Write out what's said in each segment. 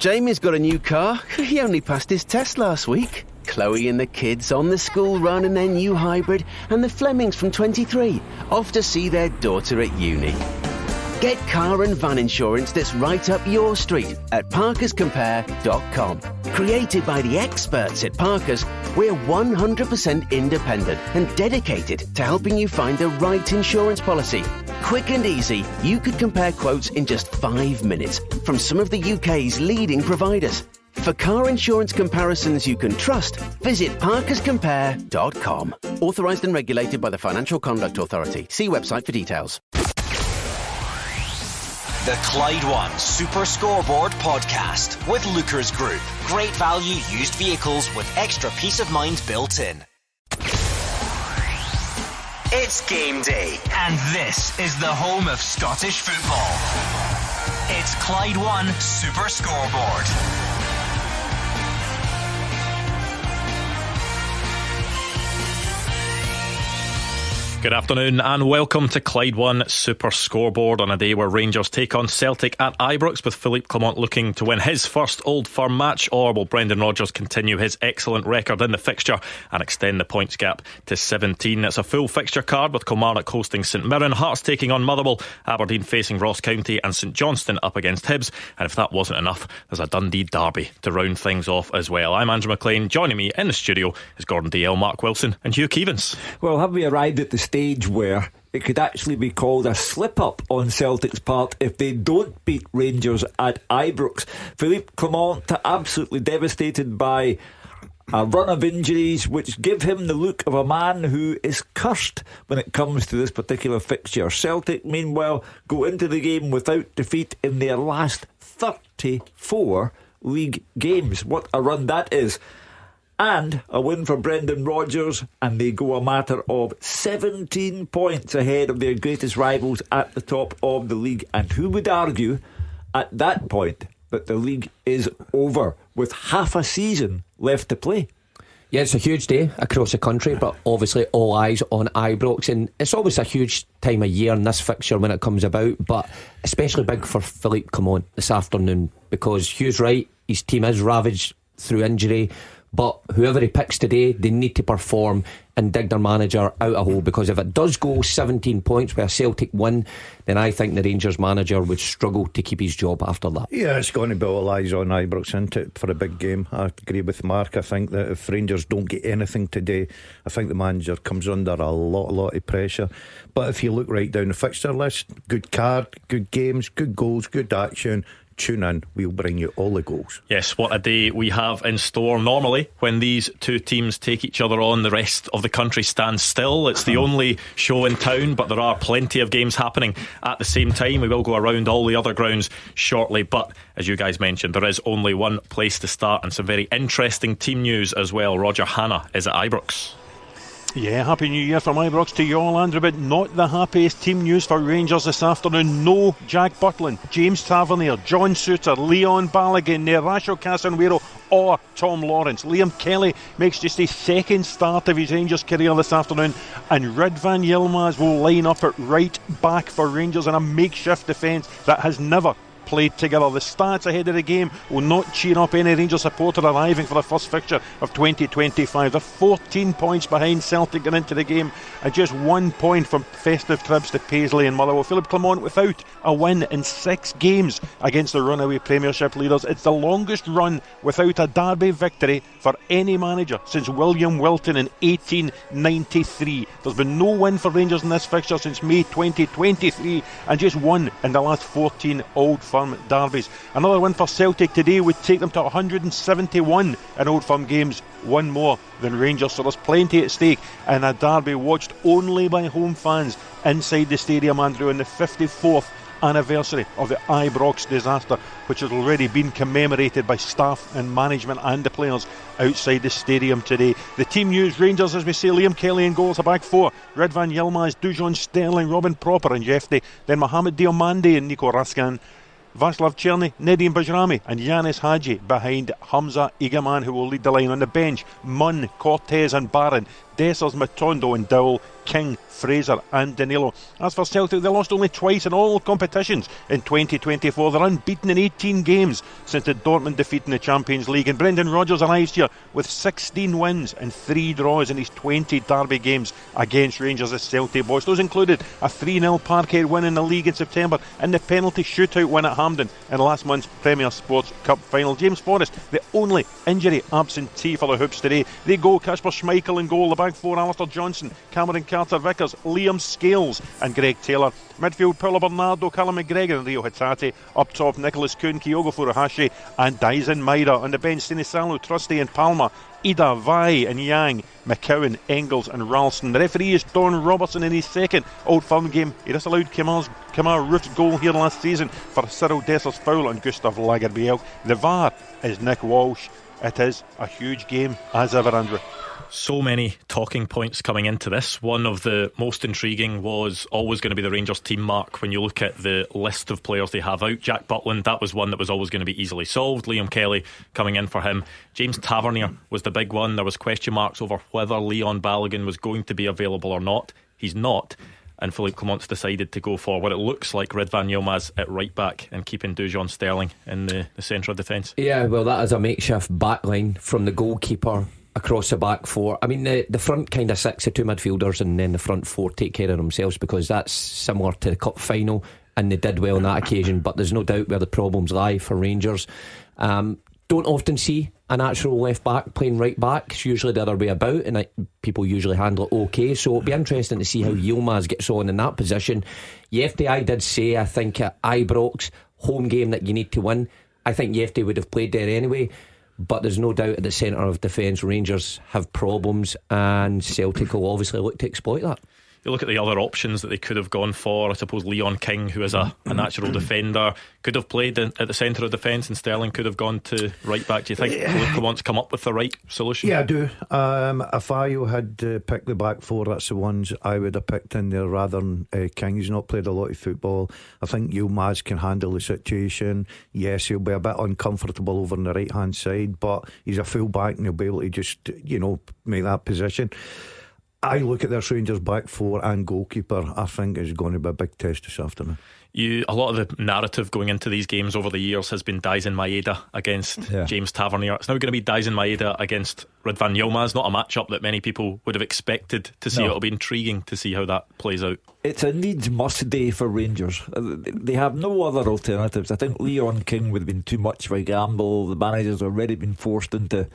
Jamie's got a new car. He only passed his test last week. Chloe and the kids on the school run in their new hybrid, and the Flemings from 23 off to see their daughter at uni. Get car and van insurance that's right up your street at parkerscompare.com. Created by the experts at Parkers, we're 100% independent and dedicated to helping you find the right insurance policy. Quick and easy, you could compare quotes in just 5 minutes from some of the UK's leading providers. For car insurance comparisons you can trust, visit parkerscompare.com. Authorised and regulated by the Financial Conduct Authority. See website for details. The Clyde One Super Scoreboard Podcast with Lookers Group. Great value used vehicles with extra peace of mind built in. It's game day, and this is the home of Scottish football. It's Clyde One Super Scoreboard. Good afternoon and welcome to Clyde One Super Scoreboard on a day where Rangers take on Celtic at Ibrox, with Philippe Clement looking to win his first Old Firm match, or will Brendan Rodgers continue his excellent record in the fixture and extend the points gap to 17? It's a full fixture card with Kilmarnock hosting St Mirren, Hearts taking on Motherwell, Aberdeen facing Ross County and St Johnstone up against Hibs. And if that wasn't enough, there's a Dundee derby to round things off as well. I'm Andrew Maclean. Joining me in the studio is Gordon Dalziel, Mark Wilson and Hugh Keevins. Well, have we arrived at the stage where it could actually be called a slip-up on Celtic's part if they don't beat Rangers at Ibrox? Philippe Clement absolutely devastated by a run of injuries which give him the look of a man who is cursed when it comes to this particular fixture. Celtic, meanwhile, go into the game without defeat in their last 34 league games. What a run that is. And a win for Brendan Rodgers, and they go a matter of 17 points ahead of their greatest rivals at the top of the league. And who would argue at that point that the league is over with half a season left to play? Yeah, it's a huge day across the country, but obviously all eyes on Ibrox, and it's always a huge time of year in this fixture when it comes about, but especially big for Philippe Clement this afternoon, because Hugh's right, his team is ravaged through injury. But whoever he picks today, they need to perform and dig their manager out a hole, because if it does go 17 points with a Celtic win, then I think the Rangers manager would struggle to keep his job after that. Yeah, it's going to be all eyes on Ibrox, isn't it, for a big game. I agree with Mark. I think that if Rangers don't get anything today, I think the manager comes under a lot of pressure. But if you look right down the fixture list, good card, good games, good goals, good action. Tune in, we'll bring you all the goals. Yes, what a day we have in store. Normally, when these two teams take each other on, the rest of the country stands still. It's the only show in town, but there are plenty of games happening at the same time. We will go around all the other grounds shortly, but as you guys mentioned, there is only one place to start, and some very interesting team news as well. Roger Hannah is at Ibrox. Yeah, Happy New Year from Ibrox to you all, Andrew, but not the happiest team news for Rangers this afternoon. No Jack Butland, James Tavernier, John Souttar, Leon Balogun, Nerasho Casemiro or Tom Lawrence. Liam Kelly makes just his second start of his Rangers career this afternoon, and Ridvan Yilmaz will line up at right back for Rangers in a makeshift defence that has never played together. The stats ahead of the game will not cheer up any Rangers supporter arriving for the first fixture of 2025. They're 14 points behind Celtic going into the game, and just 1 point from festive trips to Paisley and Motherwell. Philippe Clement without a win in 6 games against the runaway Premiership leaders. It's the longest run without a derby victory for any manager since William Wilton in 1893. There's been no win for Rangers in this fixture since May 2023, and just one in the last 14 Old Firm derbies. Another win for Celtic today would take them to 171 in Old Firm games, one more than Rangers, so there's plenty at stake in a derby watched only by home fans inside the stadium, Andrew, in the 54th anniversary of the Ibrox disaster, which has already been commemorated by staff and management and the players outside the stadium today. The team news: Rangers, as we say, Liam Kelly in goals, a back four, Ridvan Yilmaz, Dujon Sterling, Robin Proper and Jeffrey, then Mohamed Diomande and Nico Raskan, Václav Černý, Nedim Bajrami and Yanis Hadji behind Hamza Igaman, who will lead the line. On the bench, Munn, Cortez and Barron, Dessers, Matondo and Dowell, King, Fraser and Danilo. As for Celtic, they lost only twice in all competitions in 2024. They're unbeaten in 18 games since the Dortmund defeat in the Champions League, and Brendan Rodgers arrives here with 16 wins and 3 draws in his 20 derby games against Rangers as Celtic boys. Those included a 3-0 Parkhead win in the league in September and the penalty shootout win at Hampden in last month's Premier Sports Cup final. James Forrest, the only injury absentee for the Hibs today. They go Kasper Schmeichel in goal, the back four Alistair Johnson, Cameron Carter-Vickers, Liam Scales and Greg Taylor. Midfield Paulo Bernardo, Callum McGregor and Rio Hatate. Up top Nicholas Kuhn, Kyogo Furuhashi and Dyson Maida. On the bench Sinisalo, Trusty and Palmer, Ida, Vai and Yang, McCowan, Engels and Ralston. The referee is Don Robertson in his second Old Firm game. He disallowed Kamar Roof's goal here last season for Cyril Desser's foul on Gustav Lagerbielke. The VAR is Nick Walsh. It is a huge game as ever, Andrew. So many talking points coming into this. One of the most intriguing was always going to be the Rangers team, Mark. When you look at the list of players they have out, Jack Butland, that was one that was always going to be easily solved. Liam Kelly coming in for him. James Tavernier was the big one. There was question marks over whether Leon Balogun was going to be available or not. He's not, and Philippe Clement's decided to go for what it looks like Ridvan Yilmaz at right back and keeping Dujon Sterling in the centre of defence. Yeah, well, that is a makeshift backline from the goalkeeper across the back four. I mean, the front kind of six, the two midfielders, and then the front four take care of themselves, because that's similar to the cup final, and they did well on that occasion. But there's no doubt where the problems lie for Rangers. Don't often see a natural left back playing right back. It's usually the other way about, and people usually handle it okay. So it'll be interesting to see how Yilmaz gets on in that position. Yefte, I did say, I think at Ibrox, home game that you need to win. I think Yefte would have played there anyway. But there's no doubt at the centre of defence Rangers have problems, and Celtic will obviously look to exploit that. You look at the other options that they could have gone for. I suppose Leon King, who is a natural defender, could have played at the centre of defence, and Sterling could have gone to right back. Do you think Philippe wants to come up with the right solution? Yeah, I do. If I had picked the back four, that's the ones I would have picked in there rather than King. He's not played a lot of football. I think Yilmaz can handle the situation. Yes, he'll be a bit uncomfortable over on the right hand side, but he's a full back and he'll be able to just, make that position. I look at this Rangers back four and goalkeeper. I think is going to be a big test this afternoon. A lot of the narrative going into these games over the years has been Dyson Maeda against James Tavernier. It's now going to be Dyson Maeda against Ridvan Yilmaz. Not a matchup that many people would have expected to see. It'll be intriguing to see how that plays out. It's a needs must day for Rangers. They have no other alternatives. I think Leon King would have been too much of a gamble. The manager's already been forced into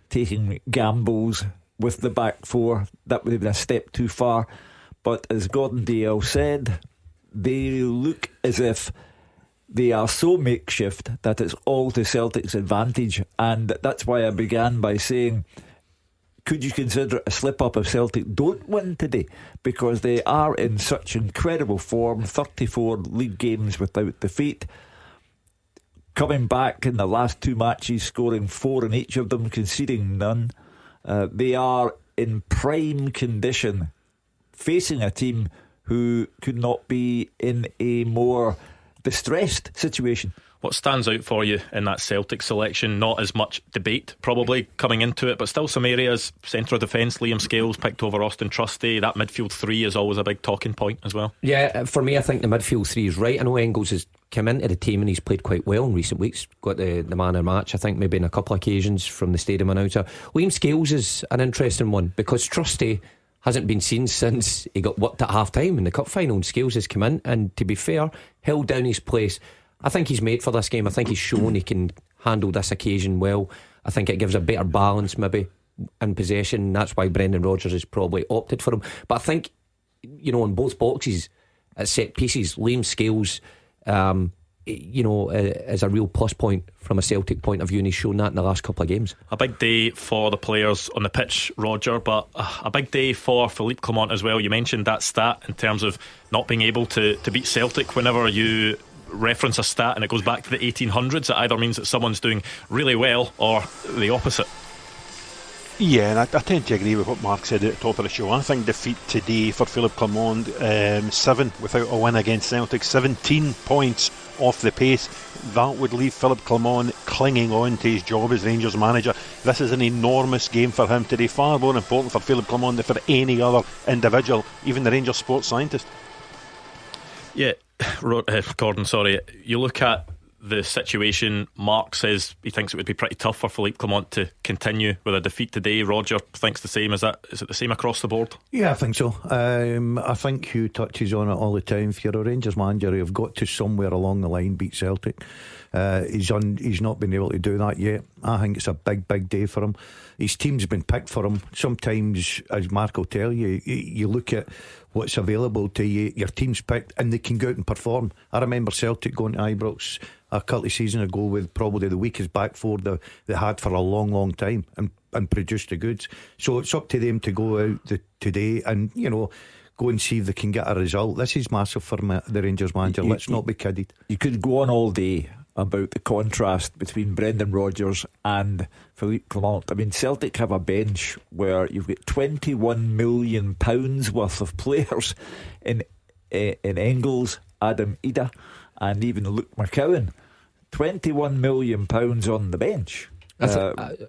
taking gambles with the back four. That would have been a step too far. But as Gordon Dalziel said, they look as if they are so makeshift that it's all to Celtic's advantage. And that's why I began by saying, could you consider it a slip up if Celtic don't win today? Because they are in such incredible form. 34 league games without defeat, coming back in the last two matches, scoring 4 in each of them, conceding none. They are in prime condition, facing a team who could not be in a more distressed situation. What stands out for you in that Celtic selection? Not as much debate probably coming into it, but still some areas. Centre of defence, Liam Scales picked over Austin Trusty. That midfield three is always a big talking point as well. Yeah, for me, I think the midfield three is right. I know Engels has come into the team and he's played quite well in recent weeks. Got the man of the match, I think, maybe in a couple of occasions from the stadium announcer. Liam Scales is an interesting one because Trusty hasn't been seen since he got whipped at half time in the cup final, and Scales has come in and, to be fair, held down his place. I think he's made for this game. I think he's shown he can handle this occasion well. I think it gives a better balance maybe in possession. That's why Brendan Rodgers has probably opted for him. But I think, in both boxes at set pieces, Liam Scales is a real plus point from a Celtic point of view, and he's shown that in the last couple of games. A big day for the players on the pitch, Roger, but a big day for Philippe Clement as well. You mentioned that stat in terms of not being able to beat Celtic. Whenever you reference a stat and it goes back to the 1800s, it either means that someone's doing really well or the opposite. Yeah, and I tend to agree with what Mark said at the top of the show. I think defeat today for Philippe Clement, 7 without a win against Celtic, 17 points off the pace. That would leave Philippe Clement clinging on to his job as Rangers manager. This is an enormous game for him today, far more important for Philippe Clement than for any other individual, even the Rangers sports scientist. Yeah, Gordon, sorry. You look at the situation. Mark says he thinks it would be pretty tough for Philippe Clement to continue with a defeat today. Roger thinks the same. Is it the same across the board? Yeah, I think so. I think Hugh touches on it all the time. If you're a Rangers manager, you've got to somewhere along the line beat Celtic. He's not been able to do that yet. I think it's a big day for him. His team's been picked for him. Sometimes, as Mark will tell you, you look at what's available to you, your team's picked and they can go out and perform. I remember Celtic going to Ibrox a couple of seasons ago with probably the weakest back four they had for a long time, and produced the goods. So it's up to them to go out today and, you know, go and see if they can get a result. This is massive for the Rangers manager. Let's not be kidded. You could go on all day about the contrast between Brendan Rodgers and Philippe Clement. I mean, Celtic have a bench where you've got £21 million worth of players in Engels, Adam Ida, and even Luke McCowan. £21 million on the bench.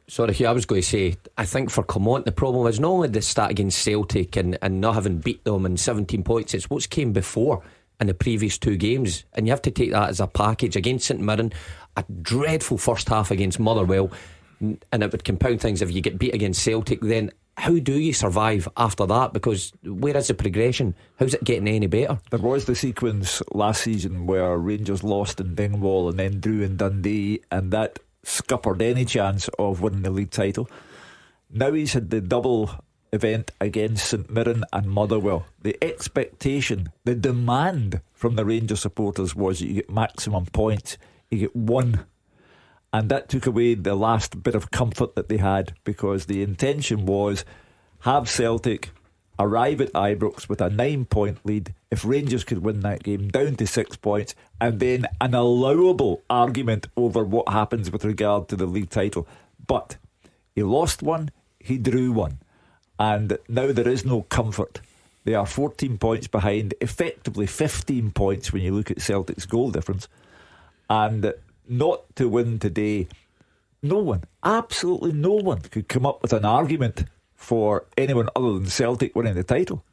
Sorry, Hugh, I was going to say, I think for Clement the problem is not only the start against Celtic and not having beat them in 17 points, it's what's came before in the previous 2 games, and you have to take that as a package. Against St Mirren, a dreadful first half against Motherwell, and it would compound things if you get beat against Celtic. Then how do you survive after that? Because where is the progression? How's it getting any better? There was the sequence last season where Rangers lost in Dingwall and then drew in Dundee, and that scuppered any chance of winning the league title. Now he's had the double event against St Mirren and Motherwell. The expectation, the demand from the Rangers supporters was that you get maximum points. You get 1, and that took away the last bit of comfort that they had, because the intention was have Celtic arrive at Ibrox with a 9-point lead. If Rangers could win that game down to 6 points, and then an allowable argument over what happens with regard to the league title. But he lost 1, he drew 1, and now there is no comfort. They are 14 points behind, effectively 15 points when you look at Celtic's goal difference. And not to win today, no one, absolutely no one, could come up with an argument for anyone other than Celtic winning the title.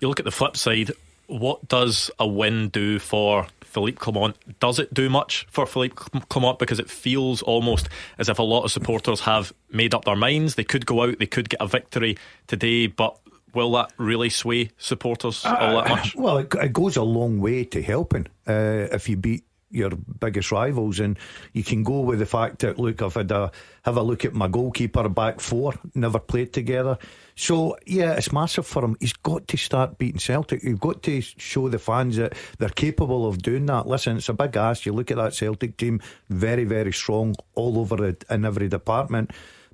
You look at the flip side. What does a win do for Philippe Clement? Does it do much for Philippe Clement? Because it feels almost as if a lot of supporters have made up their minds. They could go out, they could get a victory today, but will that really sway supporters all that much? Well, it goes a long way to helping if you beat your biggest rivals, and you can go with the fact that, look, I've had have a look at my goalkeeper, back four never played together. So yeah, it's massive for him. He's got to start beating Celtic. You've got to show the fans that they're capable of doing that. Listen, it's a big ask. You look at that Celtic team, very, very strong all over it in every department.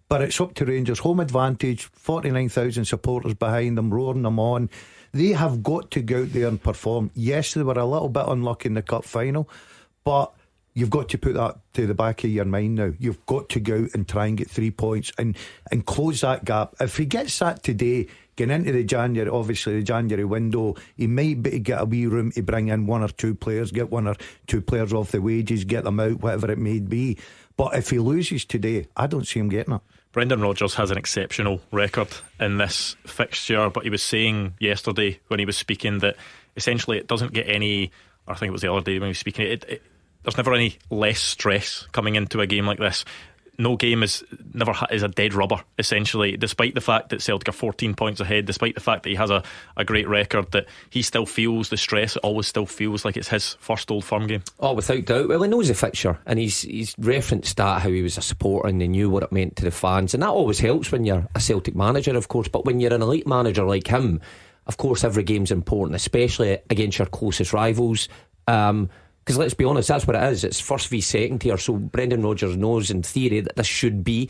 But it's up to Rangers. Home advantage, 49,000 supporters behind them, roaring them on. They have got to go out there and perform. Yes, they were a little bit unlucky in the cup final, but you've got to put that to the back of your mind now. You've got to go out and try and get 3 points and close that gap. If he gets that today, getting into the January, obviously the January window, he might be to get a wee room to bring in 1 or 2 players, get 1 or 2 players off the wages, get them out, whatever it may be. But if he loses today, I don't see him getting it. Brendan Rodgers has an exceptional record in this fixture, but he was saying yesterday when he was speaking that essentially it doesn't get any, or I think it was the other day when he was speaking, there's never any less stress coming into a game like this. No game is a dead rubber, essentially, despite the fact that Celtic are 14 points ahead, despite the fact that he has a great record, that he still feels the stress. It always still feels like it's his first Old Firm game. Oh, without doubt. Well, he knows the fixture, and he's referenced that, how he was a supporter and he knew what it meant to the fans, and that always helps when you're a Celtic manager, of course. But when you're an elite manager like him, of course every game's important, especially against your closest rivals. Because let's be honest, that's what it is. It's first v second tier. So Brendan Rodgers knows in theory that this should be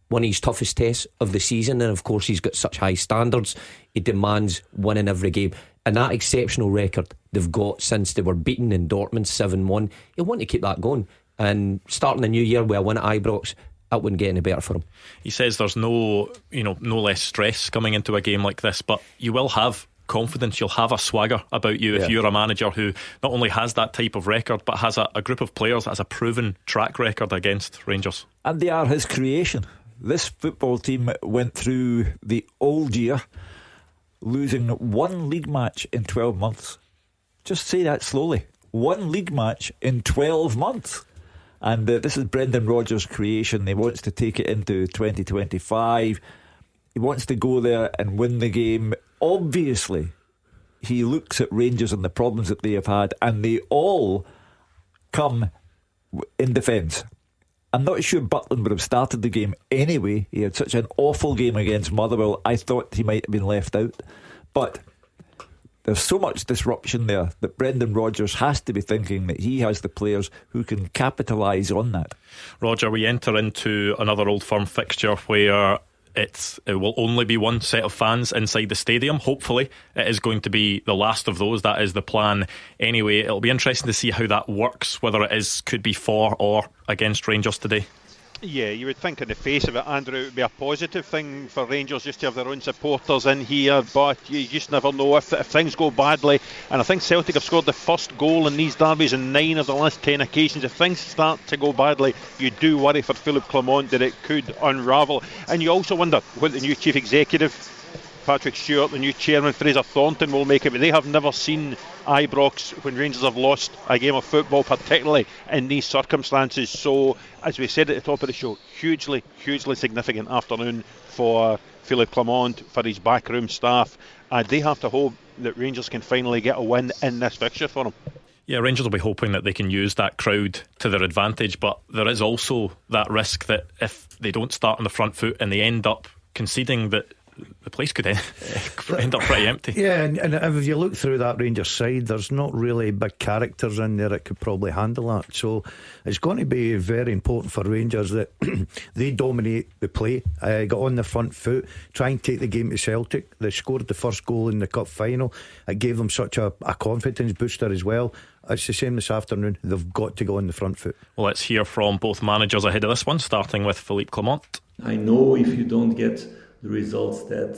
one of his toughest tests of the season. And of course he's got such high standards. He demands winning every game. And that exceptional record they've got since they were beaten in Dortmund 7-1, he'll want to keep that going. And starting the new year with a win at Ibrox, that wouldn't get any better for him. He says there's no less stress coming into a game like this, but you will have confidence, you'll have a swagger about you if you're a manager who not only has that type of record but has a group of players that has a proven track record against Rangers. And they are his creation. This football team went through the old year losing one league match in 12 months. Just say that slowly. One league match in 12 months. And this is Brendan Rodgers' creation. He wants to take it into 2025. He wants to go there and win the game. Obviously, he looks at Rangers and the problems that they have had, and they all come in defence. I'm not sure Butland would have started the game anyway. He had such an awful game against Motherwell. I thought he might have been left out. But there's so much disruption there that Brendan Rodgers has to be thinking that he has the players who can capitalise on that. Roger, we enter into another Old Firm fixture where it will only be one set of fans inside the stadium. Hopefully it is going to be the last of those. That is the plan anyway. It'll be interesting to see how that works, whether could be for or against Rangers today. Yeah, you would think in the face of it, Andrew, it would be a positive thing for Rangers just to have their own supporters in here, but you just never know if things go badly. And I think Celtic have scored the first goal in these derbies in 9 of the last 10 occasions. If things start to go badly, you do worry for Philippe Clement that it could unravel. And you also wonder what the new chief executive Patrick Stewart, the new chairman Fraser Thornton, will make it. But they have never seen Ibrox when Rangers have lost a game of football, particularly in these circumstances. So, as we said at the top of the show, hugely significant afternoon for Philippe Clement, for his backroom staff. They have to hope that Rangers can finally get a win in this fixture for them. Yeah, Rangers will be hoping that they can use that crowd to their advantage, but there is also that risk that if they don't start on the front foot and they end up conceding, that the place could end up pretty empty. Yeah, and if you look through that Rangers side, there's not really big characters in there that could probably handle that. So it's going to be very important for Rangers that they dominate the play, got on the front foot, try and take the game to Celtic. They scored the first goal in the cup final. It gave them such a confidence booster as well. It's the same this afternoon. They've got to go on the front foot. Well, let's hear from both managers ahead of this one, starting with Philippe Clement. I know if you don't get the results that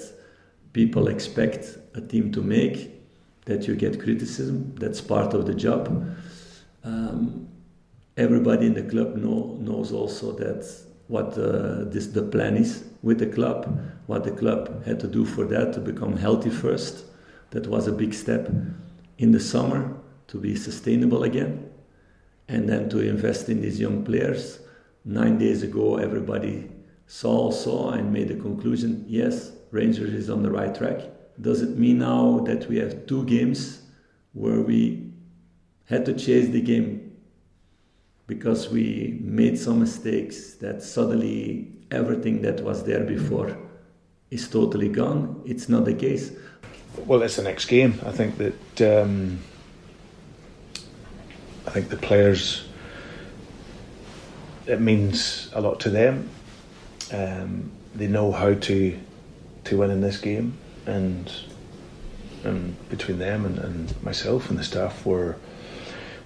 people expect a team to make, that you get criticism. That's part of the job. Everybody in the club knows also that what the plan is with the club, what the club had to do for that to become healthy first. That was a big step in the summer to be sustainable again, and then to invest in these young players. 9 days ago, everybody saw and made the conclusion, yes, Rangers is on the right track. Does it mean now that we have 2 games where we had to chase the game because we made some mistakes, that suddenly everything that was there before is totally gone? It's not the case. Well, it's the next game. I think that the players, it means a lot to them. They know how to win in this game, and between them and myself and the staff, we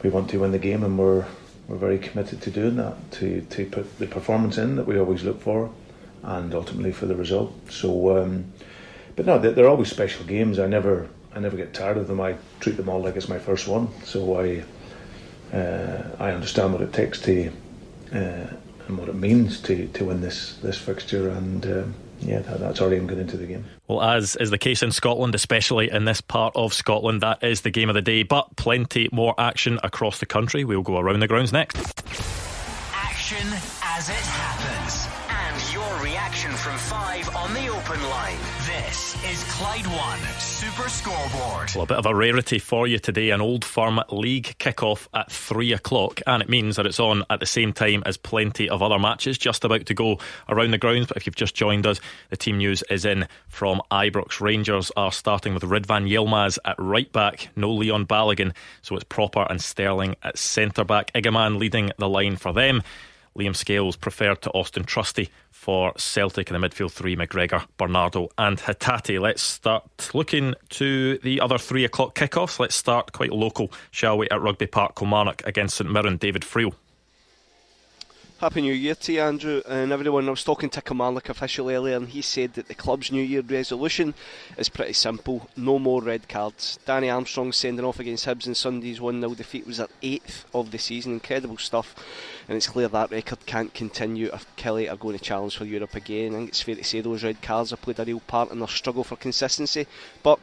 want to win the game, and we're very committed to doing that, to put the performance in that we always look for, and ultimately for the result. So, but no, they're always special games. I never get tired of them. I treat them all like it's my first one. So I understand what it takes to. And what it means to win this fixture, and that's already going into the game. Well, as is the case in Scotland, especially in this part of Scotland, that is the game of the day, but plenty more action across the country. We'll go around the grounds next. Action as it happens, and your reaction from 5 on the open line. This is Clyde One Super Scoreboard. Well, a bit of a rarity for you today, an Old Firm league kick-off at 3 o'clock, and it means that it's on at the same time as plenty of other matches just about to go around the grounds. But if you've just joined us, the team news is in from Ibrox. Rangers are starting with Ridvan Yilmaz at right back, no Leon Balogun, so it's Proper and Sterling at centre back. Igaman leading the line for them. Liam Scales preferred to Austin Trusty for Celtic in the midfield 3, McGregor, Bernardo and Hatate. Let's start looking to the other 3 o'clock kickoffs. Let's start quite local, shall we, at Rugby Park, Kilmarnock against St Mirren. David Friel. Happy New Year to you, Andrew, and everyone. I was talking to Kilmarnock official earlier, and he said that the club's New Year resolution is pretty simple: no more red cards. Danny Armstrong's sending off against Hibs on Sunday's 1-0 defeat was their 8th of the season. Incredible stuff, and it's clear that record can't continue if Kelly are going to challenge for Europe again. I think it's fair to say those red cards have played a real part in their struggle for consistency, but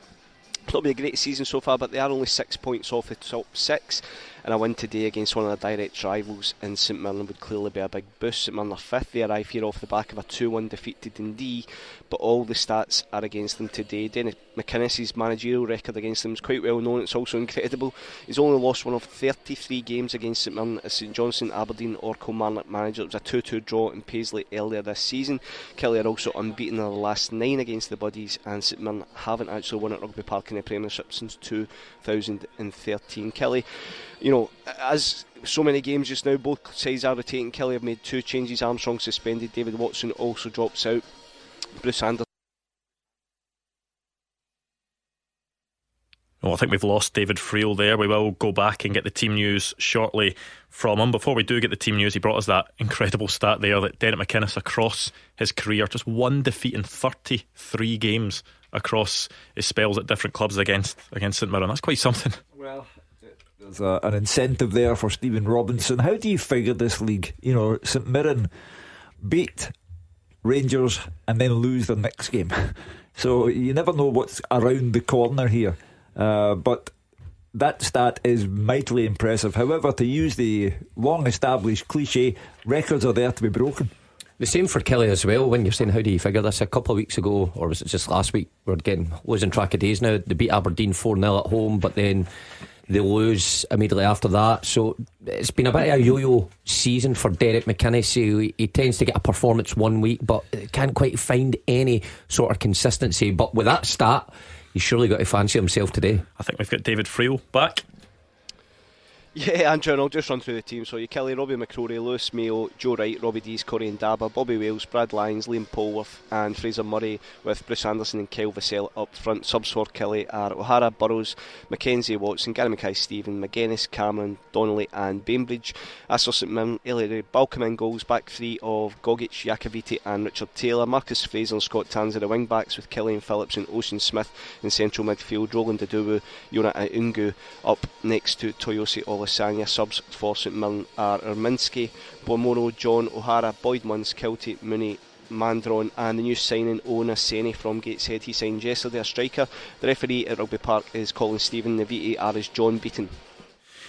it's not been a great season so far, but they are only 6 points off the top 6, and a win today against one of their direct rivals in St Mirren would clearly be a big boost. St Mirren are 5th. They arrive here off the back of a 2-1 defeat to Dundee, but all the stats are against them today. Dennis McInnes's managerial record against them is quite well known. It's also incredible. He's only lost one of 33 games against St Mirren as St Johnstone, Aberdeen or Kilmarnock manager. It was a 2-2 draw in Paisley earlier this season. Kelly are also unbeaten in their last 9 against the Buddies, and St Mirren haven't actually won at Rugby Park in the Premiership since 2013. Kelly, you know, as so many games just now, both sides are rotating. Kelly have made 2 changes. Armstrong suspended, David Watson also drops out, Bruce Anderson. Well, I think we've lost David Friel there. We will go back and get the team news shortly from him. Before we do get the team news, he brought us that incredible stat there that Derek McInnes across his career, just 1 defeat in 33 games across his spells at different clubs against St Mirren. That's quite something. Well, there's an incentive there for Stephen Robinson. How do you figure this league? You know, St Mirren beat Rangers and then lose their next game, so you never know what's around the corner here. But that stat is mightily impressive. However, to use the long established cliche, records are there to be broken. The same for Kelly as well. When you're saying how do you figure this, a couple of weeks ago, or was it just last week, we're getting losing track of days now. They beat Aberdeen 4-0 at home, but then they lose immediately after that. So it's been a bit of a yo-yo season for Derek McInnes. He tends to get a performance one week, but can't quite find any sort of consistency. But with that stat, he's surely got to fancy himself today. I think we've got David Friel back. Yeah, Andrew, and I'll just run through the team. So you Kelly, Robbie McCrory, Lewis Mayo, Joe Wright, Robbie Dees, Corey and Daba, Bobby Wales, Brad Lyons, Liam Polworth and Fraser Murray, with Bruce Anderson and Kyle Vassell up front. Subs for Kelly are O'Hara, Burrows, Mackenzie, Watson, Gary Mckay, Stephen, McGuinness, Cameron, Donnelly and Bainbridge. As for St Mirren, Elliot Balcom in goals, back 3 of Gogic, Jakaviti and Richard Taylor, Marcus Fraser and Scott Tanser the wing backs, with Kelly and Phillips and Ocean Smith in central midfield. Roland Adubu, Yona Aungu up next to Toyosi Olasanya. Subs for St Mirren are Erminski, Bomoro, John, O'Hara, Boyd Munns, Kilty, Mooney, Mandron and the new signing Ona Seni from Gateshead. He signed yesterday, a striker. The referee at Rugby Park is Colin Stephen. The VAR is John Beaton.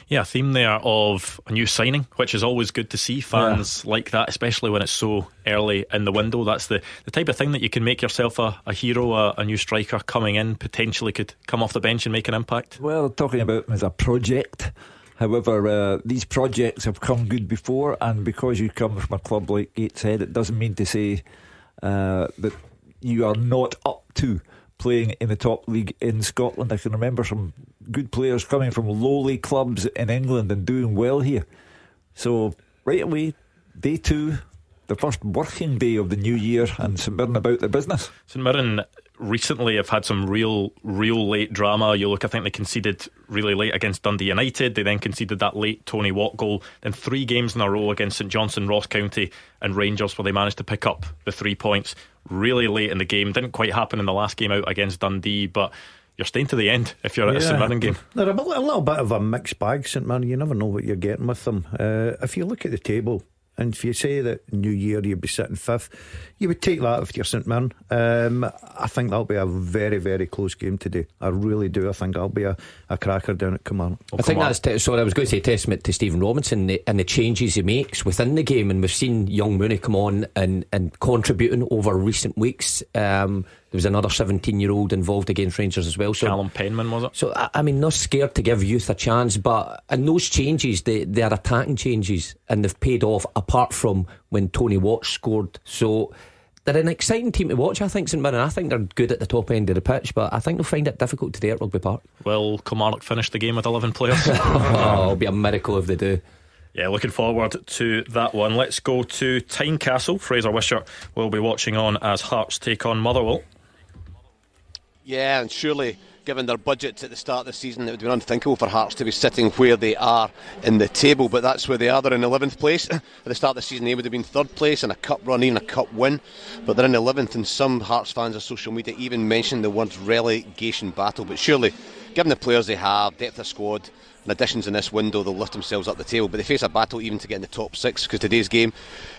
Yeah, a theme there of a new signing, which is always good to see. Fans like that, especially when it's so early in the window. That's the type of thing that you can make yourself a hero. A new striker coming in potentially could come off the bench and make an impact. Well, talking about him as a project. However, these projects have come good before, and because you come from a club like Gateshead, it doesn't mean to say that you are not up to playing in the top league in Scotland. I can remember some good players coming from lowly clubs in England and doing well here. So right away, day 2, the first working day of the new year, and St Mirren about the business. St Mirren recently have had some real late drama. You look, I think they conceded really late against Dundee United. They then conceded that late Tony Watt goal. Then 3 games in a row against St Johnstone, Ross County and Rangers, where they managed to pick up the 3 points really late in the game. Didn't quite happen in the last game out against Dundee, but you're staying to the end if you're at a St Mirren game. They're a little bit of a mixed bag, St Mirren. You never know what you're getting with them. If you look at the table, and if you say that New Year you'd be sitting 5th, you would take that if you're St Mirren. I think that'll be a very, very close game today. I really do. I think that'll be a cracker down at Kilmarnock. I think that's sorry, I was going to say testament to Stephen Robinson and the changes he makes within the game, and we've seen young Mooney come on and contributing over recent weeks. There was another 17-year-old involved against Rangers as well. So Callum Penman, was it? So I mean, not scared to give youth a chance, but and those changes, they are attacking changes, and they've paid off. Apart from when Tony Watt scored, so they're an exciting team to watch. I think St Mirren. I think they're good at the top end of the pitch, but I think they'll find it difficult today at Rugby Park. Will Kilmarnock finish the game with 11 players? It'll be a miracle if they do. Yeah, looking forward to that one. Let's go to Tynecastle. Fraser Wishart will be watching on as Hearts take on Motherwell. Yeah, and surely given their budgets at the start of the season, it would be unthinkable for Hearts to be sitting where they are in the table, but that's where they are. They're in 11th place. At the start of the season they would have been 3rd place in a cup run, even a cup win, but they're in 11th, and some Hearts fans on social media even mentioned the word relegation battle. But surely, given the players they have, depth of squad and additions in this window, they'll lift themselves up the table. But they face a battle even to get in the top 6, because today's game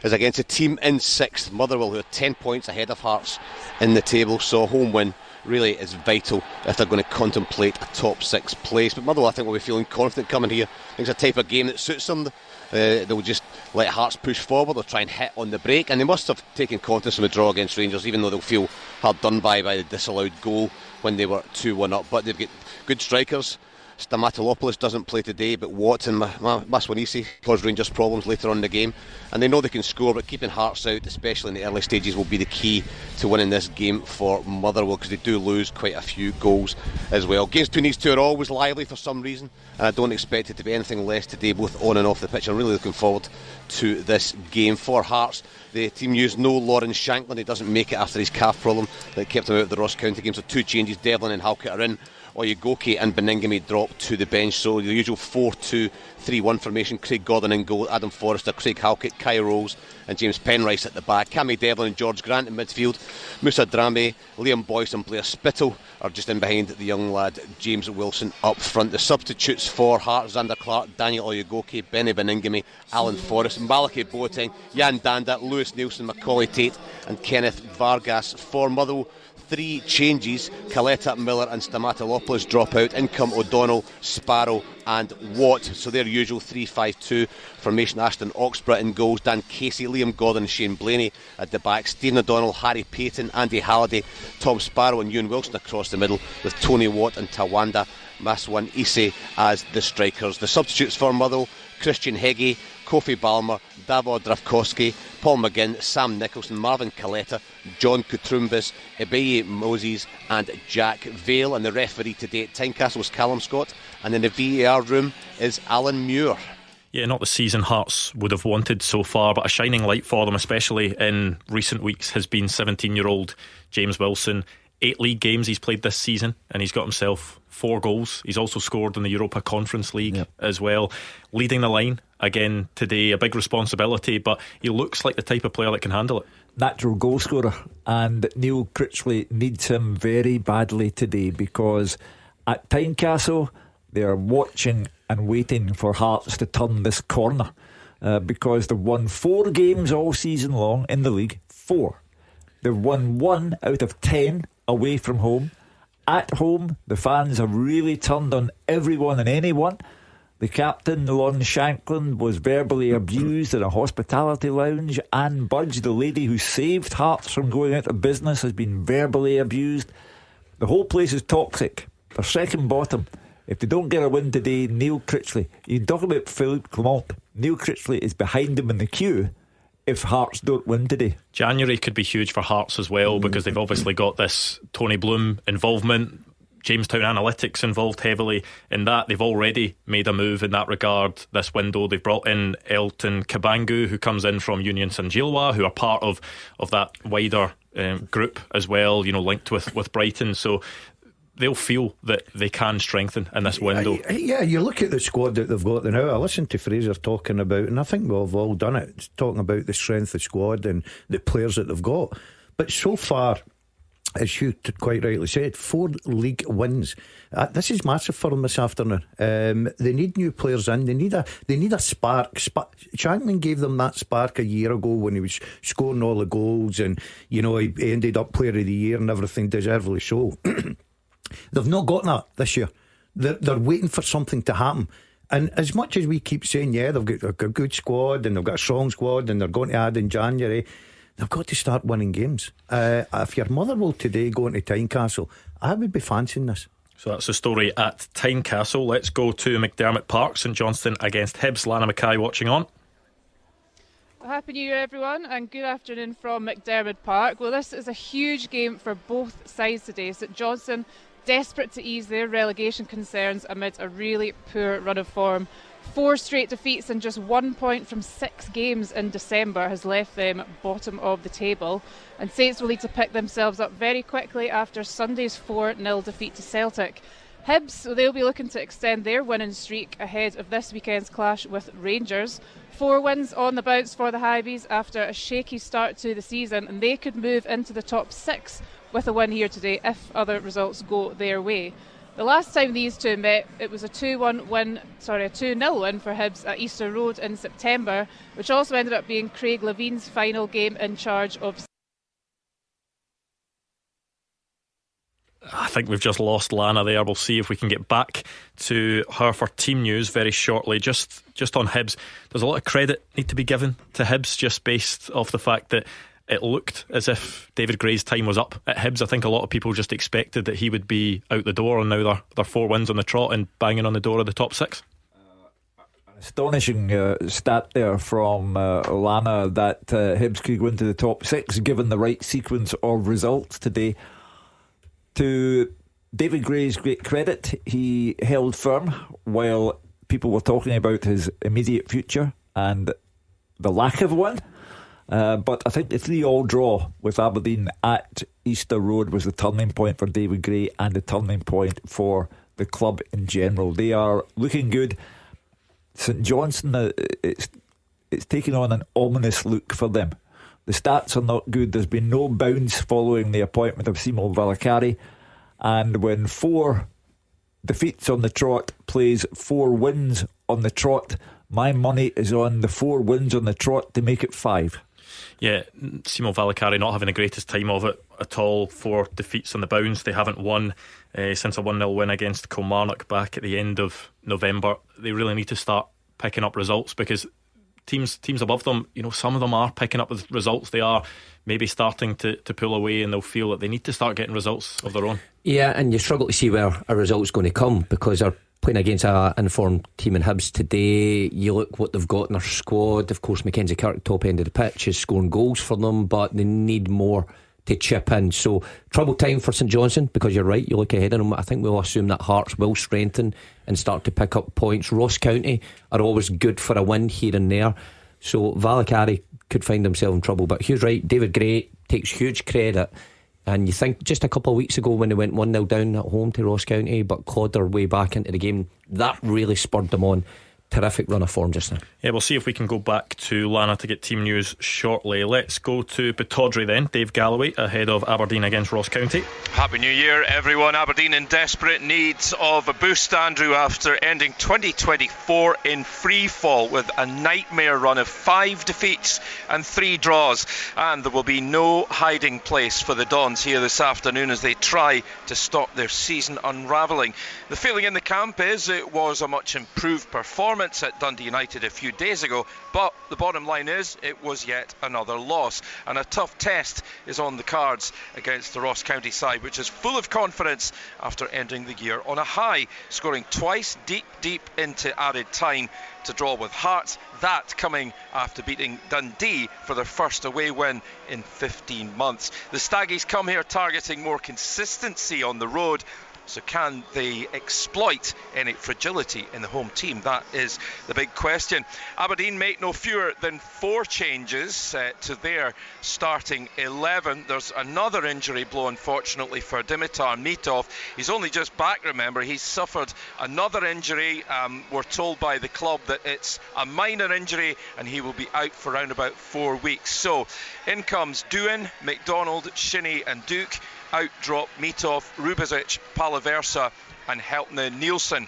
is against a team in 6th, Motherwell, who are 10 points ahead of Hearts in the table. So a home win really is vital if they're going to contemplate a top 6 place. But Motherwell, I think, will be feeling confident coming here. I think it's a type of game that suits them. They'll just let Hearts push forward. They'll try and hit on the break, and they must have taken confidence from a draw against Rangers, even though they'll feel hard done by the disallowed goal when they were 2-1 up. But they've got good strikers. Stamatopoulos doesn't play today, but Watt and Maswanisi cause Rangers problems later on in the game, and they know they can score, but keeping Hearts out, especially in the early stages, will be the key to winning this game for Motherwell, because they do lose quite a few goals as well. Games between these two are always lively for some reason, and I don't expect it to be anything less today, both on and off the pitch. I'm really looking forward to this game. For Hearts, the team used no Lawrence Shanklin. He doesn't make it after his calf problem that kept him out of the Ross County game, so 2 changes. Devlin and Halkett are in. Oyegoke and Beningame drop to the bench, so the usual 4-2-3-1 formation. Craig Gordon in goal, Adam Forrester, Craig Halkett, Kai Rose and James Penrice at the back. Cammy Devlin and George Grant in midfield. Musa Drame, Liam Boyce and Blair Spittle are just in behind the young lad James Wilson up front. The substitutes for Hearts: Xander Clark, Daniel Oyegoke, Benny Beningame, Alan Forrest, Malachi Boateng, Jan Danda, Lewis Nielsen, Macaulay Tate and Kenneth Vargas. For Motherwell, 3 changes. Caleta, Miller and Stamatopoulos drop out. In come O'Donnell, Sparrow and Watt. So their usual 3-5-2 formation. Ashton Oxborough in goals, Dan Casey, Liam Gordon and Shane Blaney at the back. Stephen O'Donnell, Harry Payton, Andy Halliday, Tom Sparrow and Ewan Wilson across the middle, with Tony Watt and Tawanda Maswan-Ise as the strikers. The substitutes for Motherwell: Christian Heggie, Kofi Balmer, Davor Dravkovsky, Paul McGinn, Sam Nicholson, Marvin Caleta, John Kutrumbis, Ebeye Moses and Jack Vale. And the referee today at Tynecastle was Callum Scott, and in the VAR room is Alan Muir. Yeah, not the season Hearts would have wanted so far, but a shining light for them, especially in recent weeks, has been 17-year-old James Wilson. 8 league games he's played this season, and he's got himself 4 goals. He's also scored in the Europa Conference League as well. Leading the line again today, a big responsibility, but he looks like the type of player that can handle it. Natural goal scorer, and Neil Critchley needs him very badly today, because at Tynecastle they are watching and waiting for Hearts to turn this corner, because they've won 4 games all season long in the league. 4. They've won 1 out of 10 away from home. At home, the fans have really turned on everyone and anyone. The captain, Lon Shanklin, was verbally abused in a hospitality lounge. Anne Budge, the lady who saved Hearts from going out of business, has been verbally abused. The whole place is toxic. They're second bottom. If they don't get a win today, Neil Critchley, you talk about Philippe Clement, Neil Critchley is behind him in the queue if Hearts don't win today. January could be huge for Hearts as well, because they've obviously got this Tony Bloom involvement, Jamestown Analytics involved heavily in that. They've already made a move in that regard this window. They've brought in Elton Kabangu, who comes in from Union Saint-Gilloise, who are part of that wider group as well, you know, linked with Brighton. So they'll feel that they can strengthen in this window. Yeah, you look at the squad that they've got now. I listened to Fraser talking about, and I think we've all done it, talking about the strength of the squad and the players that they've got. But so far, as you quite rightly said, 4 league wins. This is massive for them this afternoon. They need new players in. They need a spark. Shanklin gave them that spark a year ago when he was scoring all the goals, and you know, he ended up Player of the Year and everything, deservedly so. They've not got that this year. They're waiting for something to happen. And as much as we keep saying, yeah, they've got a good squad and they've got a strong squad and they're going to add in January, they've got to start winning games. If you're Motherwell today going to Tynecastle, I would be fancying this. So that's the story at Tynecastle. Let's go to McDiarmid Park, St Johnstone against Hibs. Lana Mckay watching on. Happy New Year, everyone, and good afternoon from McDiarmid Park. Well, this is a huge game for both sides today. St Johnstone desperate to ease their relegation concerns amid a really poor run of form 4 straight defeats and just 1 point from 6 games in December has left them bottom of the table. And Saints will need to pick themselves up very quickly after Sunday's 4-0 defeat to Celtic. Hibs, they'll be looking to extend their winning streak ahead of this weekend's clash with Rangers. 4 wins on the bounce for the Hibees after a shaky start to the season, and they could move into the top 6 with a win here today if other results go their way. The last time these two met, it was a 2-0 win for Hibs at Easter Road in September, which also ended up being Craig Levine's final game in charge of. I think we've just lost Lana there. We'll see if we can get back to her for team news very shortly. Just on Hibs, there's a lot of credit need to be given to Hibs just based off the fact that it looked as if David Gray's time was up at Hibs. I think a lot of people just expected that he would be out the door, and now they're 4 wins on the trot and banging on the door of the top 6. Astonishing stat there from Lana that Hibs could go into the top 6 given the right sequence of results today. To David Gray's great credit, he held firm while people were talking about his immediate future and the lack of one. But I think the 3-3 draw with Aberdeen at Easter Road was the turning point for David Gray and the turning point for the club in general. They are looking good. St Johnstone, it's taking on an ominous look for them. The stats are not good. There's been no bounce following the appointment of Simo Valakari, and when 4 defeats on the trot plays 4 wins on the trot, my money is on the 4 wins on the trot to make it 5. Yeah, Simo Valakari not having the greatest time of it at all. 4 defeats on the bounce. They haven't won since a 1-0 win against Kilmarnock back at the end of November. They really need to start picking up results, because teams above them, some of them are picking up the results. They are maybe starting to pull away, and they'll feel that they need to start getting results of their own. Yeah, and you struggle to see where a result's going to come, because they're playing against an informed team in Hibs today. You look what they've got in their squad. Of course, Mackenzie Kirk, top end of the pitch, is scoring goals for them, but they need more to chip in. So trouble time for St Johnstone, because you're right, you look ahead of them. I think we'll assume that Hearts will strengthen and start to pick up points. Ross County are always good for a win here and there, so Valakari could find himself in trouble. But Hugh's right, David Gray takes huge credit. And you think just a couple of weeks ago when they went 1-0 down at home to Ross County but clawed their way back into the game, that really spurred them on. Terrific run of form just now. Yeah, we'll see if we can go back to Lana to get team news shortly. Let's go to Pittodrie then. Dave Galloway ahead of Aberdeen against Ross County. Happy New Year, everyone. Aberdeen in desperate need of a boost, Andrew, after ending 2024 in free fall with a nightmare run of 5 defeats and 3 draws. And there will be no hiding place for the Dons here this afternoon as they try to stop their season unravelling. The feeling in the camp is it was a much improved performance at Dundee United a few days ago, but the bottom line is it was yet another loss, and a tough test is on the cards against the Ross County side, which is full of confidence after ending the year on a high, scoring twice deep into added time to draw with Hearts, that coming after beating Dundee for their first away win in 15 months. The Staggies come here targeting more consistency on the road. So can they exploit any fragility in the home team? That is the big question. Aberdeen make no fewer than 4 changes to their starting 11. There's another injury blow, unfortunately, for Dimitar Mitov. He's only just back, remember. He's suffered another injury. We're told by the club that it's a minor injury and he will be out for around about 4 weeks. So in comes Doohan, McDonald, Shinnie and Duke. Out drop Mitov, Rubezic, Palaversa and Heltne Nielsen.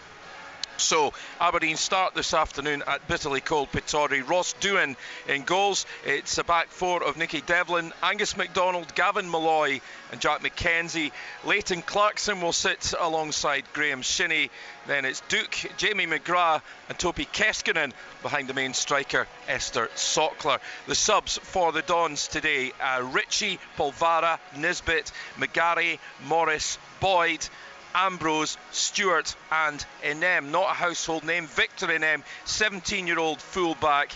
So Aberdeen start this afternoon at bitterly cold Pittodrie. Ross Doohan in goals. It's a back 4 of Nicky Devlin, Angus MacDonald, Gavin Malloy and Jack McKenzie. Leighton Clarkson will sit alongside Graham Shinnie. Then it's Duke, Jamie McGrath and Topi Keskinen behind the main striker Esther Sockler. The subs for the Dons today, Ritchie, Polvara, Nisbet, McGarry, Morris, Boyd, Ambrose, Stewart and Enem. Not a household name, Victor Enem, 17-year-old fullback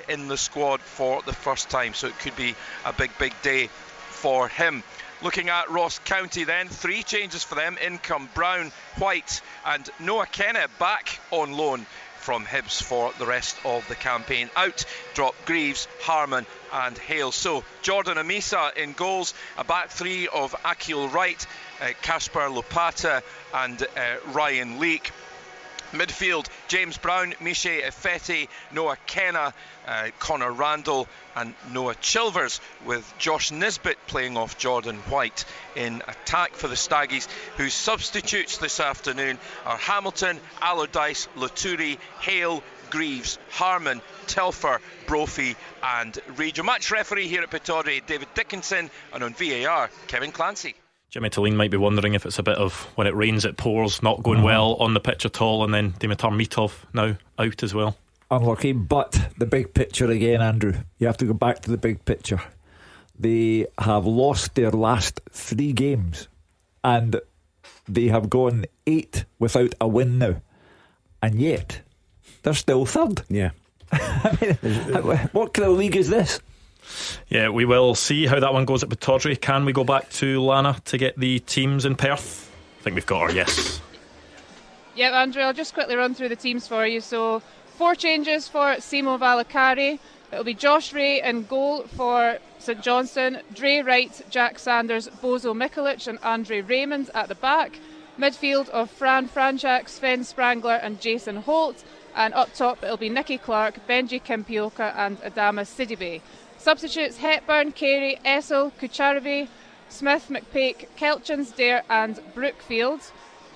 in the squad for the first time, so it could be a big day for him. Looking at Ross County then, 3 changes for them. In come Brown, White and Noah Kennett back on loan from Hibs for the rest of the campaign. Out drop Greaves, Harman and Hale. So Jordan Amisa in goals, a back three of Akil Wright, Kasper Lopata and Ryan Leake. Midfield, James Brown, Miche Effetti, Noah Kenna, Connor Randall and Noah Chilvers, with Josh Nisbet playing off Jordan White in attack for the Staggies, whose substitutes this afternoon are Hamilton, Allardyce, Laturi, Hale, Greaves, Harman, Telfer, Brophy and Reid. Your match referee here at Pittodrie, David Dickinson, and on VAR, Kevin Clancy. Jimmy Tulane might be wondering if it's a bit of when it rains it pours, not going well on the pitch at all, and then Dimitar Mitov now out as well. Unlucky, but the big picture again, Andrew. You have to go back to the big picture. They have lost their last 3 games and they have gone 8 without a win now, and yet they're still third. Yeah. I mean, what kind of league is this? Yeah, we will see how that one goes at Pittodrie. Can we go back to Lana to get the teams in Perth? I think we've got our yes. Yeah, Andrew, I'll just quickly run through the teams for you. So 4 changes for Simo Valakari. It'll be Josh Ray in goal for St Johnstone, Dre Wright, Jack Sanders, Bozo Mikulic and Andre Raymond at the back. Midfield of Fran Franchak, Sven Sprangler and Jason Holt. And up top it'll be Nicky Clark, Benji Kimpioka and Adama Sidibe. Substitutes Hepburn, Carey, Essel, Kucharavi, Smith, McPake, Kelchins, Dare and Brookfield.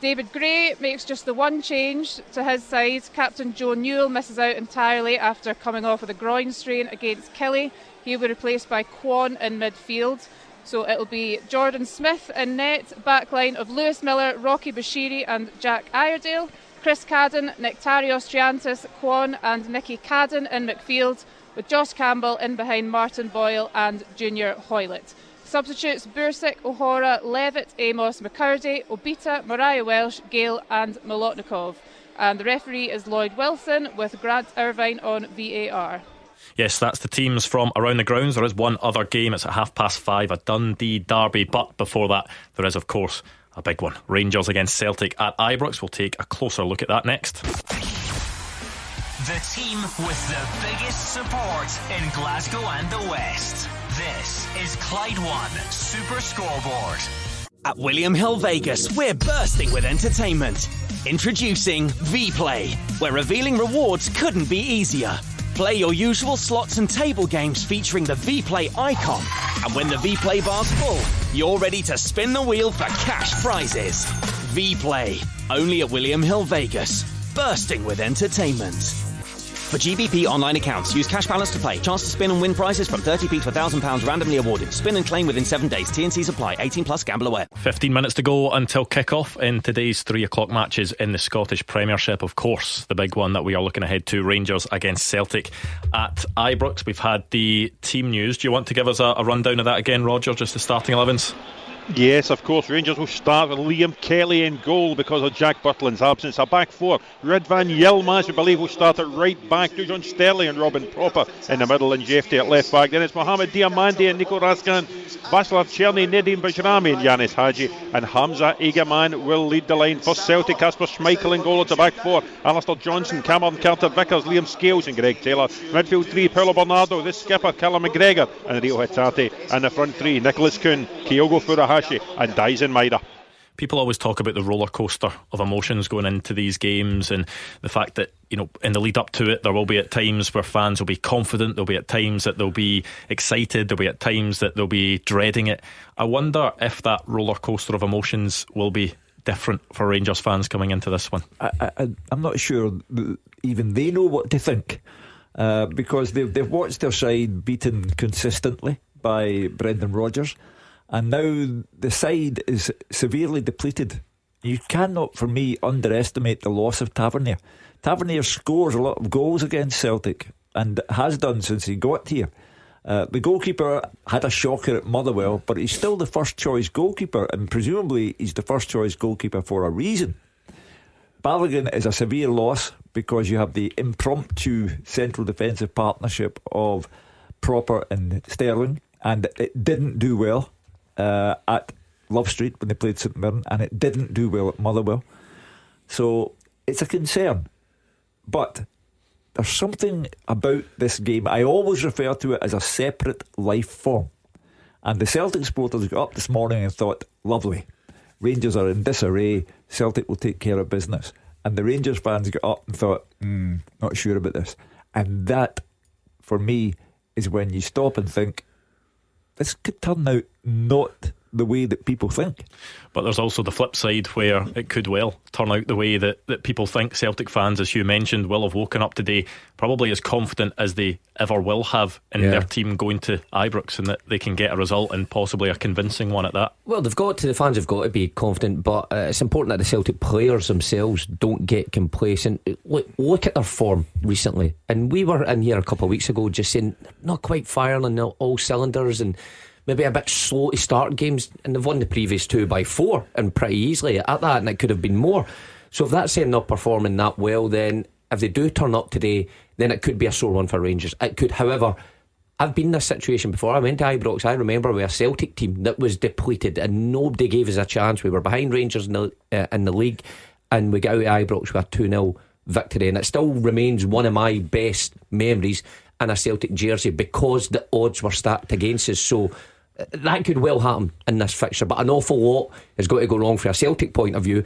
David Gray makes just the one change to his side. Captain Joe Newell misses out entirely after coming off with a groin strain against Kelly. He'll be replaced by Kwon in midfield. So it'll be Jordan Smith in net, backline of Lewis Miller, Rocky Bashiri and Jack Iredale. Chris Cadden, Nectarios Triantis, Kwon and Nicky Cadden in midfield, with Josh Campbell in behind Martin Boyle and Junior Hoylett. Substitutes Bursic, O'Hara, Levitt, Amos, McCurdy, Obita, Mariah Welsh, Gale and Molotnikov. And the referee is Lloyd Wilson with Grant Irvine on VAR. Yes, that's the teams from around the grounds. There is one other game, it's at 5:30, a Dundee derby, but before that there is of course a big one, Rangers against Celtic at Ibrox. We'll take a closer look at that next. The team with the biggest support in Glasgow and the West. This is Clyde One Super Scoreboard. At William Hill Vegas, we're bursting with entertainment. Introducing V-Play, where revealing rewards couldn't be easier. Play your usual slots and table games featuring the V-Play icon. And when the V-Play bar's full, you're ready to spin the wheel for cash prizes. V-Play, only at William Hill Vegas. Bursting with entertainment. For GBP online accounts, use cash balance to play. Chance to spin and win prizes from 30p to £1,000 randomly awarded. Spin and claim within 7 days. T&Cs apply. 18 plus. Gamble aware. 15 minutes to go until kick-off in today's 3 o'clock matches in the Scottish Premiership. Of course, the big one that we are looking ahead to, Rangers against Celtic at Ibrox. We've had the team news. Do you want to give us a rundown of that again, Roger, just the starting 11s? Yes, of course. Rangers will start with Liam Kelly in goal because of Jack Butland's absence. A back 4. Ridvan Yilmaz, we believe, will start at right back. Dujon Sterling and Robin Proper in the middle, and Jefty at left back. Then it's Mohamed Diamandi and Nico Raskan, Václav Cherny, Nedim Bajrami and Yanis Hadji. And Hamza Egaman will lead the line for Celtic. Kasper Schmeichel in goal at the back 4. Alistair Johnson, Cameron Carter-Vickers, Liam Scales and Greg Taylor. Midfield 3, Paulo Bernardo, the skipper, Callum McGregor and Rio Hatate. And the front 3, Nicholas Kuhn, Kyogo Furuhashi and Dyson Maida. People always talk about the roller coaster of emotions going into these games, and the fact that, you know, in the lead up to it, there will be at times where fans will be confident, there'll be at times that they'll be excited, there'll be at times that they'll be dreading it. I wonder if that roller coaster of emotions will be different for Rangers fans coming into this one. I'm not sure even they know what to think, because they've watched their side beaten consistently by Brendan Rodgers. And now the side is severely depleted. You cannot, for me, underestimate the loss of Tavernier. Tavernier scores a lot of goals against Celtic and has done since he got here. The goalkeeper had a shocker at Motherwell, but he's still the first choice goalkeeper, and presumably he's the first choice goalkeeper for a reason. Balogun is a severe loss because you have the impromptu central defensive partnership of Proper and Sterling, and it didn't do well at Love Street when they played St Mirren, and it didn't do well at Motherwell. So it's a concern. But there's something about this game. I always refer to it as a separate life form. And the Celtic supporters got up this morning and thought, lovely, Rangers are in disarray, Celtic will take care of business. And the Rangers fans got up and thought, not sure about this. And that, for me, is when you stop and think, this could turn out not the way that people think. But there's also the flip side where it could well turn out the way that people think. Celtic fans, as you mentioned, will have woken up today probably as confident as they ever will have in their team going to Ibrox, and that they can get a result, and possibly a convincing one at that. Well, the fans have got to be confident, but it's important that the Celtic players themselves don't get complacent. Look at their form recently, and we were in here a couple of weeks ago just saying not quite firing on all cylinders and maybe a bit slow to start games, and they've won the previous 2 by 4 and pretty easily at that, and it could have been more. So if that's saying they're performing that well, then if they do turn up today, then it could be a sore one for Rangers. It could. However, I've been in this situation before. I went to Ibrox, I remember, with a Celtic team that was depleted and nobody gave us a chance. We were behind Rangers in the league, and we got out of Ibrox with a 2-0 victory, and it still remains one of my best memories in a Celtic jersey because the odds were stacked against us. So that could well happen in this fixture, but an awful lot has got to go wrong from a Celtic point of view,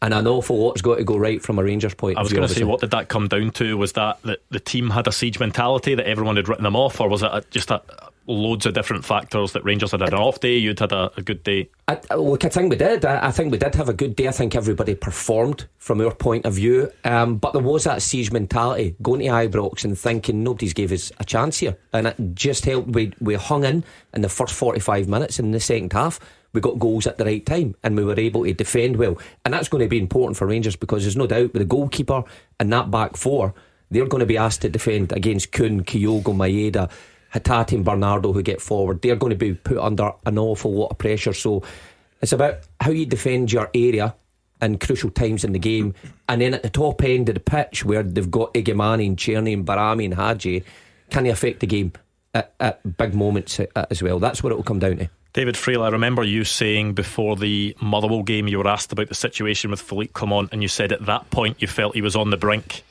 and an awful lot's got to go right from a Rangers point of view. I was going to say, what did that come down to? Was that the team had a siege mentality, that everyone had written them off, or was it just loads of different factors, that Rangers had an off day, you'd had a good day? Look, I think we did. I think we did have a good day. I think everybody performed from our point of view, but there was that siege mentality, going to Ibrox and thinking nobody's gave us a chance here, and it just helped. We hung in the first 45 minutes. In the second half we got goals at the right time and we were able to defend well, and that's going to be important for Rangers, because there's no doubt with the goalkeeper and that back four, they're going to be asked to defend against Kuhn, Kyogo, Maeda, Hatate and Bernardo, who get forward. They're going to be put under an awful lot of pressure. So it's about how you defend your area in crucial times in the game, and then at the top end of the pitch where they've got Igamani and Cherny and Barami and Hadji, can they affect the game at big moments as well? That's what it will come down to. David Friel, I remember you saying before the Motherwell game, you were asked about the situation with Philippe Clement, and you said at that point you felt he was on the brink.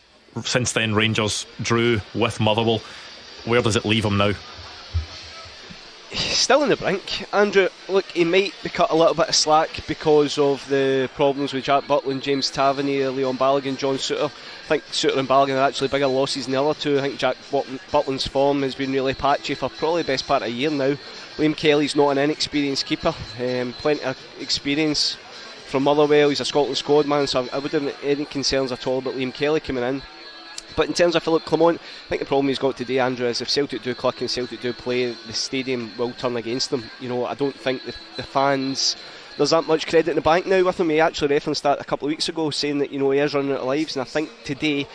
Since then, Rangers drew with Motherwell. Where does it leave him now? Still on the brink, Andrew. Look, he might be cut a little bit of slack because of the problems with Jack Butland, James Tavernier, Leon Balogun, John Souttar. I think Souttar and Balogun are actually bigger losses than the other two. I think Jack Butland's form has been really patchy for probably the best part of a year now. Liam Kelly's not an inexperienced keeper, plenty of experience from Motherwell. He's a Scotland squad man, so I wouldn't have any concerns at all about Liam Kelly coming in. But in terms of Philippe Clement, I think the problem he's got today, Andrew, is if Celtic do click and Celtic do play, the stadium will turn against them. You know, I don't think the fans, there's that much credit in the bank now with him. He actually referenced that a couple of weeks ago, saying that, you know, he is running out of lives, and I think today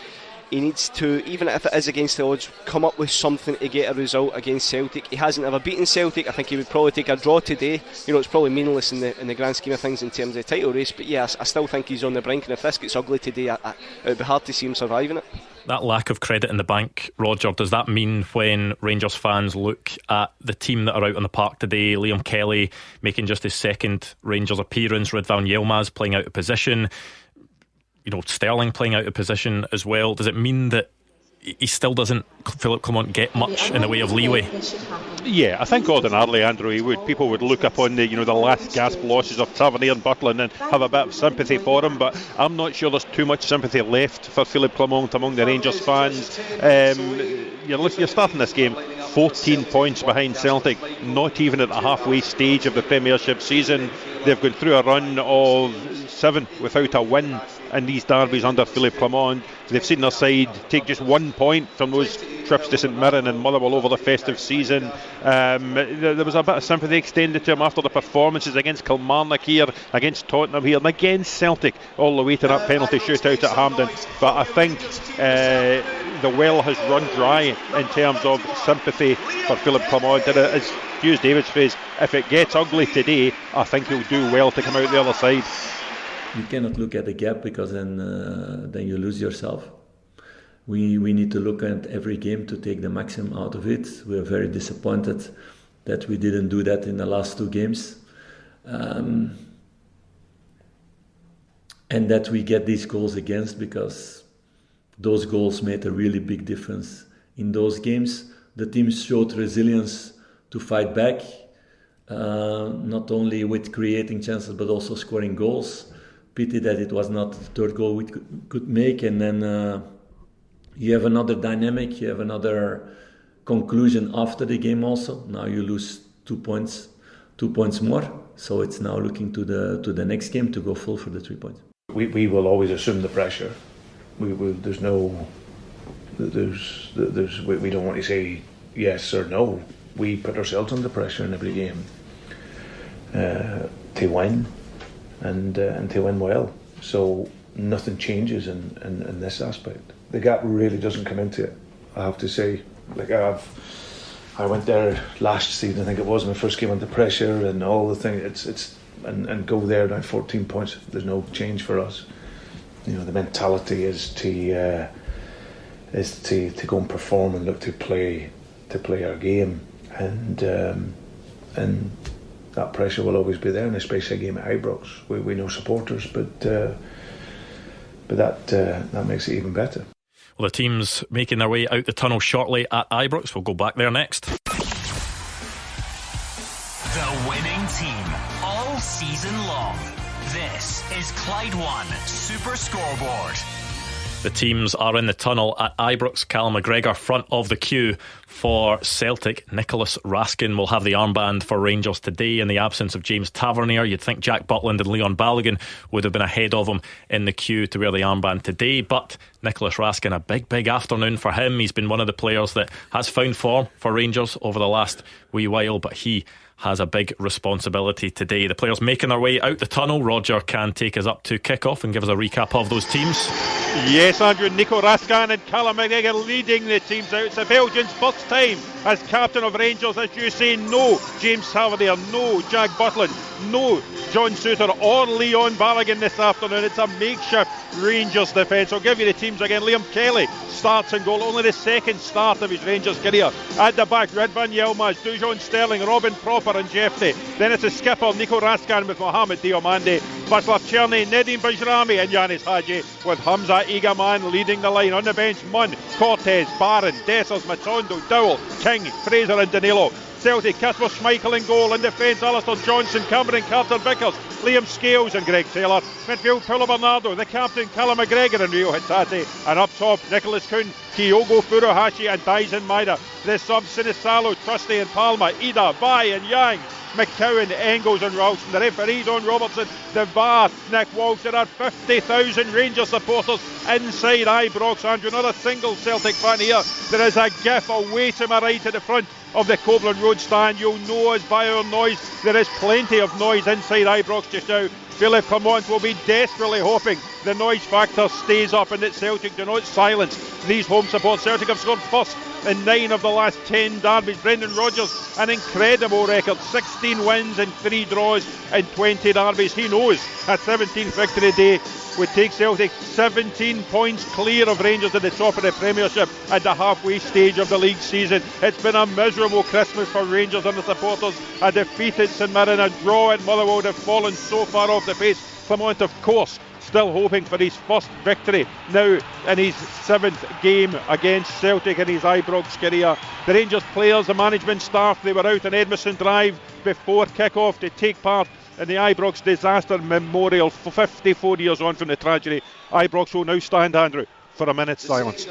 he needs to, even if it is against the odds, come up with something to get a result against Celtic. He hasn't ever beaten Celtic. I think he would probably take a draw today. You know, it's probably meaningless in the grand scheme of things in terms of the title race, but yeah, I still think he's on the brink, and if this gets ugly today, it would be hard to see him surviving it. That lack of credit in the bank, Roger, does that mean when Rangers fans look at the team that are out on the park today, Liam Kelly making just his second Rangers appearance, Ridvan Yilmaz playing out of position, you know, Sterling playing out of position as well, does it mean that he still doesn't, Philippe Clement, get much in the way of leeway? Yeah, I think ordinarily, Andrew, people would look upon the last gasp losses of Tavernier and Butland and have a bit of sympathy for him, but I'm not sure there's too much sympathy left for Philippe Clement among the Rangers fans. You're starting this game 14 points behind Celtic, not even at the halfway stage of the Premiership season. They've gone through a run of 7 without a win in these derbies under Philippe Clement. They've seen their side take just 1 point from those trips to St Mirren and Motherwell over the festive season. There was a bit of sympathy extended to him after the performances against Kilmarnock here, against Tottenham here, and against Celtic, all the way to that penalty shootout at Hampden. But I think the well has run dry in terms of sympathy for Philippe Clement. And as to use David's phrase, if it gets ugly today, I think he'll do well to come out the other side. You cannot look at the gap, because then you lose yourself. We need to look at every game to take the maximum out of it. We are very disappointed that we didn't do that in the last 2 games. And that we get these goals against, because those goals made a really big difference. In those games, the team showed resilience to fight back, not only with creating chances but also scoring goals. Pity that it was not the third goal we could make, and then you have another dynamic, you have another conclusion after the game also. Now you lose 2 points more, so it's now looking to the next game to go full for the 3 points. We will always assume the pressure. We don't want to say yes or no. We put ourselves under pressure in every game to win and to win well. So nothing changes in this aspect. The gap really doesn't come into it, I have to say. Like I went there last season, I think it was my first game under pressure and all the things. It's and go there now 14 points. There's no change for us. You know, the mentality is to go and perform and look to play our game, and that pressure will always be there, and especially a game at Ibrox. We know supporters, but that makes it even better. Well, the team's making their way out the tunnel shortly at Ibrox. We'll go back there next. The winning team all season long. This is Clyde One Super Scoreboard. The teams are in the tunnel at Ibrox. Callum McGregor front of the queue for Celtic. Nicholas Raskin will have the armband for Rangers today. In the absence of James Tavernier, you'd think Jack Butland and Leon Balogun would have been ahead of him in the queue to wear the armband today. But Nicholas Raskin, a big afternoon for him. He's been one of the players that has found form for Rangers over the last wee while, but he has a big responsibility today. The players making their way out the tunnel. Roger can take us up to kick-off and give us a recap of those teams. Yes, Andrew, Nico Raskin and Callum McGregor leading the teams out. It's the Belgians' first time as captain of Rangers. As you say, no James Tavernier, no Jack Butland, no John Souttar or Leon Balogun this afternoon. It's a makeshift Rangers defence. I'll give you the teams again. Liam Kelly starts in goal, only the second start of his Rangers career. At the back, Ridvan Yilmaz, Dujon Sterling, Robin Proper and Jeffrey. Then it's a skipper, Nico Raskin with Mohamed Diomande, Václav Černý, Nedim Bajrami and Yanis Hadji, with Hamza Igaman leading the line. On the bench, Munn, Cortez, Barron, Dessers, Matondo, Dowell, King, Fraser and Danilo. Celtic, Kasper Schmeichel in goal. In defence, Alistair Johnson, Cameron Carter-Vickers, Liam Scales and Greg Taylor. Midfield, Paulo Bernardo, the captain, Callum McGregor and Rio Hatate. And up top, Nicholas Kuhn, Kyogo Furuhashi and Daisen Maeda. The subs, Sinisalo, Trusty and Palma, Ida, Bai and Yang, McCowan, Engels and Ralston. The referees on Robertson, the VAR, Nick Walsh. There are 50,000 Rangers supporters inside Ibrox. Andrew, not a single Celtic fan here. There is a gif away to my right at the front of the Copeland Road stand. You'll know us by our noise. There is plenty of noise inside Ibrox just now. Philippe Clement will be desperately hoping the noise factor stays up and that Celtic do not silence these home supports. Celtic have scored first in 9 of the last 10 derbies. Brendan Rodgers, an incredible record, 16 wins and 3 draws in 20 derbies. He knows a 17th victory day would take Celtic 17 points clear of Rangers at the top of the Premiership at the halfway stage of the league season. It's been a miserable Christmas for Rangers and the supporters. A defeat at St Mirren, a draw at Motherwell. Have fallen so far off the pace. Clement, of course, still hoping for his first victory now in his 7th game against Celtic in his Ibrox career. The Rangers players, the management staff, they were out on Edmiston Drive before kick-off to take part in the Ibrox Disaster Memorial. 54 years on from the tragedy, Ibrox will now stand, Andrew, for a minute's silence.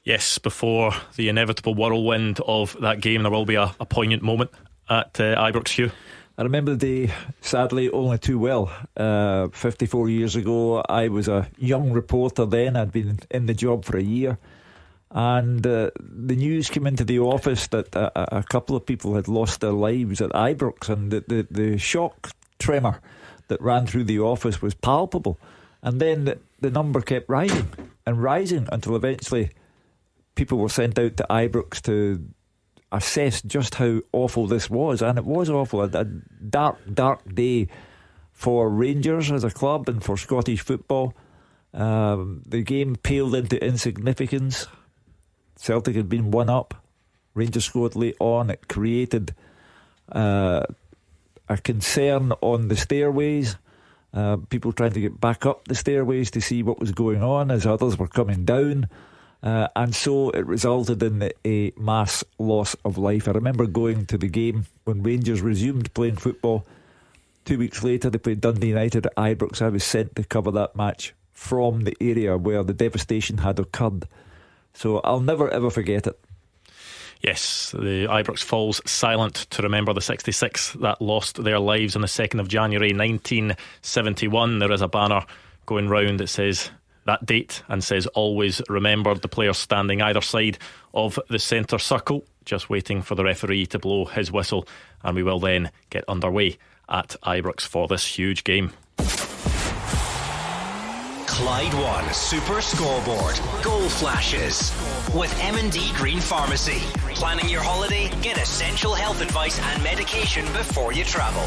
Yes, before the inevitable whirlwind of that game, there will be a poignant moment at Ibrox, Hugh. I remember the day, sadly, only too well. 54 years ago, I was a young reporter then. I'd been in the job for a year. And the news came into the office that a couple of people had lost their lives at Ibrox. And the shock tremor that ran through the office was palpable. And then the number kept rising and rising until eventually people were sent out to Ibrox to assess just how awful this was. And it was awful. A dark day for Rangers as a club and for Scottish football. The game paled into insignificance. Celtic had been 1-up. Rangers scored late on. It created a concern on the stairways. People trying to get back up the stairways to see what was going on as others were coming down. And so it resulted in a mass loss of life. I remember going to the game when Rangers resumed playing football. 2 weeks later, they played Dundee United at Ibrox. I was sent to cover that match from the area where the devastation had occurred. So I'll never ever forget it. Yes, the Ibrox falls silent to remember the 66 that lost their lives on the 2nd of January 1971. There is a banner going round that says that date and says always remembered. The players standing either side of the centre circle, just waiting for the referee to blow his whistle, and we will then get underway at Ibrox for this huge game. Clyde One Super Scoreboard Goal Flashes with M&D Green Pharmacy. Planning your holiday? Get essential health advice and medication before you travel.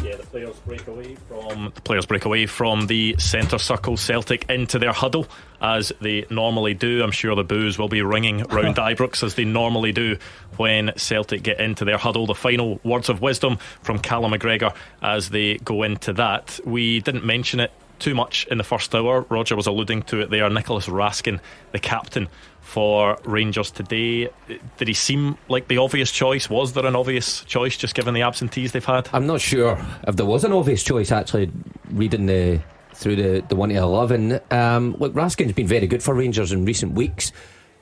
Yeah, the players break away from the centre circle. Celtic into their huddle as they normally do. I'm sure the boos will be ringing round Ibrox as they normally do when Celtic get into their huddle. The final words of wisdom from Callum McGregor as they go into that. We didn't mention it too much in the first hour. Roger was alluding to it there. Nicholas Raskin, the captain for Rangers today. Did he seem like the obvious choice? Was there an obvious choice just given the absentees they've had? I'm not sure if there was an obvious choice, actually, reading through the 1 to 11. Look, Raskin's been very good for Rangers in recent weeks.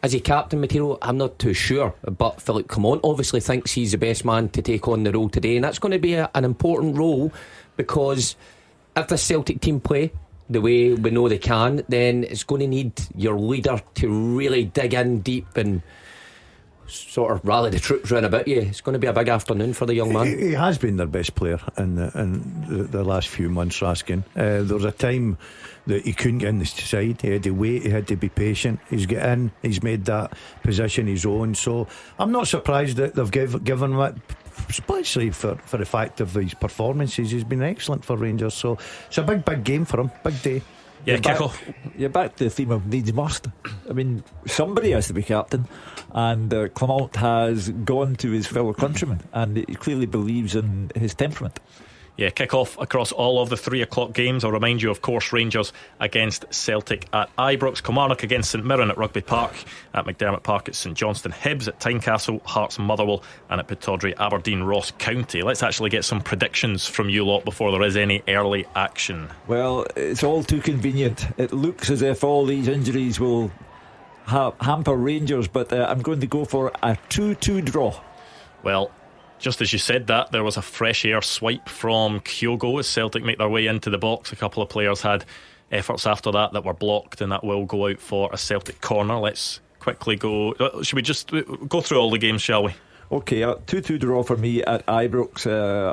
Is he captain material? I'm not too sure, but Philip Clement obviously thinks he's the best man to take on the role today, and that's going to be an important role, because if the Celtic team play the way we know they can, then it's going to need your leader to really dig in deep and sort of rally the troops round about you. It's going to be a big afternoon for the young man. He has been their best player in the last few months, Raskin. There was a time that he couldn't get in the side. He had to wait, he had to be patient. He's got in, he's made that position his own. So I'm not surprised that they've given him it, especially for the fact of his performances. He's been excellent for Rangers. So it's a big game for him, big day. Yeah, kick off. You're back to the theme of needs must. I mean, somebody has to be captain, and Clement has gone to his fellow countrymen, and he clearly believes in his temperament. Yeah, kick off across all of the 3 o'clock games. I'll remind you, of course, Rangers against Celtic at Ibrox, Kilmarnock against St Mirren at Rugby Park, at McDiarmid Park at St Johnstone, Hibs at Tynecastle, Hearts Motherwell, and at Pittodrie Aberdeen Ross County. Let's actually get some predictions from you lot before there is any early action. Well, it's all too convenient. It looks as if all these injuries will hamper Rangers, but I'm going to go for a 2-2 draw. Well, just as you said that, there was a fresh air swipe from Kyogo as Celtic make their way into the box. A couple of players had efforts after that were blocked, and that will go out for a Celtic corner. Let's quickly go. Should we just go through all the games, shall we? Okay, 2-2 draw for me at Ibrox.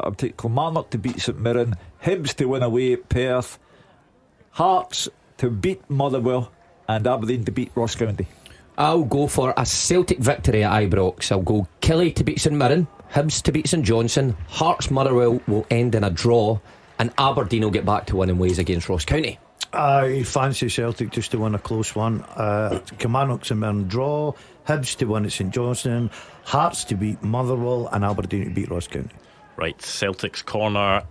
I'll take Kilmarnock to beat St Mirren, Hibs to win away at Perth, Hearts to beat Motherwell, and Aberdeen to beat Ross County. I'll go for a Celtic victory at Ibrox. I'll go Killie to beat St Mirren, Hibs to beat St Johnstone, Hearts Motherwell will end in a draw, and Aberdeen will get back to winning ways against Ross County. I fancy Celtic just to win a close one. Kilmarnock St Mirren draw, Hibs to win at St Johnstone, Hearts to beat Motherwell, and Aberdeen to beat Ross County. Right, Celtic's corner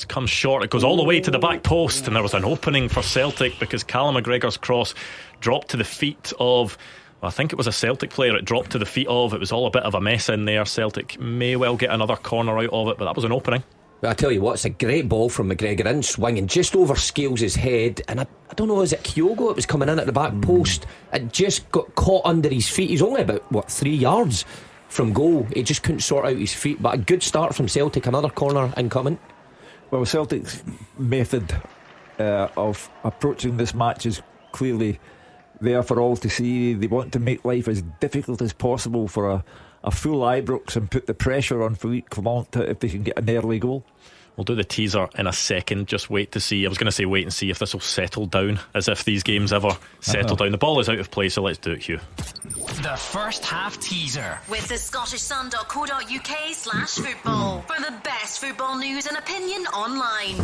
comes short. It goes all the way to the back post, and there was an opening for Celtic because Callum McGregor's cross dropped to the feet of, I think it was a Celtic player. It dropped to the feet of. It was all a bit of a mess in there. Celtic may well get another corner out of it, but that was an opening. But I tell you what, it's a great ball from McGregor in swinging, just over scales his head, and I don't know, is it Kyogo? It was coming in at the back post. It just got caught under his feet. He's only about 3 yards from goal. He just couldn't sort out his feet. But a good start from Celtic. Another corner incoming. Well, Celtic's method of approaching this match is clearly there for all to see. They want to make life as difficult as possible for a full Ibrox and put the pressure on Philippe Clement if they can get an early goal. We'll do the teaser in a second. Just wait to see. I was going to say wait and see if this will settle down, as if these games ever settle down. The ball is out of play, so let's do it, Hugh. The first half teaser with the scottishsun.co.uk/football for the best football news and opinion online.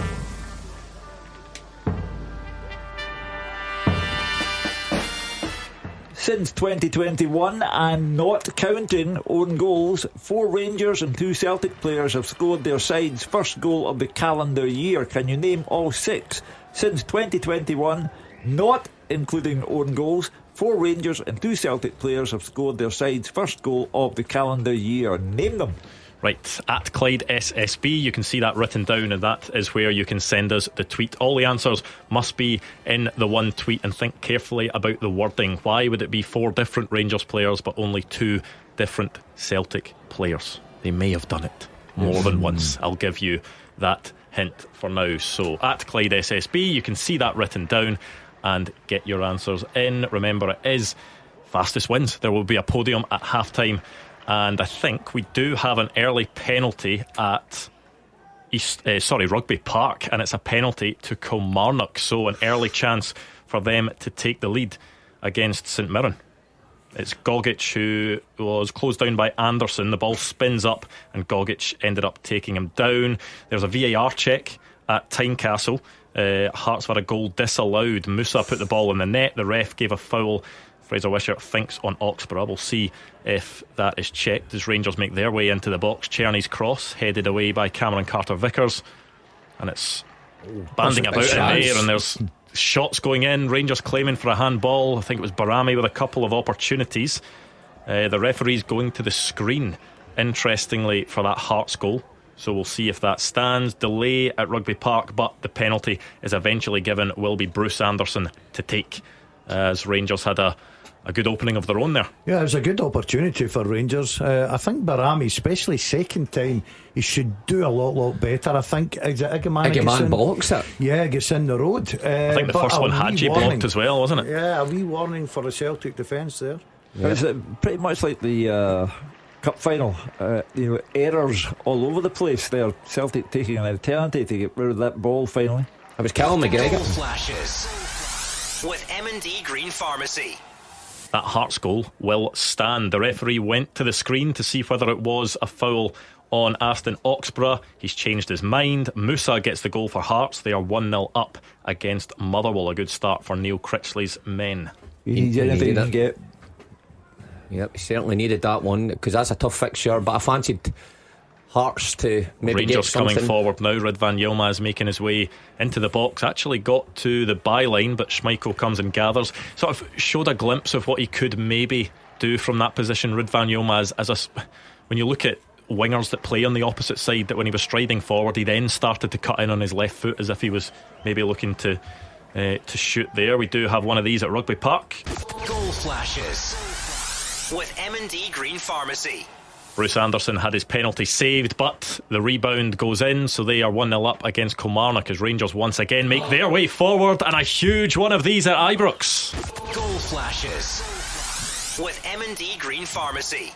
Since 2021, and not counting own goals, 4 Rangers and 2 Celtic players have scored their side's first goal of the calendar year. Can you name all 6? Since 2021, not including own goals, 4 Rangers and 2 Celtic players have scored their side's first goal of the calendar year. Name them. Right, at Clyde SSB, you can see that written down, and that is where you can send us the tweet. All the answers must be in the one tweet, and think carefully about the wording. Why would it be 4 different Rangers players but only 2 different Celtic players? They may have done it more than once. I'll give you that hint for now. So at Clyde SSB, you can see that written down and get your answers in. Remember, it is fastest wins. There will be a podium at half-time, and I think we do have an early penalty at Rugby Park, and it's a penalty to Kilmarnock, so an early chance for them to take the lead against St Mirren. It's Gogic who was closed down by Anderson. The ball spins up and Gogic ended up taking him down. There's a VAR check at Tynecastle. Hearts had a goal disallowed. Musa put the ball in the net. The ref gave a foul. Fraser Wishart thinks on Oxborough. We'll see if that is checked as Rangers make their way into the box. Czerny's cross headed away by Cameron Carter-Vickers, and it's banding about in there, and there's shots going in. Rangers claiming for a handball. I think it was Barami with a couple of opportunities. The referee's going to the screen, interestingly, for that Hearts goal, so we'll see if that stands. Delay at Rugby Park, but the penalty is eventually given. Will be Bruce Anderson to take, as Rangers had a good opening of their own there. Yeah, it was a good opportunity for Rangers. I think Barami, especially second time, he should do a lot better. I think Igman blocks it. Yeah, gets in the road. I think the first one Hadji blocked as well, wasn't it? Yeah, a wee warning for the Celtic defence there. Yeah. It's pretty much like the Cup final. Errors all over the place there. Celtic taking an eternity to get rid of that ball finally. It was Callum McGregor. Goal flashes with M&D Green Pharmacy. That Hearts goal will stand. The referee went to the screen to see whether it was a foul on Aston Oxborough. He's changed his mind. Musa gets the goal for Hearts. They are 1-0 up against Motherwell. A good start for Neil Critchley's men. He didn't get. Yep, he certainly needed that one, because that's a tough fixture, but I fancied Hearts to maybe Rangers get something. coming forward now. Ridvan Yilmaz making his way into the box. Actually got to the byline, but Schmeichel comes and gathers. Sort of showed a glimpse of what he could maybe do from that position. Ridvan Yilmaz, when you look at wingers that play on the opposite side, that when he was striding forward, he then started to cut in on his left foot as if he was maybe looking to shoot there. We do have one of these at Rugby Park. Goal flashes with M&D Green Pharmacy. Bruce Anderson had his penalty saved, but the rebound goes in, so they are 1-0 up against Kilmarnock as Rangers once again make their way forward, and a huge one of these at Ibrox. Goal flashes with M&D Green Pharmacy.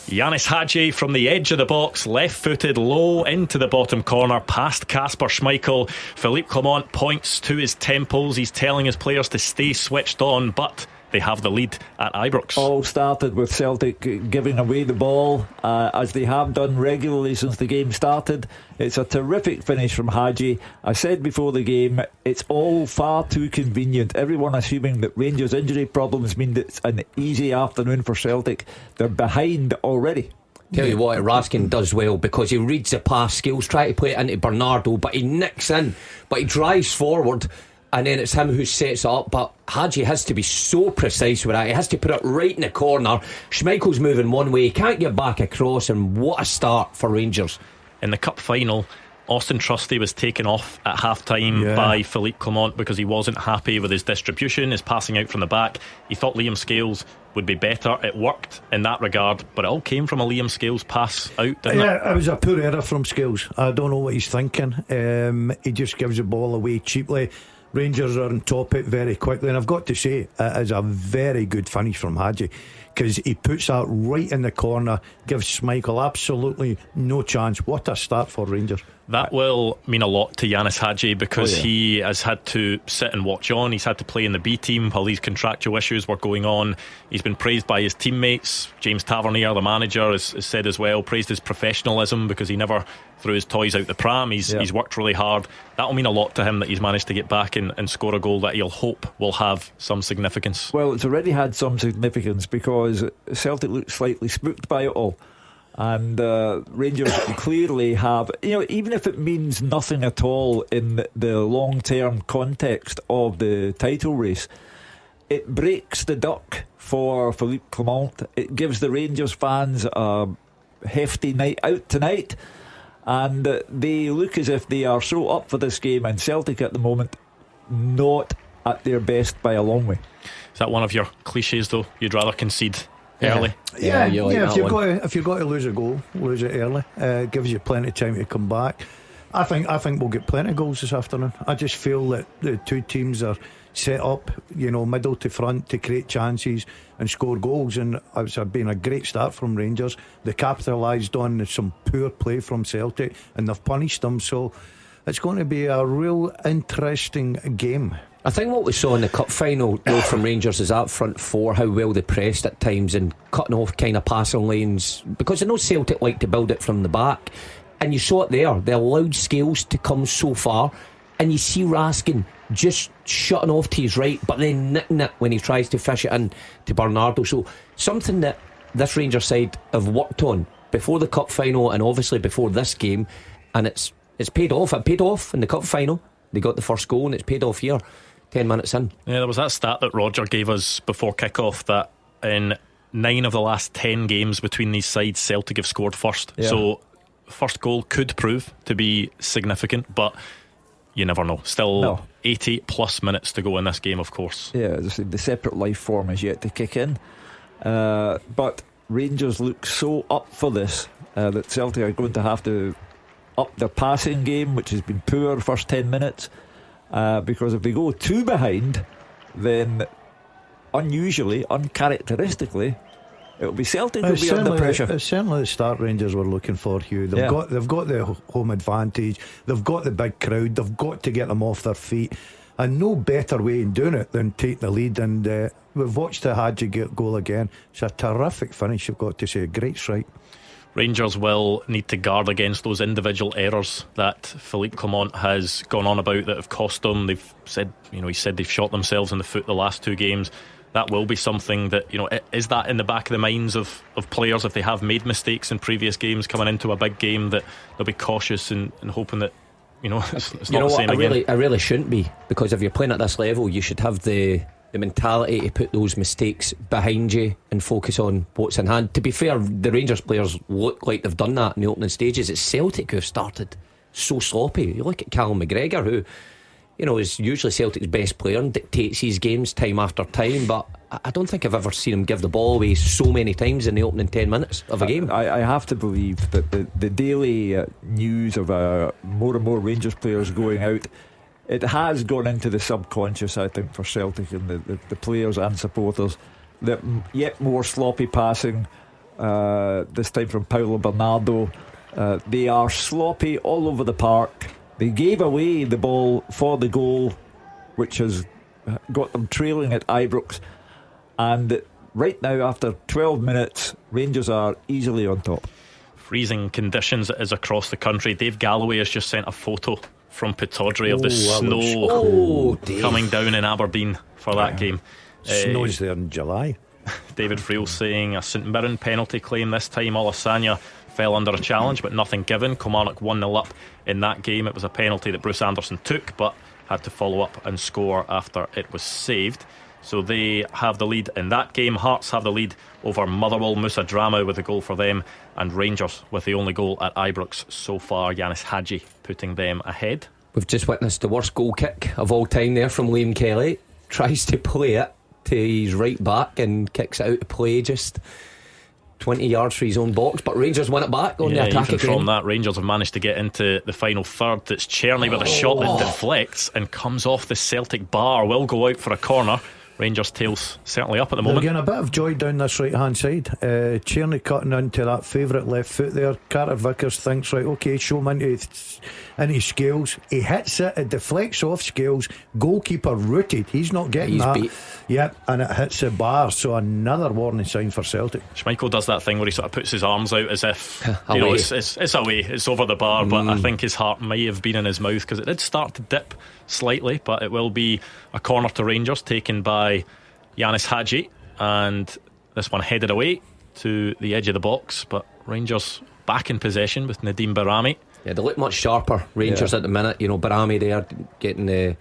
Yanis Hadji from the edge of the box, left-footed low into the bottom corner, past Kasper Schmeichel. Philippe Clement points to his temples. He's telling his players to stay switched on, but they have the lead at Ibrox. All started with Celtic giving away the ball, as they have done regularly since the game started. It's a terrific finish from Hadji. I said before the game, it's all far too convenient. Everyone assuming that Rangers' injury problems mean that it's an easy afternoon for Celtic. They're behind already. Tell you what, Raskin does well, because he reads the pass skills, try to play it into Bernardo, but he nicks in, but he drives forward, and then it's him who sets it up. But Hadji has to be so precise with that. He has to put it right in the corner. Schmeichel's moving one way, he can't get back across, and what a start for Rangers. In the cup final, Austin Trusty was taken off at half time by Philippe Clement because he wasn't happy with his distribution, his passing out from the back. He thought Liam Scales would be better. It worked in that regard, but it all came from a Liam Scales pass out, didn't it? It was a poor error from Scales. I don't know what he's thinking. He just gives the ball away cheaply. Rangers are on top it very quickly, and I've got to say, it is a very good finish from Hadji. because he puts that right in the corner, gives Schmeichel absolutely no chance. What a start for Rangers. That will mean a lot to Yanis Hadji, because he has had to sit and watch on. He's had to play in the B team while these contractual issues were going on. He's been praised by his teammates. James Tavernier, the manager, has said as well, praised his professionalism, because he never threw his toys out the pram. He's worked really hard. That will mean a lot to him that he's managed to get back and score a goal that he'll hope will have some significance. Well, it's already had some significance, because Celtic looked slightly spooked by it all. And Rangers clearly have, even if it means nothing at all in the long-term context of the title race, it breaks the duck for Philippe Clement. It gives the Rangers fans a hefty night out tonight, and they look as if they are so up for this game. And Celtic at the moment, not at their best by a long way. Is that one of your cliches, though? You'd rather concede early? Yeah, if you've got to lose a goal, lose it early. Gives you plenty of time to come back. I think we'll get plenty of goals this afternoon. I just feel that the two teams are set up, middle to front, to create chances and score goals, and it's been a great start from Rangers. They capitalised on some poor play from Celtic, and they've punished them, so it's going to be a real interesting game. I think what we saw in the cup final though from Rangers is that front four, how well they pressed at times and cutting off kind of passing lanes, because I know Celtic like to build it from the back, and you saw it there. They allowed Scales to come so far, and you see Raskin just shutting off to his right, but then nicking it when he tries to fish it in to Bernardo. So something that this Rangers side have worked on before the cup final and obviously before this game, and it's paid off. It paid off in the cup final. They got the first goal, and it's paid off here 10 minutes in. Yeah, there was that stat that Roger gave us before kick-off that in 9 of the last 10 games between these sides, Celtic have scored first. So first goal could prove to be significant, but you never know. Still 80 plus minutes to go in this game, of course. Yeah, the separate life form is yet to kick in, but Rangers look so up for this that Celtic are going to have to up their passing game, which has been poor the first 10 minutes, because if they go 2 behind, then uncharacteristically, it'll be Celtic who'll be under pressure. It's certainly the start Rangers were looking for, Hugh. They've got the home advantage, they've got the big crowd, they've got to get them off their feet, and no better way in doing it than take the lead. And we've watched the Hadji goal again. It's a terrific finish, I've got to say. A great strike. Rangers will need to guard against those individual errors that Philippe Clement has gone on about that have cost them. They've said, he said they've shot themselves in the foot the last 2 games. That will be something that, is that in the back of the minds of players if they have made mistakes in previous games coming into a big game, that they'll be cautious and hoping that, it's not the same again. I really shouldn't be, because if you're playing at this level, you should have the mentality to put those mistakes behind you and focus on what's in hand. To be fair, the Rangers players look like they've done that in the opening stages. It's Celtic who have started so sloppy. You look at Callum McGregor, who is usually Celtic's best player and dictates his games time after time, but I don't think I've ever seen him give the ball away so many times in the opening 10 minutes of a game. I have to believe that the daily news of more and more Rangers players going out, it has gone into the subconscious, I think, for Celtic and the players and supporters, that yet more sloppy passing, this time from Paulo Bernardo. They are sloppy all over the park. They gave away the ball for the goal, which has got them trailing at Ibrox, and right now, after 12 minutes, Rangers are easily on top. Freezing conditions it is across the country. Dave Galloway has just sent a photo from Pittodrie of the snow coming down in Aberdeen for that game. Snow's there in July. David Friel saying a St Mirren penalty claim this time. Olasanya fell under a challenge but nothing given. Kilmarnock 1-0 up in that game. It was a penalty that Bruce Anderson took but had to follow up and score after it was saved. So they have the lead in that game. Hearts have the lead over Motherwell. Moussa Drama with a goal for them, and Rangers with the only goal at Ibrox so far. Yanis Hadji putting them ahead. We've just witnessed the worst goal kick of all time there from Liam Kelly. Tries to play it to his right back and kicks it out of play just 20 yards for his own box, but Rangers win it back on the attack again. From that, Rangers have managed to get into the final third. It's Czerny with a shot that deflects and comes off the Celtic bar. Will go out for a corner. Rangers' tails certainly up at the They're moment. getting a bit of joy down this right hand side. Tierney cutting into that favourite left foot there. Carter Vickers thinks, right, okay, show him into Scales. He hits it, it deflects off Scales. Goalkeeper rooted, he's not getting that. Beat. Yep, and it hits the bar. So another warning sign for Celtic. Schmeichel does that thing where he sort of puts his arms out as if you know it's away, it's over the bar, but I think his heart may have been in his mouth, because it did start to dip slightly. But it will be a corner to Rangers, taken by Yanis Hadji, and this one headed away to the edge of the box, but Rangers back in possession with Nadim Barami. Yeah, they look much sharper, Rangers, at the minute. You know, Barami there getting the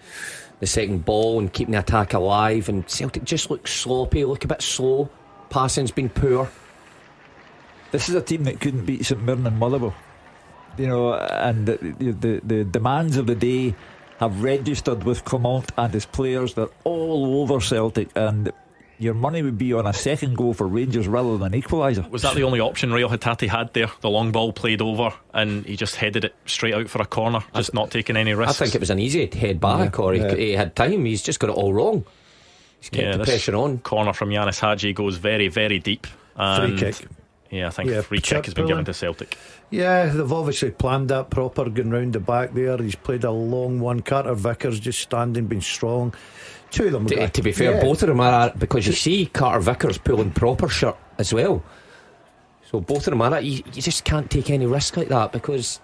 second ball and keeping the attack alive, and Celtic just look sloppy, look a bit slow. Passing's been poor. This is a team that couldn't beat St Mirren and Motherwell, you know, and the demands of the day have registered with Clement and his players. They're all over Celtic, and your money would be on a second goal for Rangers rather than equaliser. Was that the only option Real Hatate had there? The long ball played over and he just headed it straight out for a corner, just not taking any risks. I think it was an easy head back, or he had time. He's just got it all wrong. He's kept the pressure on. Corner from Yanis Hadji goes very, very deep. Free kick. Yeah, I think free kick has been given to Celtic. Yeah, they've obviously planned that proper, going round the back there. He's played a long one. Carter Vickers just standing, being strong. Two of them. To be fair, both of them are, because you see Carter Vickers pulling proper shirt as well. So both of them are. You just can't take any risk like that, because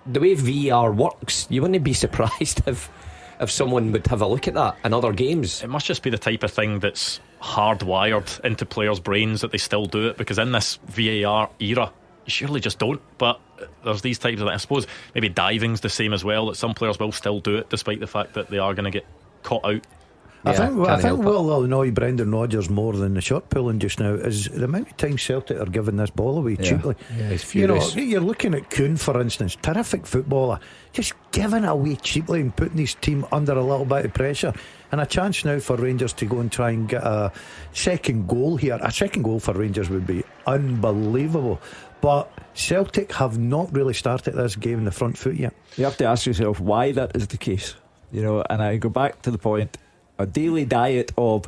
the way VAR works, you wouldn't be surprised if someone would have a look at that in other games. It must just be the type of thing that's hardwired into players' brains that they still do it, because in this VAR era you surely just don't. But there's these types of, I suppose maybe diving's the same as well, that some players will still do it despite the fact that they are going to get caught out. I think what will annoy Brendan Rodgers more than the shot pulling just now is the amount of times Celtic are giving this ball away cheaply. Yeah, he's furious. You know, you're looking at Kuhn, for instance, terrific footballer, just giving it away cheaply and putting his team under a little bit of pressure. And a chance now for Rangers to go and try and get a second goal here. A second goal for Rangers would be unbelievable. But Celtic have not really started this game in the front foot yet. You have to ask yourself why that is the case. You know, and I go back to the point: a daily diet of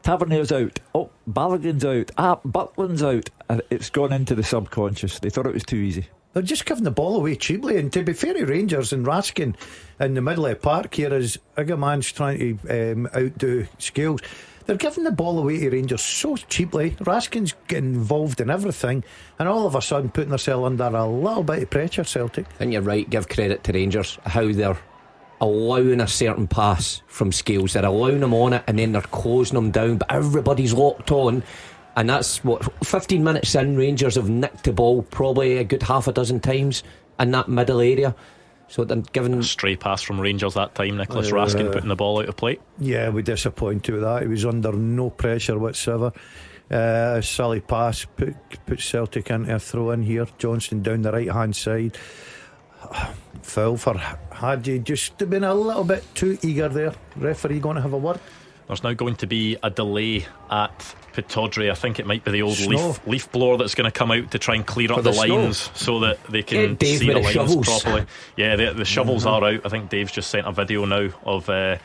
Tavernier's out, Balogun's out, Butland's out, and it's gone into the subconscious. They thought it was too easy. They're just giving the ball away cheaply. And to be fair to Rangers, and Raskin in the middle of the park here as Iggerman's trying to outdo Scales, they're giving the ball away to Rangers so cheaply. Raskin's getting involved in everything, and all of a sudden putting themselves under a little bit of pressure, Celtic. And you're right, give credit to Rangers, how they're allowing a certain pass from Scales. They're allowing them on it, and then they're closing them down, but everybody's locked on. And that's what, 15 minutes in, Rangers have nicked the ball probably a good half a dozen times in that middle area. So they're giving a stray pass from Rangers that time. Nicholas Raskin putting the ball out of play. Yeah, we disappointed with that. He was under no pressure whatsoever. Silly pass puts Celtic into a throw in here. Johnstone down the right hand side. Foul for Hadji, just been a little bit too eager there. Referee going to have a word. There's now going to be a delay at Pittodrie. I think it might be the old leaf blower that's going to come out to try and clear up the lines so that they can see the lines properly. Yeah, the shovels are out. I think Dave's just sent a video now of a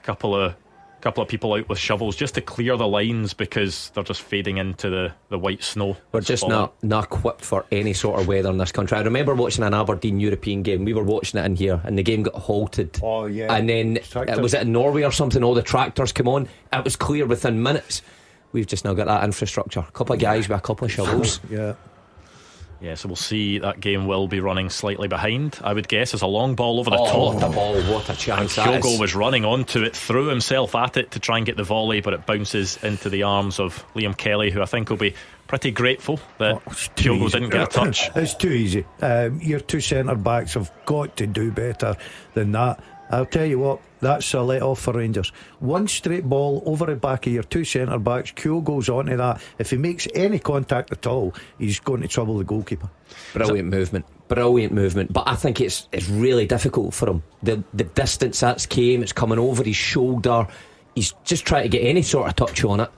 couple of people out with shovels just to clear the lines, because they're just fading into the white snow. We're just not equipped for any sort of weather in this country. I remember watching an Aberdeen European game. We were watching it in here, and the game got halted. Oh yeah. And then was it in Norway or something? All the tractors come on. It was clear within minutes. We've just now got that infrastructure. A couple of guys with a couple of shovels. Yeah, so we'll see. That game will be running slightly behind, I would guess. As a long ball over the top. The ball, what a chance. And Kyogo was running onto it, threw himself at it to try and get the volley, but it bounces into the arms of Liam Kelly, who I think will be pretty grateful that Kyogo didn't get a touch. It's too easy. Your two centre backs have got to do better than that. I'll tell you what, that's a let off for Rangers. One straight ball over the back of your two centre backs. Kyo goes onto that. If he makes any contact at all, he's going to trouble the goalkeeper. Brilliant movement. But I think it's really difficult for him. The distance that's came, it's coming over his shoulder. He's just trying to get any sort of touch on it.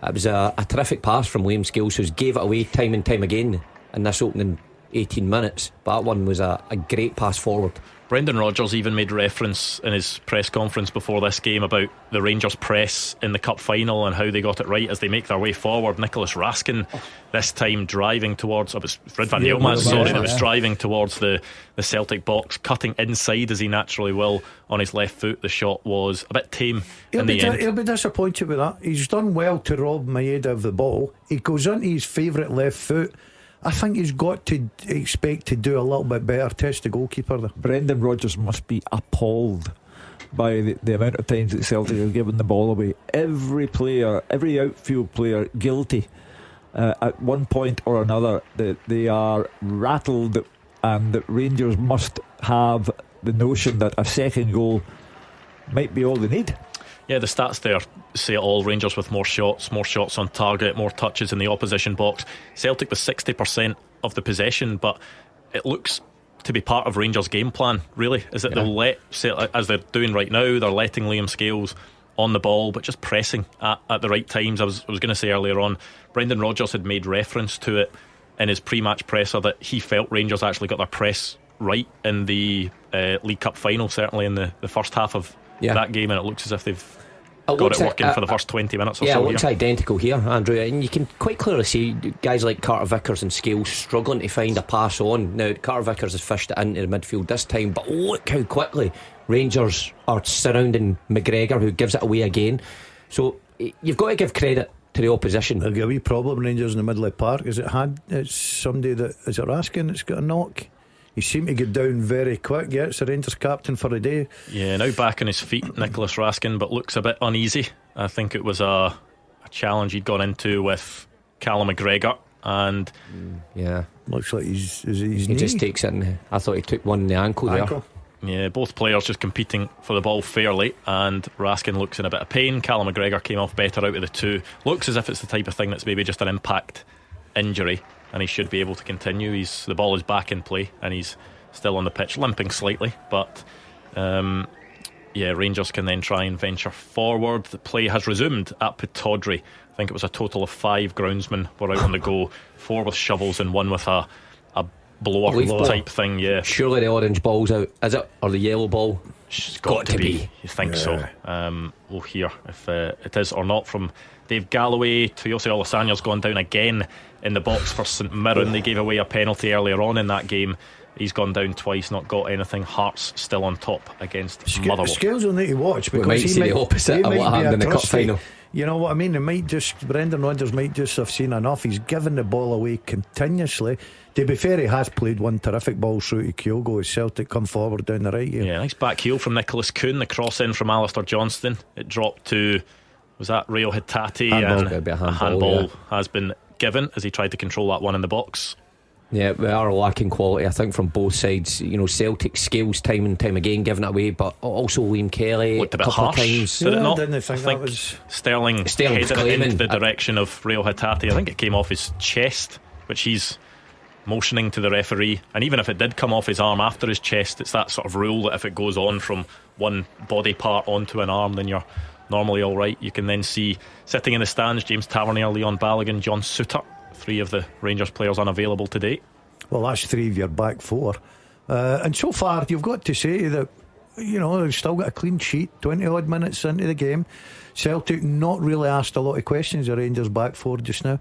It was a terrific pass from Liam Scales, who gave it away time and time again in this opening 18 minutes, but that one was a great pass forward. Brendan Rodgers even made reference in his press conference before this game about the Rangers press in the cup final and how they got it right as they make their way forward. Nicholas Raskin this time driving towards, it was Fred van Yilmaz, that was driving towards the Celtic box, cutting inside as he naturally will on his left foot. The shot was a bit tame in the end. He'll be disappointed with that. He's done well to rob Maeda of the ball. He goes into his favourite left foot. I think he's got to expect to do a little bit better. Test the goalkeeper there. Brendan Rodgers must be appalled by the amount of times that Celtic have given the ball away. Every player, every outfield player guilty at one point or another that they are rattled, and that Rangers must have the notion that a second goal might be all they need. Yeah, the stats there say it all. Rangers with more shots on target, more touches in the opposition box. Celtic with 60% of the possession, but it looks to be part of Rangers' game plan, really. Is that they'll let, as they're doing right now, they're letting Liam Scales on the ball, but just pressing at the right times. I was going to say earlier on, Brendan Rodgers had made reference to it in his pre-match presser that he felt Rangers actually got their press right in the League Cup final, certainly in the first half of that game, and it looks as if they've got it working for the first 20 minutes or so. Yeah, it looks identical here, Andrew, and you can quite clearly see guys like Carter Vickers and Scales struggling to find a pass on. Now Carter Vickers has fished it into the midfield this time, but look how quickly Rangers are surrounding McGregor, who gives it away again. So you've got to give credit to the opposition. There'll be a wee problem, Rangers in the middle of the park. It's somebody that is it Raskin that's got a knock. He seemed to get down very quick. Yeah, it's the Rangers captain for the day. Yeah, now back on his feet, Nicholas Raskin, but looks a bit uneasy. I think it was a challenge he'd gone into with Callum McGregor, and looks like his he knee just takes it in. I thought he took one in the ankle there. Yeah, both players just competing for the ball fairly, and Raskin looks in a bit of pain. Callum McGregor came off better out of the two. Looks as if it's the type of thing that's maybe just an impact injury, and he should be able to continue. The ball is back in play and he's still on the pitch, limping slightly, but Rangers can then try and venture forward. The play has resumed at Pittodrie. I think it was a total of 5 groundsmen were out on the go, 4 with shovels and 1 with a blower type thing. Yeah, surely the orange ball's out, is it, or the yellow ball? It's got to be. You think so? We'll hear if it is or not from Dave Galloway. Toyosi Olasanya's gone down again in the box for St Mirren. They gave away a penalty earlier on in that game. He's gone down twice, not got anything. Hearts still on top against Motherwell. Scales will need to watch, because we might see the opposite of what happened in the cup final. You know what I mean? Brendan Rodgers might just have seen enough. He's given the ball away continuously. To be fair, he has played one terrific ball through to Kyogo as Celtic come forward down the right here. Yeah, nice back heel from Nicholas Kuhn. The cross in from Alistair Johnston. It dropped to, was that Rio Hitati? And a handball has been given as he tried to control that one in the box. Yeah, we are lacking quality, I think, from both sides. You know, Celtic Scales time and time again giving it away, but also Liam Kelly looked a bit couple harsh, of times. did it not? I think that was Sterling headed it into the direction of Rio Hitati. I think it came off his chest, which he's motioning to the referee, and even if it did come off his arm after his chest, it's that sort of rule that if it goes on from one body part onto an arm, then you're normally alright. You can then see sitting in the stands James Tavernier, Leon Balogun, John Souttar, 3 of the Rangers players unavailable today. Well, that's 3 of your back 4, and so far you've got to say that, you know, they've still got a clean sheet 20 odd minutes into the game. Celtic not really asked a lot of questions of Rangers back 4 just now.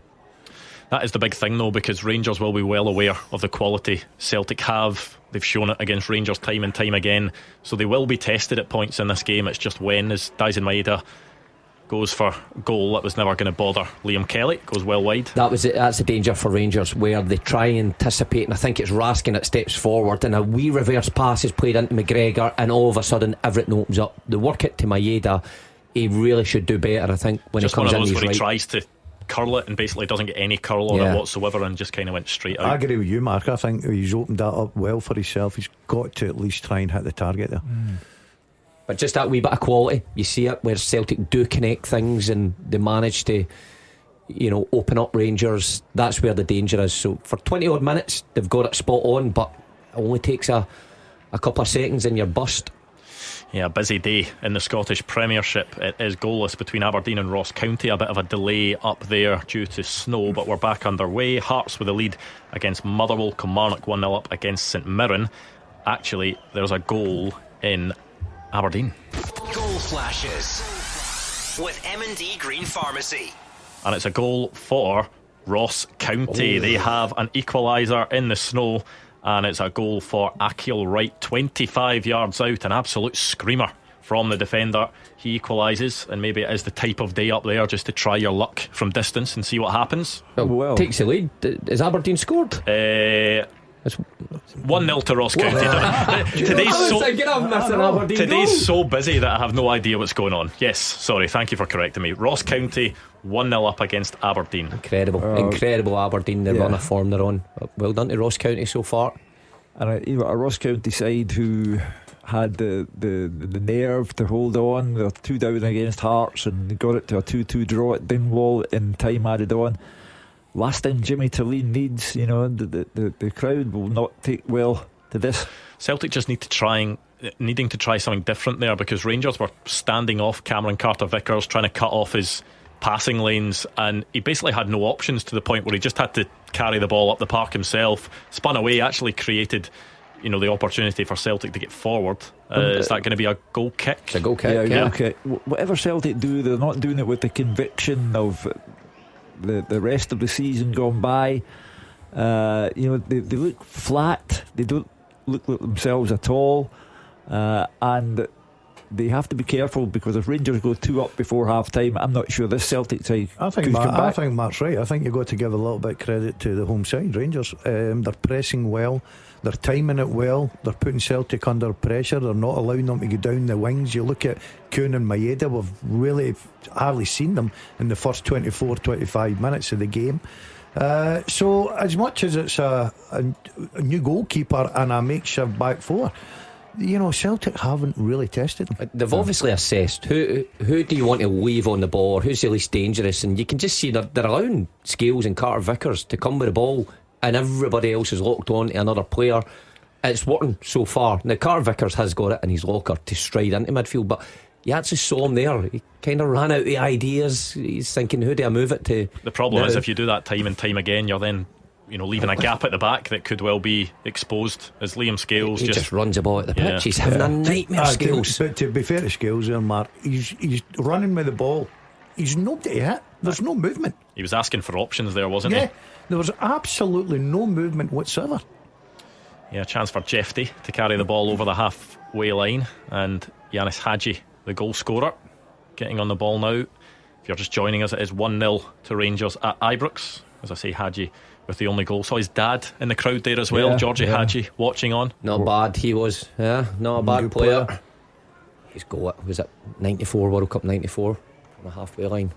That is the big thing though, because Rangers will be well aware of the quality Celtic have. They've shown it against Rangers time and time again, so they will be tested at points in this game. It's just when, as Daisen Maeda goes for goal, that was never going to bother Liam Kelly, goes well wide. That's the danger for Rangers, where they try and anticipate, and I think it's Raskin that steps forward and a wee reverse pass is played into McGregor, and all of a sudden everything opens up. The work it to Maeda, he really should do better, I think, when just he comes one of those in. Where right. he tries to curl it and basically doesn't get any curl on it whatsoever, and just kind of went straight out. I agree with you, Mark. I think he's opened that up well for himself. He's got to at least try and hit the target there. But just that wee bit of quality, you see it where Celtic do connect things and they manage to, you know, open up Rangers. That's where the danger is. So for 20 odd minutes they've got it spot on, but it only takes a couple of seconds and you're bust. Yeah, busy day in the Scottish Premiership. It is goalless between Aberdeen and Ross County. A bit of a delay up there due to snow, but we're back underway. Hearts with the lead against Motherwell. Kilmarnock 1-0 up against St Mirren. Actually, there's a goal in Aberdeen. Goal flashes with M&D Green Pharmacy. And it's a goal for Ross County. They have an equaliser in the snow, and it's a goal for Achill Wright, 25 yards out, an absolute screamer from the defender. He equalises, and maybe it is the type of day up there just to try your luck from distance and see what happens. Well, takes the lead. Is Aberdeen scored? 1-0 to Ross County. Today's so busy that I have no idea what's going on. Yes, sorry, thank you for correcting me. Ross County 1-0 up against Aberdeen. Incredible Aberdeen, the run of form they're on. Well done to Ross County so far. And a Ross County side who had the nerve to hold on. They're 2 down against Hearts and they got it to a 2-2 draw at Dingwall in time added on. Last thing Jimmy Tulleen needs, the crowd will not take well to this. Celtic just needing to try something different there, because Rangers were standing off Cameron Carter-Vickers, trying to cut off his passing lanes, and he basically had no options, to the point where he just had to carry the ball up the park himself. Spun away, actually created the opportunity for Celtic to get forward. Is that going to be a goal kick? It's a goal kick. Goal kick. Whatever Celtic do, they're not doing it with the conviction of the rest of the season gone by. They look flat. They don't look like themselves at all, and they have to be careful, because if Rangers go 2 up before half time, I'm not sure this Celtic side I think Mark's right. I think you've got to give a little bit of credit to the home side, Rangers. They're pressing well, they're timing it well, they're putting Celtic under pressure, they're not allowing them to go down the wings. You look at Kuhn and Maeda, we've really hardly seen them in the first 24-25 minutes of the game. So as much as it's a new goalkeeper and a makeshift back four, Celtic haven't really tested them. They've obviously assessed who do you want to leave on the ball, who's the least dangerous, and you can just see they're allowing Scales and Carter-Vickers to come with the ball, and everybody else is locked on to another player. It's working so far. Now Carter-Vickers has got it in his locker to stride into midfield, but you actually saw him there. He kind of ran out the ideas. He's thinking, who do I move it to? The problem is, if you do that time and time again, you're then leaving a gap at the back that could well be exposed, as Liam Scales he just runs the ball at the pitch. He's having a nightmare, Scales. But to be fair to Scales there, Mark, he's running with the ball. He's nobody to hit. There's no movement. He was asking for options there, wasn't he? There was absolutely no movement whatsoever. Yeah, chance for Jefty to carry the ball over the halfway line, and Yanis Hadji, the goal scorer, getting on the ball now. If you're just joining us, it is 1-0 to Rangers at Ibrox. As I say, Hadji with the only goal. Saw his dad in the crowd there as well, Georgie Hadji, watching on. Not bad, he was. Not a bad player. His goal was at 94, World Cup 94, on the halfway line.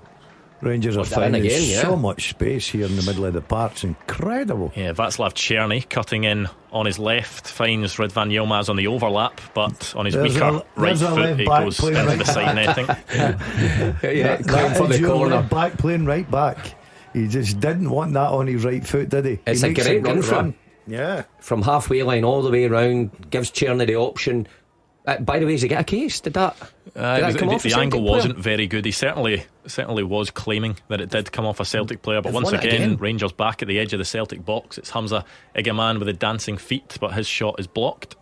Rangers are finding so much space here in the middle of the park. It's incredible. Yeah, Václav Černý cutting in on his left, finds Ridvan Yilmaz on the overlap, but on his weaker right foot he goes into the side netting. That for the corner. Back playing right back. He just didn't want that on his right foot, did he? It's a great run from from halfway line all the way around. Gives Černý the option. By the way, does he get a case? Did that come off? The angle wasn't very good. He certainly was claiming that it did come off a Celtic player, but once again, Rangers back at the edge of the Celtic box. It's Hamza Egeman with the dancing feet, but his shot is blocked.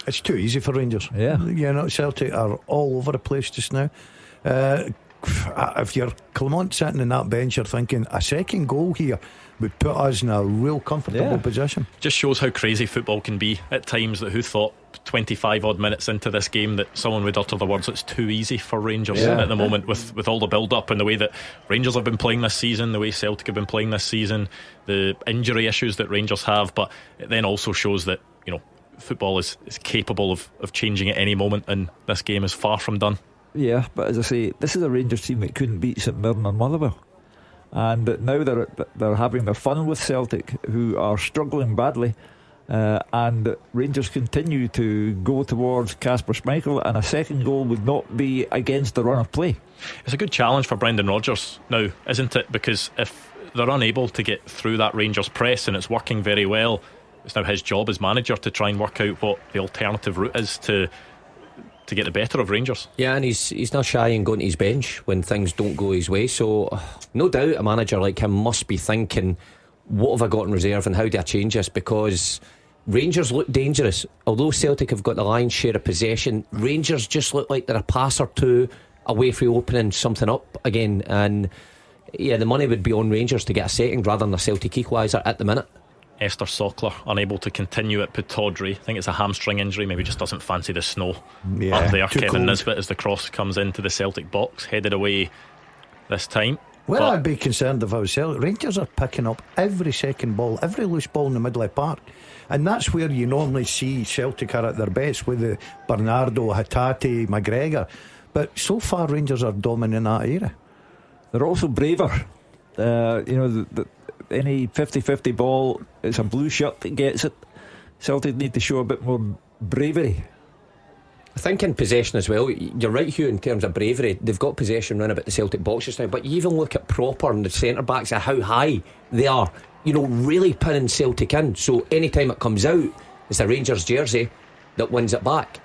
It's too easy for Rangers. Celtic are all over the place just now. If you're Clement sitting in that bench, you're thinking a second goal here would put us in a real comfortable position. Just shows how crazy football can be at times. That who thought 25 odd minutes into this game that someone would utter the words, it's too easy for Rangers at the moment, with all the build up and the way that Rangers have been playing this season, the way Celtic have been playing this season, the injury issues that Rangers have. But it then also shows that football is capable of changing at any moment, and this game is far from done. Yeah, but as I say, this is a Rangers team that couldn't beat St Mirren or Motherwell, and now they're having their fun with Celtic, who are struggling badly, and Rangers continue to go towards Kasper Schmeichel, and a second goal would not be against the run of play. It's a good challenge for Brendan Rodgers now, isn't it? Because if they're unable to get through that Rangers press and it's working very well, it's now his job as manager to try and work out what the alternative route is to to get the better of Rangers. Yeah, and he's not shy in going to his bench when things don't go his way. So no doubt a manager like him must be thinking, what have I got in reserve and how do I change this? Because Rangers look dangerous. Although Celtic have got the lion's share of possession, Rangers just look like they're a pass or two away from opening something up again. And yeah, the money would be on Rangers to get a second rather than a Celtic equaliser at the minute. Esther Sockler unable to continue at Pittodrie. I think it's a hamstring injury, maybe just doesn't fancy the snow up there. Kevin cold. Nisbet as the cross comes into the Celtic box, headed away this time. Well, I'd be concerned if I was Celtic. Rangers are picking up every second ball, every loose ball in the middle of the park, and that's where you normally see Celtic are at their best with the Bernardo, Hatate, McGregor. But so far Rangers are dominating that area. They're also braver. Any 50-50 ball, it's a blue shirt that gets it. Celtic need to show a bit more bravery. I think in possession as well. You're right, Hugh, in terms of bravery. They've got possession round about the Celtic boxes now, but you even look at Proper and the centre backs and how high they are, really pinning Celtic in. So anytime it comes out, it's the Rangers jersey that wins it back.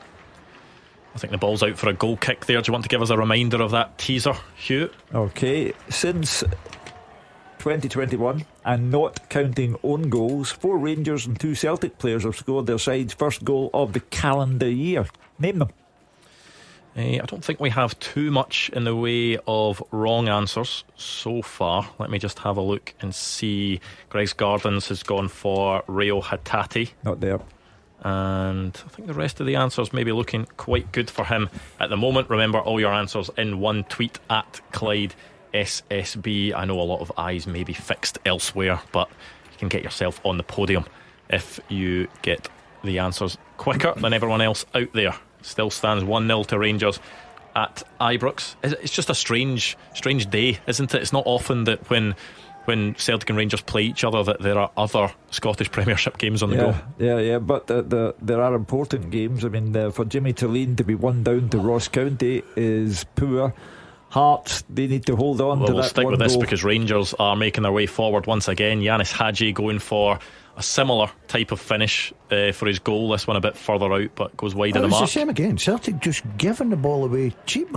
I think the ball's out for a goal kick there. Do you want to give us a reminder of that teaser, Hugh? Okay, since 2021, and not counting own goals, 4 Rangers and 2 Celtic players have scored their side's first goal of the calendar year. Name them. I don't think we have too much in the way of wrong answers so far. Let me just have a look and see. Greg's Gardens has gone for Rio Hatate. Not there. And I think the rest of the answers may be looking quite good for him at the moment. Remember, all your answers in one tweet at Clyde SSB. I know a lot of eyes may be fixed elsewhere, but you can get yourself on the podium if you get the answers quicker than everyone else out there. Still stands 1-0 to Rangers at Ibrox. It's just a strange day, isn't it? It's not often that when Celtic and Rangers play each other that there are other Scottish Premiership games on the go. Yeah, but there are important games. I mean, for Jimmy Tulane to be 1 down to Ross County is poor. Hearts, they need to hold on to that. We'll stick with this goal, because Rangers are making their way forward once again. Yanis Hadji going for a similar type of finish for his goal. This one a bit further out, but goes wide of the mark. It's the same again. Celtic just giving the ball away cheap,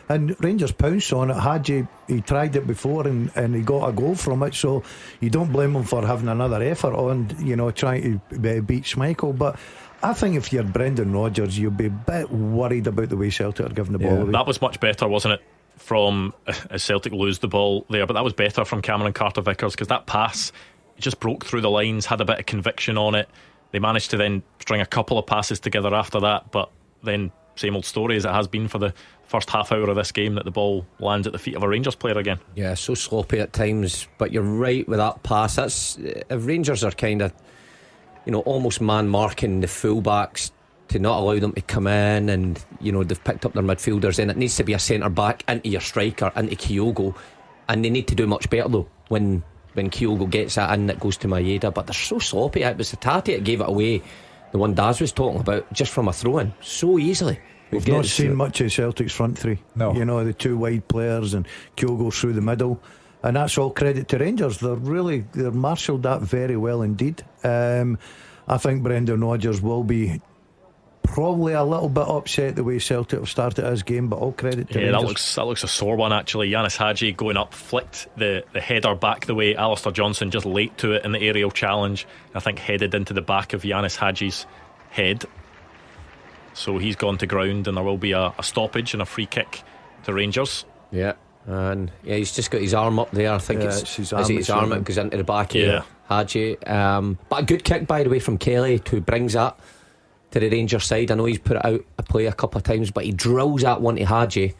and Rangers pounced on it. Hadji, he tried it before and he got a goal from it, so you don't blame him for having another effort on, trying to beat Schmeichel. But I think if you're Brendan Rodgers, you'll be a bit worried about the way Celtic are giving the ball away. That was much better, wasn't it, from as Celtic lose the ball there? But that was better from Cameron Carter-Vickers, because that pass, it just broke through the lines, had a bit of conviction on it. They managed to then string a couple of passes together after that, but then same old story as it has been for the first half hour of this game, that the ball lands at the feet of a Rangers player again. Yeah, so sloppy at times, but you're right with that pass. That's if Rangers are kind of almost man marking the fullbacks to not allow them to come in, and they've picked up their midfielders, then it needs to be a centre back into your striker, into Kyogo, and they need to do much better though when Kyogo gets that in, that goes to Maeda. But they're so sloppy. It was the Tati that gave it away, the one Daz was talking about, just from a throw-in so easily. We've not seen much of Celtic's front three. No. The 2 wide players and Kyogo through the middle, and that's all credit to Rangers. They're marshalled that very well indeed. I think Brendan Rodgers will be probably a little bit upset the way Celtic have started his game, but all credit to Rangers. That looks a sore one actually. Yanis Hadji going up, flicked the header back the way. Alistair Johnson just late to it in the aerial challenge, I think headed into the back of Yanis Hadji's head, so he's gone to ground, and there will be a stoppage and a free kick to Rangers. And he's just got his arm up there. I think it's his arm that goes into the back of Hadji. But a good kick, by the way, from Kelly, who brings that to the Rangers side. I know he's put it out a play a couple of times, but he drills that one to Hadji,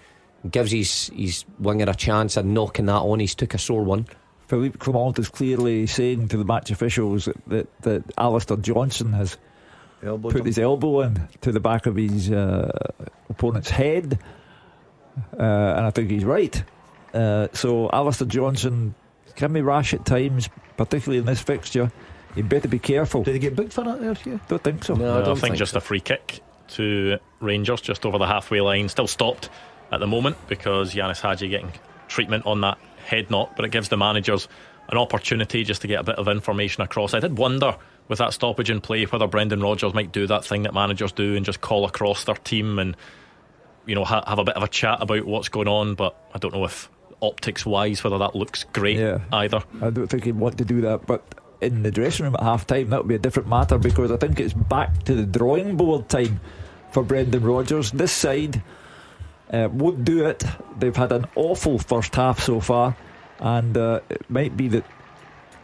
gives his winger a chance of knocking that on. He's took a sore one. Philippe Clement is clearly saying to the match officials that Alistair Johnson has put his elbow in to the back of his opponent's head, and I think he's right. So Alistair Johnson can be rash at times, particularly in this fixture. You'd better be careful. Did he get booked for that there, Hugh? Don't think so. No, I don't think just a free kick to Rangers just over the halfway line. Still stopped at the moment because Yanis Hadji getting treatment on that head knock, but it gives the managers an opportunity just to get a bit of information across. I did wonder with that stoppage in play whether Brendan Rodgers might do that thing that managers do and just call across their team and have a bit of a chat about what's going on, but I don't know if optics wise whether that looks great either. I don't think he'd want to do that, but in the dressing room at half time that would be a different matter, because I think it's back to the drawing board time for Brendan Rodgers. This side won't do it. They've had an awful first half so far, and it might be that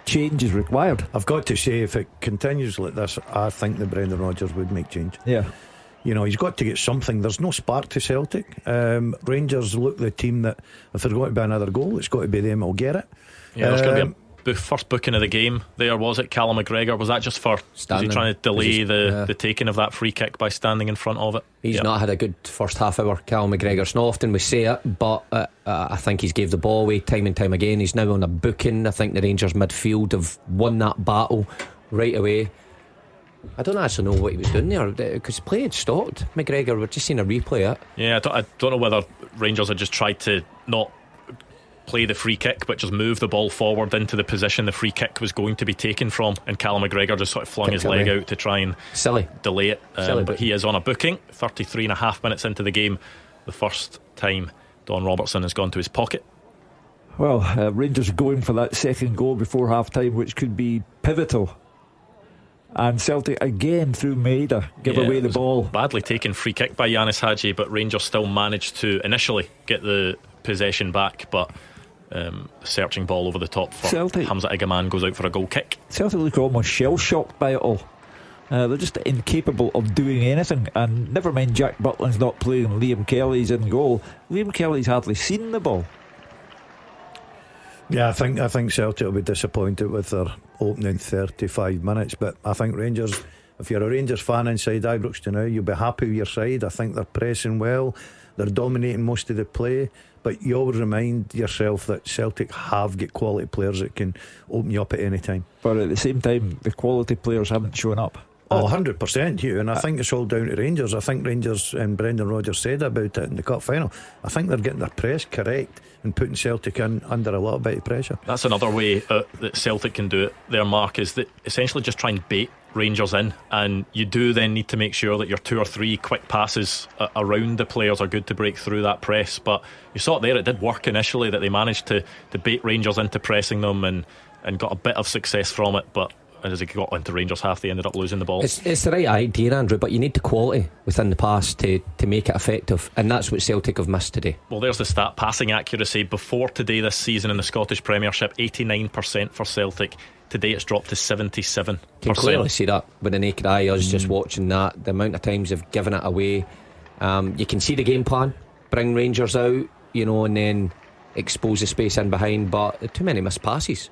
change is required. I've got to say, if it continues like this, I think that Brendan Rodgers would make change. Yeah. He's got to get something. There's no spark to Celtic. Rangers look the team that if there's got to be another goal, it's got to be them who'll get it. Yeah, there's going to be the first booking of the game there, was it? Callum McGregor, was that just for standing? Was he trying to delay the taking of that free kick by standing in front of it? He's not had a good first half hour, Callum McGregor. It's not often we say it, but I think he's gave the ball away time and time again. He's now on a booking. I think the Rangers midfield have won that battle right away. I don't actually know what he was doing there, because play had stopped. McGregor, we're just seeing a replay it. Yeah, I don't know whether Rangers had just tried to not play the free kick but just move the ball forward into the position the free kick was going to be taken from, and Callum McGregor just sort of flung his leg out to try and delay it. But he is on a booking 33.5 minutes into the game, the first time Don Robertson has gone to his pocket. Well, Rangers are going for that second goal before half time, which could be pivotal. And Celtic again through Maeda give away the ball. Badly taken free kick by Yanis Hadji, but Rangers still managed to initially get the possession back, but searching ball over the top for Celtic. Hamza Igaman goes out for a goal kick. Celtic look almost shell shocked by it all. They're just incapable of doing anything, and never mind Jack Butland's not playing, Liam Kelly's in goal. Liam Kelly's hardly seen the ball. Yeah, I think Celtic will be disappointed with their opening 35 minutes, but I think Rangers, if you're a Rangers fan inside Ibrox tonight, you'll be happy with your side. I think they're pressing well, they're dominating most of the play, but you always remind yourself that Celtic have got quality players that can open you up at any time. But at the same time, the quality players haven't shown up. 100%, Hugh, and I think it's all down to Rangers. I think Rangers, and Brendan Rodgers said about it in the cup final, I think they're getting their press correct and putting Celtic in under a little bit of pressure. That's another way that Celtic can do it. Their mark is that essentially just try and bait Rangers in, and you do then need to make sure that your 2 or 3 quick passes around the players are good to break through that press. But you saw it there, it did work initially, that they managed to bait Rangers into pressing them and got a bit of success from it, but as it got into Rangers half, they ended up losing the ball. It's the right idea, Andrew, but you need the quality within the pass to make it effective, and that's what Celtic have missed today. Well, there's the stat: passing accuracy before today this season in the Scottish Premiership, 89% for Celtic. Today it's dropped to 77%. You can clearly see that with the naked eye. Us just watching that, the amount of times they've given it away. You can see the game plan: bring Rangers out, and then expose the space in behind, but too many missed passes.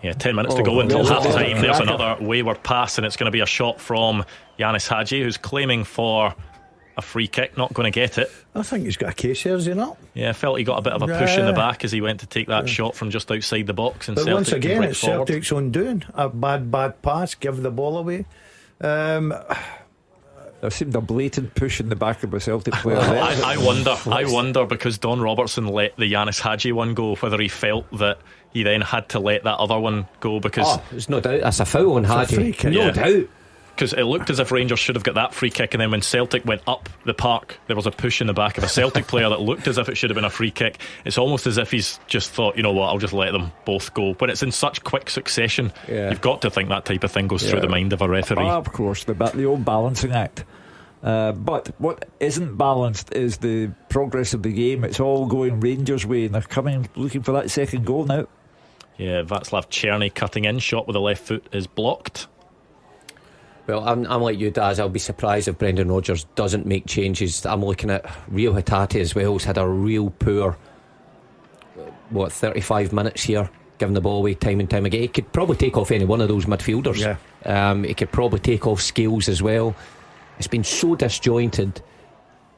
Yeah, 10 minutes to go until half time. There's another wayward pass, and it's going to be a shot from Yanis Hadji, who's claiming for a free kick. Not going to get it. I think he's got a case here, is he not? Yeah, felt he got a bit of a push in the back as he went to take that shot from just outside the box. And but Celtic once again, it's forward. Celtic's own doing. A bad pass, give the ball away. There seemed a blatant push in the back of a Celtic player there. I wonder because Don Robertson let the Yanis Hadji one go, whether he felt that he then had to let that other one go, because there's no doubt that's a foul on Hadji. No doubt. Because it looked as if Rangers should have got that free kick, and then when Celtic went up the park, there was a push in the back of a Celtic player that looked as if it should have been a free kick. It's almost as if he's just thought, you know what, I'll just let them both go. When it's in such quick succession, you've got to think that type of thing goes through the mind of a referee. Of course, the old balancing act. But what isn't balanced is the progress of the game. It's all going Rangers' way, and they're coming looking for that second goal now. Yeah, Václav Černý cutting in, shot with the left foot is blocked. Well, I'm like you, Daz. I'll be surprised if Brendan Rodgers doesn't make changes. I'm looking at Rio Hatate as well. He's had a real poor 35 minutes here, giving the ball away time and time again. He could probably take off any one of those midfielders. He could probably take off Scales as well. It's been so disjointed,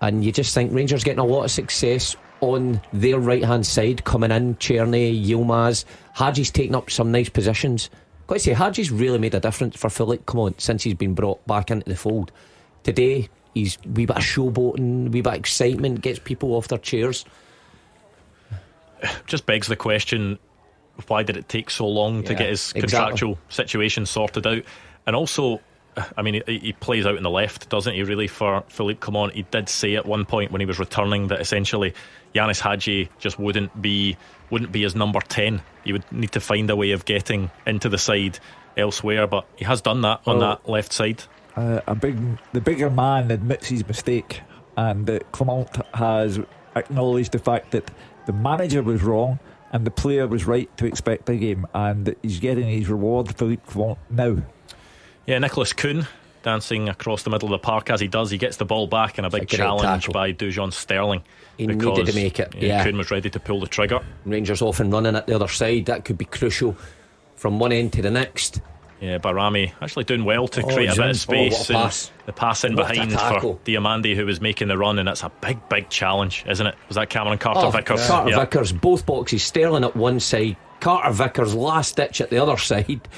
and you just think Rangers getting a lot of success on their right hand side, coming in. Černý, Yilmaz, Hadji's taking up some nice positions. Got to say, Hadji's really made a difference for Philippe Clement since he's been brought back into the fold. Today he's a wee bit of showboating, a wee bit of excitement, gets people off their chairs. Just begs the question, why did it take so long to get his contractual situation sorted out? And also, I mean, he plays out in the left, doesn't he, really, for Philippe Clement? He did say at one point when he was returning that essentially Yanis Hadji just wouldn't be his number 10. He would need to find a way of getting into the side elsewhere, but he has done that on that left side. The bigger man admits his mistake, and Clement has acknowledged the fact that the manager was wrong and the player was right to expect a game, and he's getting his reward, Philippe Clement, now. Yeah, Nicholas Kuhn dancing across the middle of the park as he does. He gets the ball back and a big challenge tackle by Dujon Sterling. He needed to make it. Yeah, Kuhn was ready to pull the trigger. Rangers off and running at the other side. That could be crucial from one end to the next. Yeah, Barami actually doing well to create a bit of space. What a pass. The pass in behind for Diamandi, who was making the run, and it's a big challenge, isn't it? Was that Cameron Carter-Vickers? Carter Vickers, both boxes. Sterling at one side, Carter Vickers last ditch at the other side.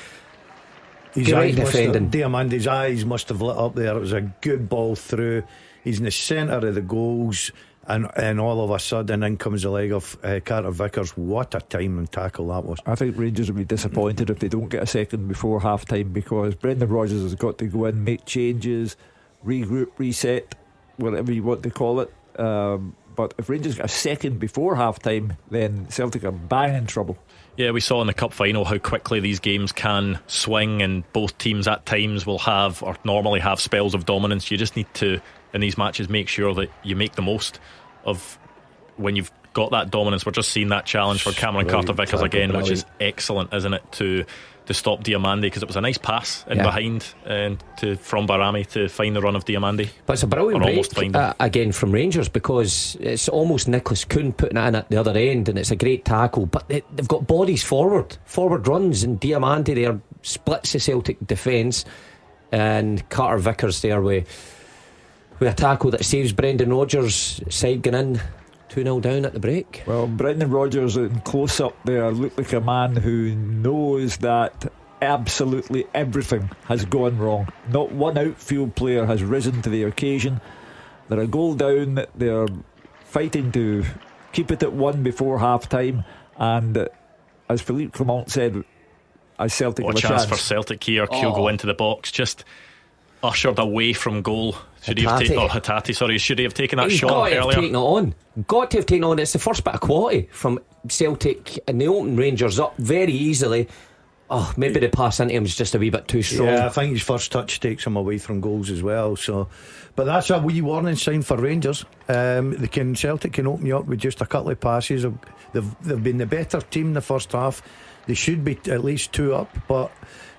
Great defending. Diamandi's eyes must have lit up there. It was a good ball through. He's in the centre of the goals, and all of a sudden in comes the leg of Carter Vickers. What a timing tackle that was. I think Rangers will be disappointed if they don't get a second before half time, because Brendan Rodgers has got to go in, make changes, regroup, reset, whatever you want to call it. But if Rangers get a second before half time, then Celtic are bang in trouble. Yeah, we saw in the cup final how quickly these games can swing, and both teams at times will have, or normally have, spells of dominance. You just need to, in these matches, make sure that you make the most of when you've got that dominance. We're just seeing that challenge for Cameron Carter-Vickers again, which is excellent, isn't it, to stop Diamandi, because it was a nice pass in behind and from Barami to find the run of Diamandi. But it's a brilliant break again from Rangers, because it's almost Nicholas Kuhn putting it in at the other end, and it's a great tackle, but they've got bodies forward runs, and Diamandi there splits the Celtic defence, and Carter Vickers there with a tackle that saves Brendan Rodgers' side going in 2-0 down at the break. Well, Brendan Rodgers in close up there looked like a man who knows that absolutely everything has gone wrong. Not one outfield player has risen to the occasion. They're a goal down, they're fighting to keep it at one before half time, and as Philippe Clement said, as Celtic have a chance for Celtic here. Kyogo into the box, just ushered away from goal. Should he have taken that shot earlier? Got to have taken on. It's the first bit of quality from Celtic, and they open Rangers up very easily. Maybe the pass into him is just a wee bit too strong. Yeah, I think his first touch takes him away from goals as well. So, but that's a wee warning sign for Rangers. Celtic can open you up with just a couple of passes. They've been the better team in the first half. They should be at least 2 up, but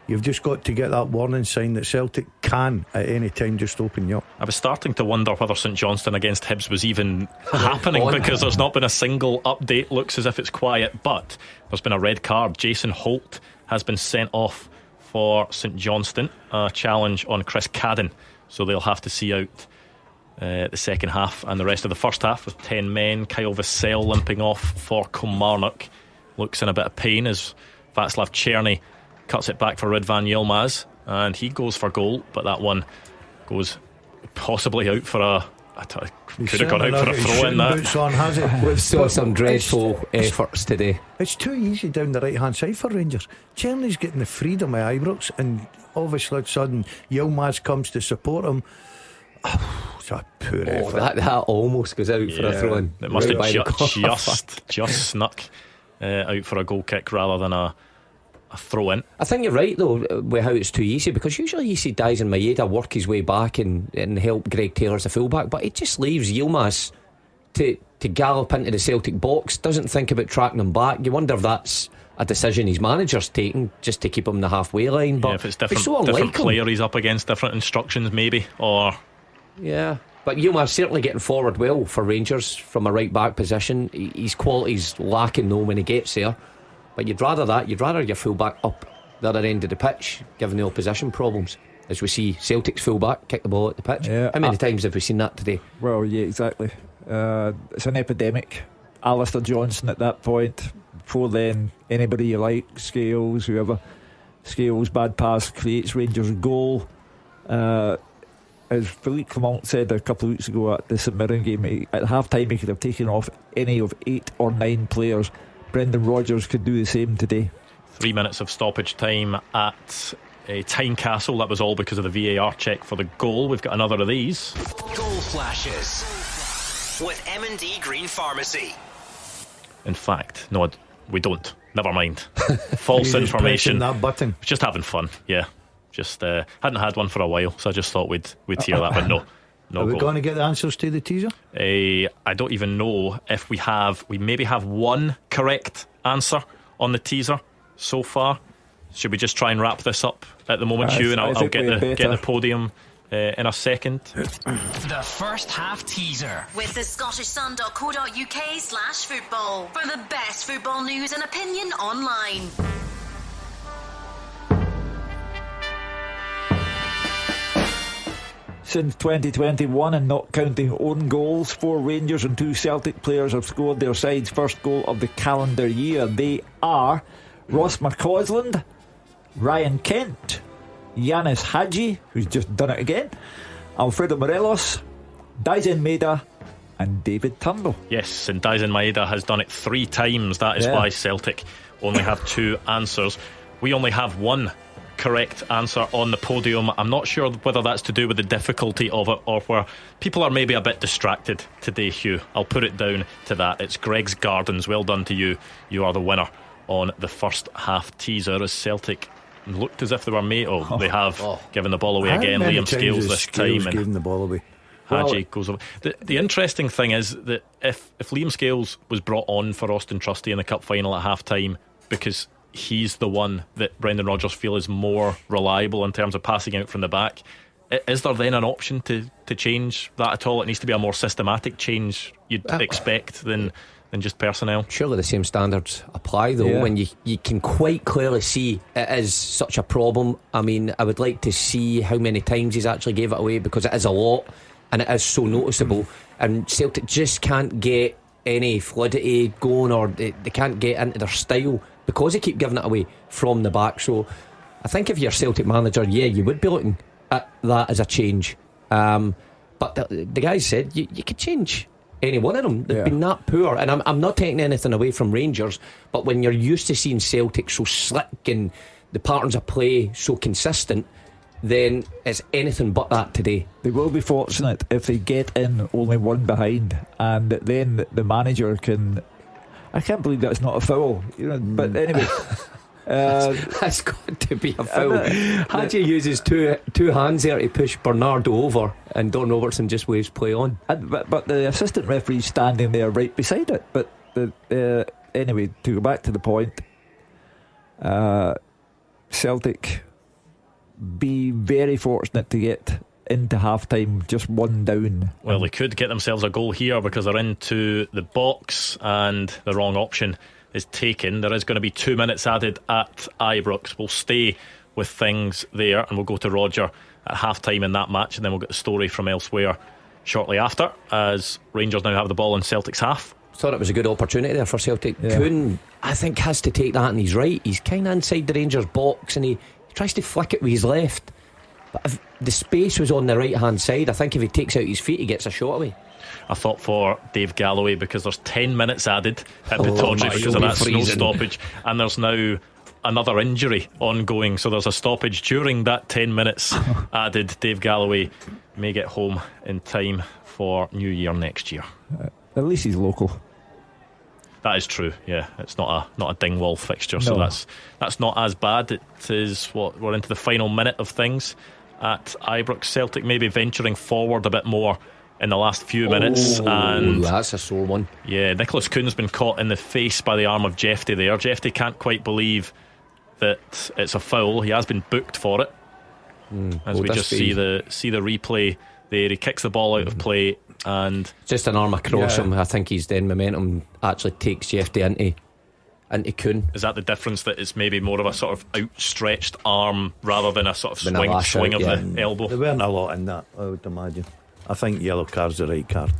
you've just got to get that warning sign that Celtic can at any time just open you up. I was starting to wonder whether St Johnstone against Hibs was even happening, because there's not been a single update. Looks as if it's quiet, but there's been a red card. Jason Holt has been sent off for St Johnstone, a challenge on Chris Cadden, so they'll have to see out the second half and the rest of the first half with 10 men. Kyle Vassell limping off for Kilmarnock, looks in a bit of pain as Václav Černý cuts it back for Ridvan Yilmaz, and he goes for goal, but that one goes possibly out for could have gone out for a throw in that. We saw some dreadful efforts today. It's too easy down the right hand side for Rangers. Černy's getting the freedom of Ibrox, and obviously all of a sudden Yilmaz comes to support him. It's a poor effort. That almost goes out for a throw in. It must have just snuck out for a goal kick rather than a throw in. I think you're right though with how it's too easy, because usually you see Dyson Maeda work his way back and help Greg Taylor as a fullback, but it just leaves Yilmaz to gallop into the Celtic box, doesn't think about tracking him back. You wonder if that's a decision his manager's taking just to keep him in the halfway line. But if it's different player he's up against, different instructions maybe, or but Yilmaz certainly getting forward well for Rangers from a right back position. His quality's lacking though when he gets there. But you'd rather your fullback up the other end of the pitch, given the opposition problems. As we see Celtic's fullback kick the ball at the pitch. How many times have we seen that today? Well, yeah, exactly. It's an epidemic. Alistair Johnston at that point. Before then, anybody you like, Scales, whoever. Scales, bad pass, creates Rangers' goal. As Philippe Clement said a couple of weeks ago at the St Mirren game, at half time he could have taken off any of 8 or 9 players. Brendan Rodgers could do the same today. 3 minutes of stoppage time at Tynecastle. That was all because of the VAR check for the goal. We've got another of these. Goal flashes with M&D Green Pharmacy. In fact, no, we don't. Never mind. False You're just information. pressing that button. Just having fun. Yeah. Just hadn't had one for a while, so I just thought we'd hear that. But no. Are we goal. going to get the answers to the teaser? I don't even know if we have. We maybe have one correct answer on the teaser so far. Should we just try and wrap this up at the moment, Hugh, and I'll get the podium in a second. The first half teaser with the scottishsun.co.uk/football for the best football news and opinion online. Since 2021, and not counting own goals, 4 Rangers and 2 Celtic players have scored their side's first goal of the calendar year. They are Ross McCausland, Ryan Kent, Yanis Hadji, who's just done it again, Alfredo Morelos, Daisen Maeda, and David Turnbull. Yes, and Daisen Maeda has done it 3 times. That is why Celtic only have 2 answers. We only have 1 correct answer on the podium. I'm not sure whether that's to do with the difficulty of it or where people are maybe a bit distracted today, Hugh. I'll put it down to that. It's Greg's Gardens. Well done to you. You are the winner on the first half teaser, as Celtic looked as if they were made. They have given the ball away again. Liam Scales this time, and giving the ball away. Hadji goes away. The interesting thing is that if Liam Scales was brought on for Austin Trusty in the cup final at half time, because he's the one that Brendan Rodgers feel is more reliable in terms of passing out from the back, is there then an option to change that at all? It needs to be a more systematic change, you'd expect, than just personnel. Surely the same standards apply, though, when you can quite clearly see it is such a problem. I mean, I would like to see how many times he's actually gave it away, because it is a lot and it is so noticeable, and Celtic just can't get any fluidity going, or they can't get into their style because they keep giving it away from the back. So I think if you're Celtic manager, you would be looking at that as a change. But the guys said you could change any one of them. They've been that poor, and I'm not taking anything away from Rangers, but when you're used to seeing Celtic so slick and the patterns of play so consistent, then it's anything but that today. They will be fortunate if they get in only 1 behind, and then the manager can. I can't believe that's not a foul, but anyway. That's got to be a foul. Hadji uses two hands there to push Bernardo over, and Don Robertson just waves play on. But the assistant referee's standing there right beside it. But anyway, to go back to the point, Celtic be very fortunate to get into half time just 1 down. Well, they could get themselves a goal here because they're into the box and the wrong option is taken. There is going to be 2 minutes added at Ibrox. We'll stay with things there, and we'll go to Roger at half time in that match, and then we'll get the story from elsewhere shortly after, as Rangers now have the ball in Celtic's half. Thought it was a good opportunity there for Celtic. Kuhn, I think, has to take that, and he's right. He's kind of inside the Rangers box, and he tries to flick it with his left, but if the space was on the right hand side, I think if he takes out his feet, he gets a shot away. I thought for Dave Galloway, because there's 10 minutes added at Pittodrie because of that snow stoppage, and there's now another injury ongoing, so there's a stoppage during that 10 minutes added. Dave Galloway may get home in time for New Year next year. At least he's local. That is true. Yeah, it's not a Dingwall fixture, so that's not as bad. It is what we're into the final minute of things at Ibrox. Celtic maybe venturing forward a bit more in the last few minutes, and that's a sore one. Yeah, Nicholas Kuhn's been caught in the face by the arm of Jefty there. Jefty can't quite believe that it's a foul. He has been booked for it. As we just see the replay there, he kicks the ball out of play, and just an arm across him. I think he's then momentum actually takes Jefty into Kuhn. Is that the difference, that it's maybe more of a sort of outstretched arm rather than a sort of swing of the elbow? There weren't a lot in that, I would imagine. I think yellow card's the right card.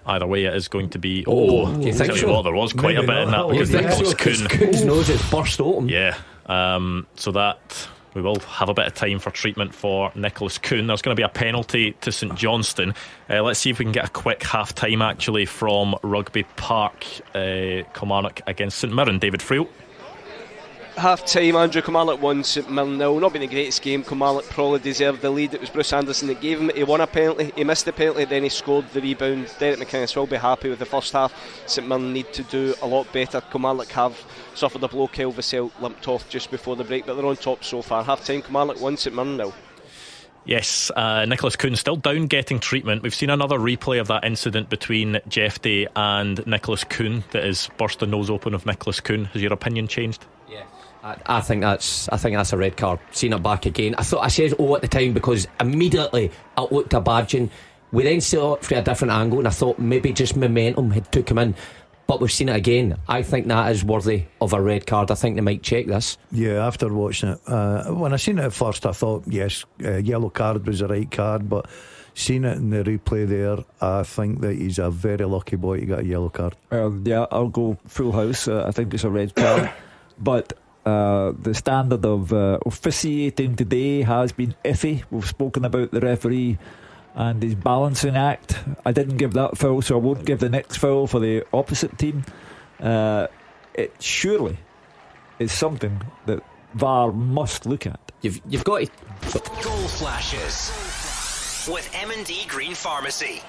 Either way, it is going to be. Do you think so? Well, there was quite a bit in that, because Nicholas Kuhn's nose is burst open. Yeah, so that we will have a bit of time for treatment for Nicholas Kuhn. There's going to be a penalty to St Johnstone. Let's see if we can get a quick half time actually from Rugby Park. Kilmarnock against St Mirren. David Friel. Half time, Andrew, Kilmarnock 1, St Mirren 0. Not been the greatest game. Kilmarnock probably deserved the lead. It was Bruce Anderson that gave him it. He won a penalty, he missed the penalty, then he scored the rebound. Derek McInnes will be happy with the first half. St Mirren need to do a lot better. Kilmarnock have suffered a blow. Kyle Vassell limped off just before the break, but they're on top so far. Half time, Kilmarnock 1, St Mirren 0. Yes, Nicholas Kuhn still down getting treatment. We've seen another replay of that incident between Jeffrey and Nicholas Kuhn that has burst the nose open of Nicholas Kuhn. Has your opinion changed? Yes. I think that's a red card. Seen it back again. I said at the time because immediately I looked at Badgin. We then saw it from a different angle, and I thought maybe just momentum had took him in. But we've seen it again. I think that is worthy of a red card. I think they might check this. Yeah, after watching it, when I seen it at first, I thought yes, yellow card was the right card. But seeing it in the replay there, I think that he's a very lucky boy to get a yellow card. Yeah, I'll go full house. I think it's a red card. But the standard of officiating today has been iffy. We've spoken about the referee and his balancing act. I didn't give that foul, so I won't give the next foul for the opposite team. It surely is something that VAR must look at. You've got to. Goal flashes with M&D Green Pharmacy.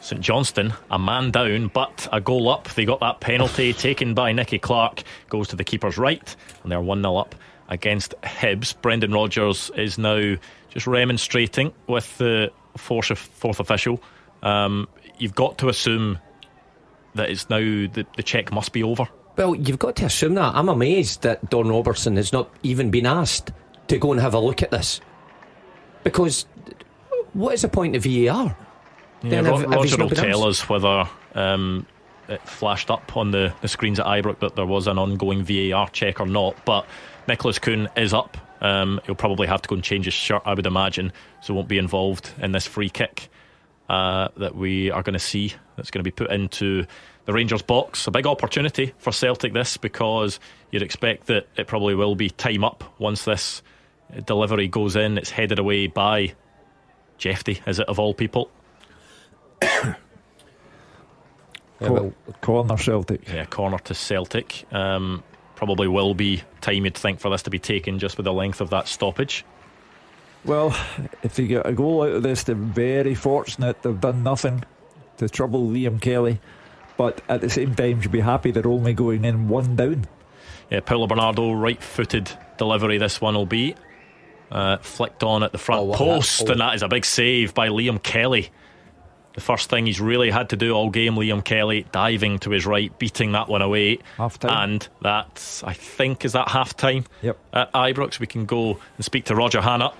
St Johnstone, a man down but a goal up. They got that penalty taken by Nicky Clark, goes to the keeper's right, and they're 1-0 up against Hibs. Brendan Rodgers is now just remonstrating with the fourth official. You've got to assume that it's now the check must be over. Well, you've got to assume that. I'm amazed that Don Robertson has not even been asked to go and have a look at this, because what is the point of VAR? Yeah, Roger will tell us whether it flashed up on the screens at Ibrox that there was an ongoing VAR check or not. But Nicholas Kuhn is up. He'll probably have to go and change his shirt, I would imagine, so won't be involved in this free kick that we are going to see. That's going to be put into the Rangers box. A big opportunity for Celtic this, because you'd expect that it probably will be time up once this delivery goes in. It's headed away by Jeffrey, is it, of all people? Corner Celtic. Yeah, corner to Celtic. Probably will be time, you'd think, for this to be taken, just with the length of that stoppage. Well, if they get a goal out of this, they're very fortunate. They've done nothing to trouble Liam Kelly, but at the same time you'd be happy they're only going in one down. Yeah, Paulo Bernardo, right-footed delivery this one will be. Flicked on at the front post, and that is a big save by Liam Kelly. The first thing he's really had to do all game, Liam Kelly, diving to his right, beating that one away. Half-time. And that's, I think, is that half-time? Yep. At Ibrox. We can go and speak to Roger Hannah.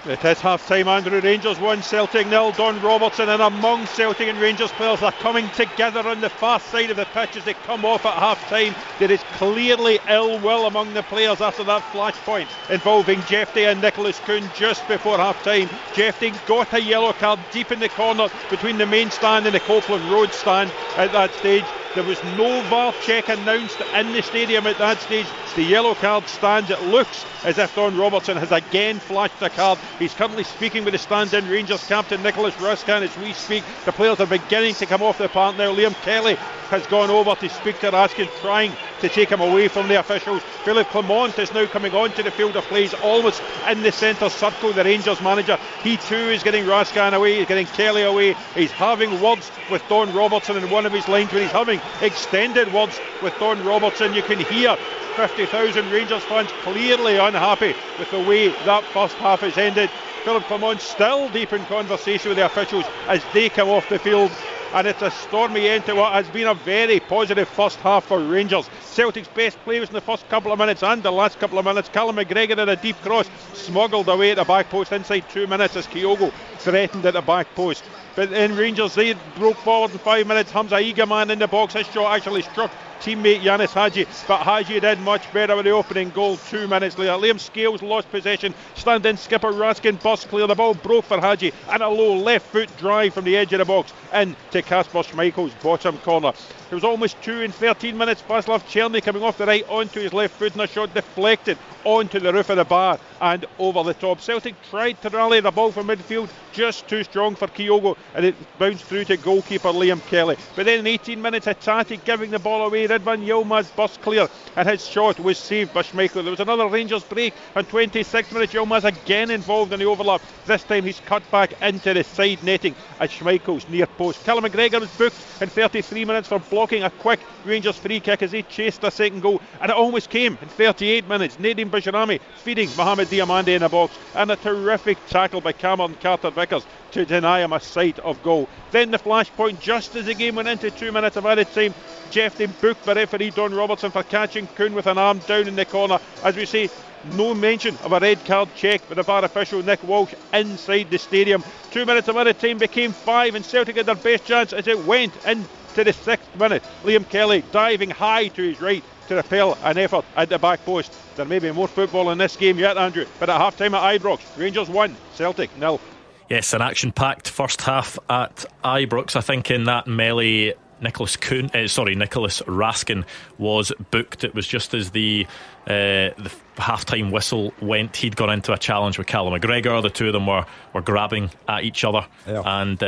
It is half time, Andrew. Rangers 1, Celtic 0. Don Robertson, and among Celtic and Rangers players are coming together on the far side of the pitch as they come off at half time. There is clearly ill will among the players after that flashpoint involving Jeffrey and Nicholas Kuhn just before half time. Jeffrey got a yellow card deep in the corner between the main stand and the Copeland Road stand at that stage. There was no VAR check announced in the stadium at that stage. The yellow card stands. It looks as if Don Robertson has again flashed a card. He's currently speaking with the stand-in Rangers captain Nicholas Raskin as we speak. The players are beginning to come off the park now. Liam Kelly has gone over to speak to Raskin, trying to take him away from the officials. Philip Clement is now coming onto the field of play. He's almost in the centre circle, the Rangers manager. He too is getting Raskin away, he's getting Kelly away. He's having words with Don Robertson in one of his lines, when he's having extended words with Don Robertson. You can hear 50,000 Rangers fans clearly unhappy with the way that first half has ended. Philip Clement still deep in conversation with the officials as they come off the field, and it's a stormy end to what has been a very positive first half for Rangers. Celtic's best play was in the first couple of minutes and the last couple of minutes. Callum McGregor had a deep cross smuggled away at the back post inside 2 minutes as Kyogo threatened at the back post. But then Rangers, they broke forward in 5 minutes. Hamza Egerman in the box. His shot actually struck teammate Yanis Hadji, but Hadji did much better with the opening goal 2 minutes later. Liam Scales lost possession. Stand-in skipper Raskin burst clear. The ball broke for Hadji, and a low left foot drive from the edge of the box in to Kasper Schmeichel's bottom corner. It was almost 2 in 13 minutes. Václav Černý coming off the right onto his left foot, and a shot deflected onto the roof of the bar and over the top. Celtic tried to rally the ball from midfield, just too strong for Kyogo, and it bounced through to goalkeeper Liam Kelly. But then in 18 minutes, Hatate giving the ball away. Ridvan Yilmaz burst clear, and his shot was saved by Schmeichel. There was another Rangers break, and 26 minutes, Yilmaz again involved in the overlap. This time he's cut back into the side netting at Schmeichel's near post. Callum McGregor was booked in 33 minutes for blocking a quick Rangers free kick as he chased a second goal, and it almost came in 38 minutes. Nadim Bajrami feeding Mohamed Diamande in the box, and a terrific tackle by Cameron Carter-Vickers to deny him a sight of goal. Then the flashpoint just as the game went into 2 minutes of added time. Jeffrey booked the referee Don Robertson for catching Kuhn with an arm down in the corner. As we say, no mention of a red card check with the VAR official Nick Walsh inside the stadium. 2 minutes of added time became 5, and Celtic had their best chance as it went into the 6th minute. Liam Kelly diving high to his right to repel an effort at the back post. There may be more football in this game yet, Andrew, but at half time at Ibrox, Rangers 1, Celtic 0. Yes, an action-packed first half at Ibrox. I think in that melee, Nicholas Raskin was booked. It was just as the half-time whistle went. He'd gone into a challenge with Callum McGregor. The two of them were grabbing at each other, and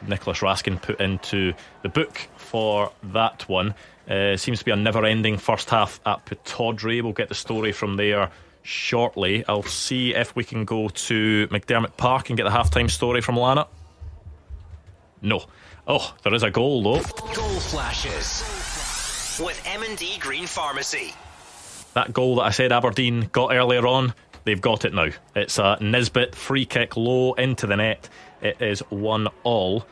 Nicholas Raskin put into the book for that one. Seems to be a never-ending first half at Pittodrie. We'll get the story from there shortly. I'll see if we can go to McDiarmid Park and get the half-time story from Lana. No. Oh, there is a goal though. Goal flashes with M&D Green Pharmacy. That goal that I said Aberdeen got earlier on, they've got it now. It's a Nisbet free kick low into the net. It is 1-1.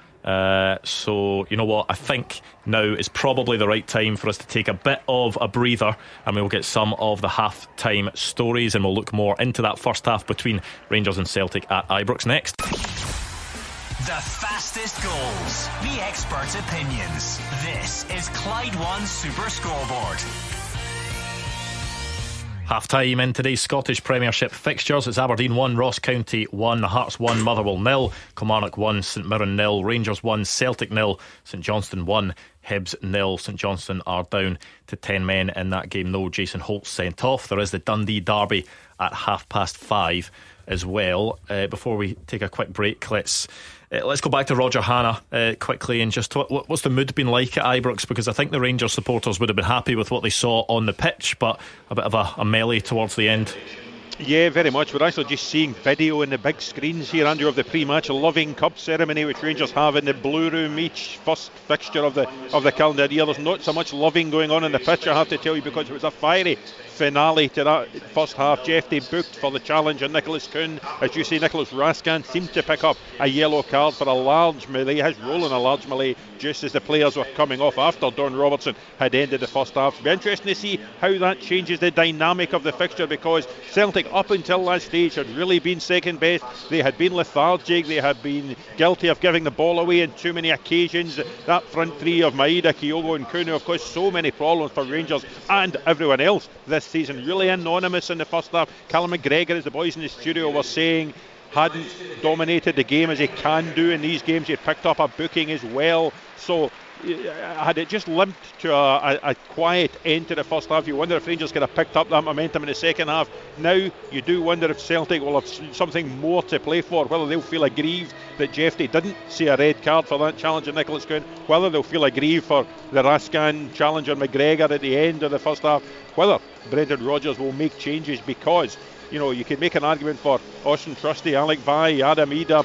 So you know what, I think now is probably the right time for us to take a bit of a breather, and we'll get some of the half-time stories, and we'll look more into that first half between Rangers and Celtic at Ibrox next. The fastest goals, the expert opinions. This is Clyde One Super Scoreboard. Half time in today's Scottish Premiership fixtures. It's Aberdeen 1, Ross County 1, Hearts 1, Motherwell 0, Kilmarnock 1, St Mirren 0, Rangers 1, Celtic 0, St Johnstone 1, Hibs 0. St Johnstone are down to 10 men in that game. No Jason Holt sent off. There is the Dundee derby at 5:30 as well. Before we take a quick break, let's go back to Roger Hannah quickly, and just what's the mood been like at Ibrox? Because I think the Rangers supporters would have been happy with what they saw on the pitch, but a bit of a melee towards the end. Yeah, very much. We're actually just seeing video in the big screens here, Andrew, of the pre-match Loving Cup ceremony which Rangers have in the Blue Room each first fixture of the calendar year. There's not so much loving going on in the pitch, I have to tell you, because it was a fiery finale to that first half. Jeffrey booked for the challenge on Nicholas Kuhn. As you say, Nicholas Raskin seemed to pick up a yellow card for a large melee, his role in a large melee, just as the players were coming off after Don Robertson had ended the first half. It'll be interesting to see how that changes the dynamic of the fixture, because Celtic up until that stage had really been second best. They had been lethargic, they had been guilty of giving the ball away on too many occasions. That front three of Maeda, Kyogo and Kuhn have caused so many problems for Rangers and everyone else this season. Really anonymous in the first half. Callum McGregor, as the boys in the studio were saying, hadn't dominated the game as he can do in these games. He picked up a booking as well, so had it just limped to a quiet end to the first half, you wonder if Rangers could have picked up that momentum in the second half. Now you do wonder if Celtic will have something more to play for, whether they'll feel aggrieved that Jeffrey didn't see a red card for that challenge of Nicholas Kuhn, whether they'll feel aggrieved for the Raskin challenge on McGregor at the end of the first half, whether Brendan Rodgers will make changes, because you could make an argument for Austin Trusty, Alec Vai, Adam Ida,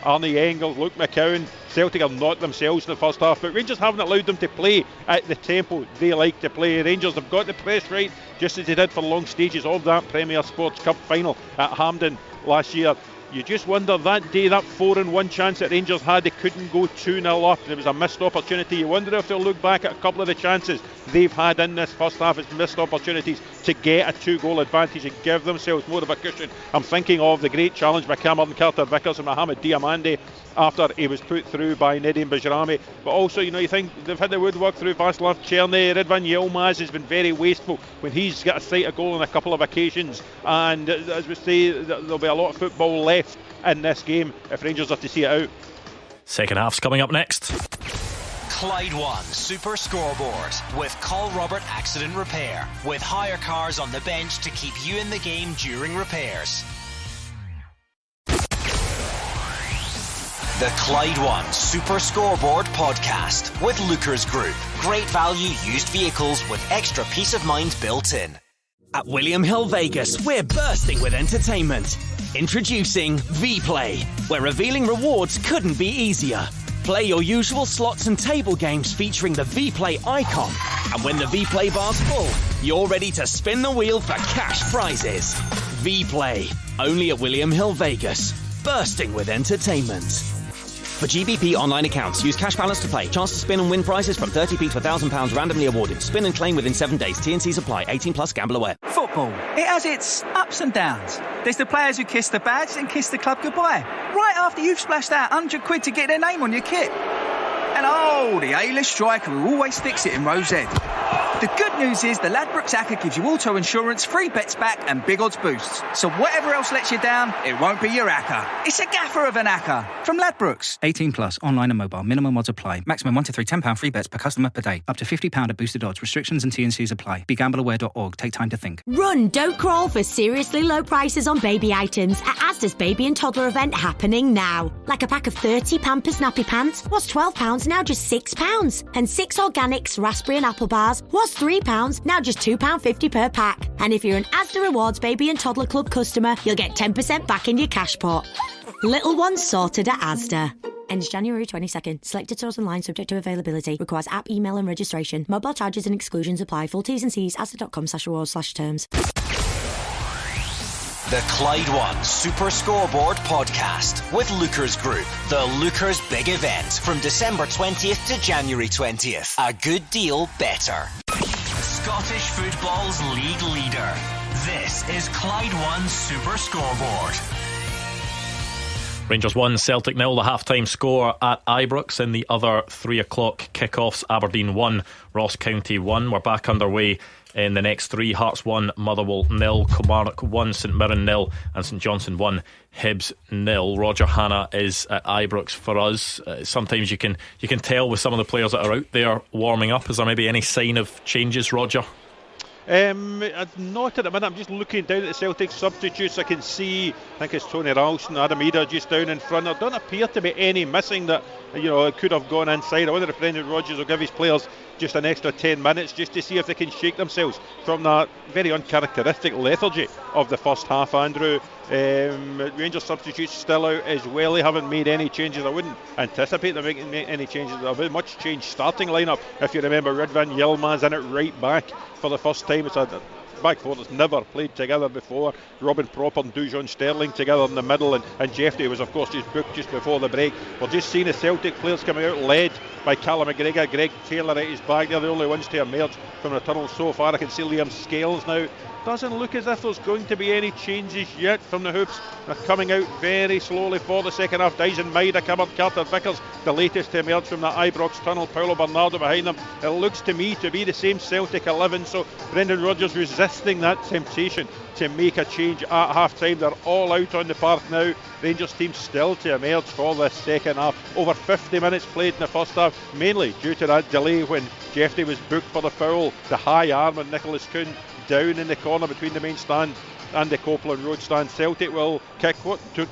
Arnie Engels, Luke McCowan. Celtic are not themselves in the first half, but Rangers haven't allowed them to play at the tempo they like to play. Rangers have got the press right, just as they did for long stages of that Premier Sports Cup final at Hampden last year. You just wonder that day, that 4-1 chance that Rangers had, they couldn't go 2-0 up. There was a missed opportunity. You wonder if they'll look back at a couple of the chances they've had in this first half as missed opportunities to get a 2-goal advantage and give themselves more of a cushion. I'm thinking of the great challenge by Cameron Carter-Vickers and Mohamed Diamande after he was put through by Nadim Bajrami. But also, you think they've had the woodwork through Václav Černý. Ridvan Yilmaz has been very wasteful when he's got a sight of goal on a couple of occasions. And as we say, there'll be a lot of football left in this game if Rangers have to see it out. Second half's coming up next. Clyde One Super Scoreboard with Call Robert Accident Repair, with hire cars on the bench to keep you in the game during repairs. The Clyde One Super Scoreboard podcast with Lookers Group. Great value used vehicles with extra peace of mind built in. At William Hill Vegas, we're bursting with entertainment. Introducing V-Play, where revealing rewards couldn't be easier. Play your usual slots and table games featuring the V-Play icon. And when the V-Play bar's full, you're ready to spin the wheel for cash prizes. V-Play, only at William Hill Vegas. Bursting with entertainment. For GBP online accounts, use cash balance to play. Chance to spin and win prizes from 30p to £1,000 randomly awarded. Spin and claim within 7 days. T&Cs apply. 18 plus. Gamble aware. Football. It has its ups and downs. There's the players who kiss the badge and kiss the club goodbye. Right after you've splashed out £100 to get their name on your kit. And the A-list striker who always sticks it in row Z. The good news is the Ladbrokes ACCA gives you auto insurance, free bets back and big odds boosts. So whatever else lets you down, it won't be your ACCA. It's a gaffer of an ACCA from Ladbrokes. 18 plus, online and mobile. Minimum odds apply. Maximum 1 to 3 £10 free bets per customer per day. Up to £50 at boosted odds. Restrictions and T&Cs apply. BeGambleAware.org. Take time to think. Run, don't crawl for seriously low prices on baby items at Asda's baby and toddler event happening now. Like a pack of 30 Pampers Nappy Pants was £12, now just £6. And 6 Organics raspberry and apple bars was £3, now just £2.50 per pack. And if you're an Asda Rewards Baby and Toddler Club customer, you'll get 10% back in your cash pot. Little ones sorted at Asda. Ends January 22nd. Selected stores online subject to availability. Requires app, email and registration. Mobile charges and exclusions apply. Full T's and C's asda.com/rewards/terms. The Clyde One Super Scoreboard podcast with Lookers Group. The Lookers Big Event from December 20th to January 20th. A good deal better. Scottish football's league leader. This is Clyde One Super Scoreboard. Rangers 1, Celtic 0, the half-time score at Ibrox. In the other 3 o'clock kickoffs, Aberdeen 1, Ross County 1. We're back underway in the next 3. Hearts 1, Motherwell 0, Kilmarnock 1, St Mirren 0 and St Johnstone 1, Hibs 0. Roger Hannah is at Ibrox for us. Sometimes you can tell with some of the players that are out there warming up. Is there maybe any sign of changes, Roger? Not at the minute. I'm just looking down at the Celtic substitutes. I can see, I think it's Tony Ralston, Adam Ida just down in front. There don't appear to be any missing that could have gone inside. I wonder if Brendan Rodgers will give his players just an extra 10 minutes just to see if they can shake themselves from that very uncharacteristic lethargy of the first half. Andrew, Rangers substitutes still out as well. They haven't made any changes. I wouldn't anticipate them making any changes. There's a very much changed starting lineup. If you remember, Ridvan Yilmaz in it right back for the first time. It's a back four that's never played together before. Robin Proper and Dujon Sterling together in the middle, and Jeffrey was of course just booked just before the break. We're just seeing the Celtic players coming out led by Callum McGregor. Greg Taylor at his back. They're the only ones to emerge from the tunnel so far. I can see Liam Scales now. Doesn't look as if there's going to be any changes yet from the Hoops. They're coming out very slowly for the second half. Dyson Maida, Cabot, Carter Vickers, the latest to emerge from the Ibrox tunnel. Paulo Bernardo behind them. It looks to me to be the same Celtic 11. So Brendan Rodgers resisting that temptation to make a change at half time. They're all out on the park now. Rangers team still to emerge for the second half. Over 50 minutes played in the first half, mainly due to that delay when Jeffrey was booked for the foul. The high arm and Nicholas Kuhn down in the corner between the main stand and the Copeland Road stand. Celtic will kick